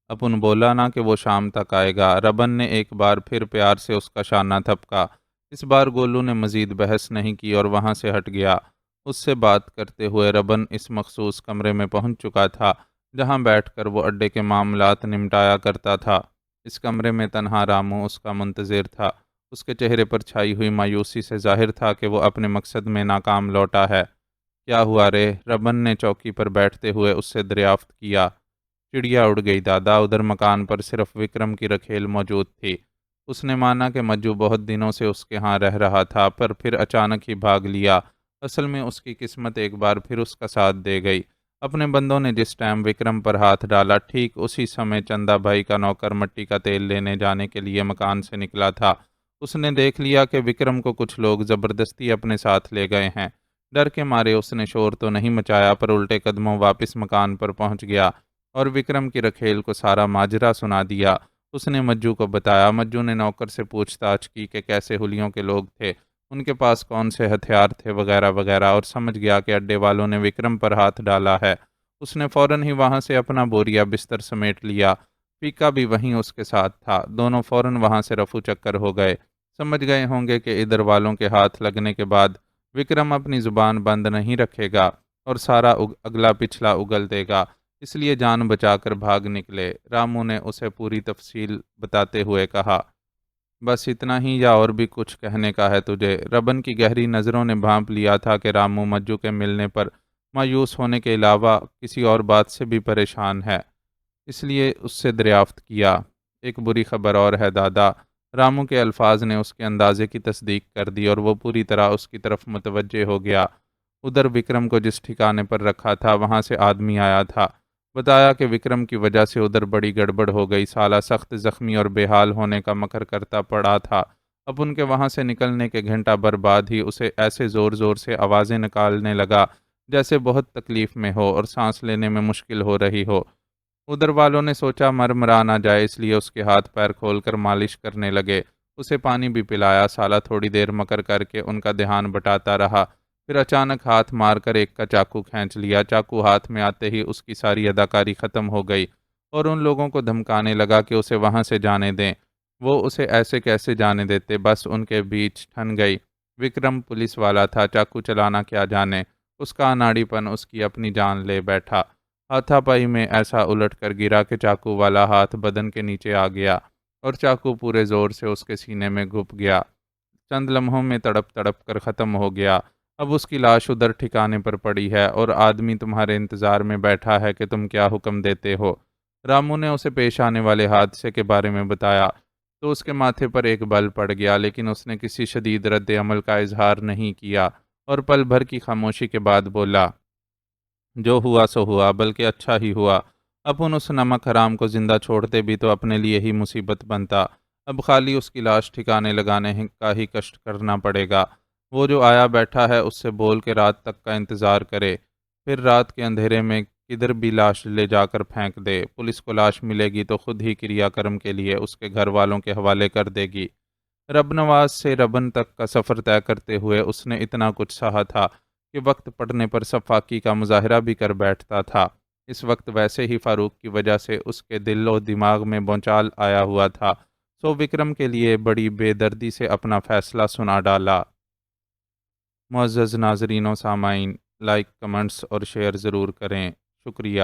اپن بولا نا کہ وہ شام تک آئے گا۔ ربن نے ایک بار پھر پیار سے اس کا شانہ تھپکا۔ اس بار گولو نے مزید بحث نہیں کی اور وہاں سے ہٹ گیا۔ اس سے بات کرتے ہوئے ربن اس مخصوص کمرے میں پہنچ چکا تھا جہاں بیٹھ کر وہ اڈے کے معاملات نمٹایا کرتا تھا۔ اس کمرے میں تنہا رامو اس کا منتظر تھا۔ اس کے چہرے پر چھائی ہوئی مایوسی سے ظاہر تھا کہ وہ اپنے مقصد میں ناکام لوٹا ہے۔ کیا ہوا رے؟ ربن نے چوکی پر بیٹھتے ہوئے اس سے دریافت کیا۔ چڑیا اڑ گئی دادا، ادھر مکان پر صرف وکرم کی رکھیل موجود تھی۔ اس نے مانا کہ مجو بہت دنوں سے اس کے ہاں رہ رہا تھا، پر پھر اچانک ہی بھاگ لیا۔ اصل میں اس کی قسمت ایک بار پھر اس کا ساتھ دے گئی۔ اپنے بندوں نے جس ٹائم وکرم پر ہاتھ ڈالا، ٹھیک اسی سمے چندا بھائی کا نوکر مٹی کا تیل لینے جانے کے لیے مکان سے نکلا تھا۔ اس نے دیکھ لیا کہ وکرم کو کچھ لوگ زبردستی اپنے ساتھ لے گئے ہیں۔ ڈر کے مارے اس نے شور تو نہیں مچایا، پر الٹے قدموں واپس مکان پر پہنچ گیا اور وکرم کی رکھیل کو سارا ماجرا سنا دیا۔ اس نے مجو کو بتایا۔ مجو نے نوکر سے پوچھ تاچھ کی کہ کیسے حلیوں کے لوگ تھے، ان کے پاس کون سے ہتھیار تھے وغیرہ وغیرہ، اور سمجھ گیا کہ اڈے والوں نے وکرم پر ہاتھ ڈالا ہے۔ اس نے فوراً ہی وہاں سے اپنا بوریا بستر سمیٹ لیا۔ پیکا بھی وہیں اس کے ساتھ تھا۔ دونوں فوراً وہاں سے رفو چکر ہو گئے۔ سمجھ گئے ہوں گے کہ ادھر والوں کے ہاتھ لگنے کے بعد وکرم اپنی زبان بند نہیں رکھے گا اور سارا اگلا پچھلا اگل دے گا، اس لیے جان بچا کر بھاگ نکلے۔ رامو نے اسے پوری تفصیل بتاتے ہوئے کہا۔ بس اتنا ہی یا اور بھی کچھ کہنے کا ہے تجھے؟ ربن کی گہری نظروں نے بھانپ لیا تھا کہ رامو مجو کے ملنے پر مایوس ہونے کے علاوہ کسی اور بات سے بھی پریشان ہے، اس لیے اس سے دریافت کیا۔ ایک بری خبر اور ہے دادا۔ رامو کے الفاظ نے اس کے اندازے کی تصدیق کر دی اور وہ پوری طرح اس کی طرف متوجہ ہو گیا۔ ادھر وکرم کو جس ٹھکانے پر رکھا تھا وہاں سے آدمی آیا تھا۔ بتایا کہ وکرم کی وجہ سے ادھر بڑی گڑبڑ ہو گئی، سالہ سخت زخمی اور بے حال ہونے کا مکر کرتا پڑا تھا۔ اب ان کے وہاں سے نکلنے کے گھنٹہ بھر بعد ہی اسے ایسے زور زور سے آوازیں نکالنے لگا جیسے بہت تکلیف میں ہو اور سانس لینے میں مشکل ہو رہی ہو۔ ادھر والوں نے سوچا مرا نہ جائے، اس لیے اس کے ہاتھ پیر کھول کر مالش کرنے لگے۔ اسے پانی بھی پلایا۔ سالہ تھوڑی دیر مکر کر کے ان کا دھیان بٹاتا رہا، پھر اچانک ہاتھ مار کر ایک کا چاقو کھینچ لیا۔ چاقو ہاتھ میں آتے ہی اس کی ساری اداکاری ختم ہو گئی اور ان لوگوں کو دھمکانے لگا کہ اسے وہاں سے جانے دیں۔ وہ اسے ایسے کیسے جانے دیتے؟ بس ان کے بیچ ٹھن گئی۔ وکرم پولیس والا تھا، چاقو چلانا کیا جانے۔ اس کا اناڑی پن اس کی اپنی جان لے بیٹھا۔ ہاتھا پائی میں ایسا الٹ کر گرا کہ چاقو والا ہاتھ بدن کے نیچے آ گیا اور چاقو پورے زور سے اس کے سینے میں گھپ گیا۔ چند لمحوں میں تڑپ تڑپ کر ختم ہو گیا۔ اب اس کی لاش ادھر ٹھکانے پر پڑی ہے اور آدمی تمہارے انتظار میں بیٹھا ہے کہ تم کیا حکم دیتے ہو۔ رامو نے اسے پیش آنے والے حادثے کے بارے میں بتایا تو اس کے ماتھے پر ایک بل پڑ گیا، لیکن اس نے کسی شدید رد عمل کا اظہار نہیں کیا اور پل بھر کی خاموشی کے بعد بولا، جو ہوا سو ہوا، بلکہ اچھا ہی ہوا۔ اپن اس نمک حرام کو زندہ چھوڑتے بھی تو اپنے لیے ہی مصیبت بنتا۔ اب خالی اس کی لاش ٹھکانے لگانے کا ہی کشٹ کرنا پڑے گا۔ وہ جو آیا بیٹھا ہے اس سے بول کے رات تک کا انتظار کرے، پھر رات کے اندھیرے میں کدھر بھی لاش لے جا کر پھینک دے۔ پولیس کو لاش ملے گی تو خود ہی کریا کرم کے لیے اس کے گھر والوں کے حوالے کر دے گی۔ رب نواز سے ربن تک کا سفر طے کرتے ہوئے اس نے اتنا کچھ سہا تھا کہ وقت پڑنے پر صفاقی کا مظاہرہ بھی کر بیٹھتا تھا۔ اس وقت ویسے ہی فاروق کی وجہ سے اس کے دل و دماغ میں بونچال آیا ہوا تھا، سو وکرم کے لیے بڑی بے دردی سے اپنا فیصلہ سنا ڈالا۔ معزز ناظرین و سامعین، لائک، کمنٹس اور شیئر ضرور کریں۔ شکریہ۔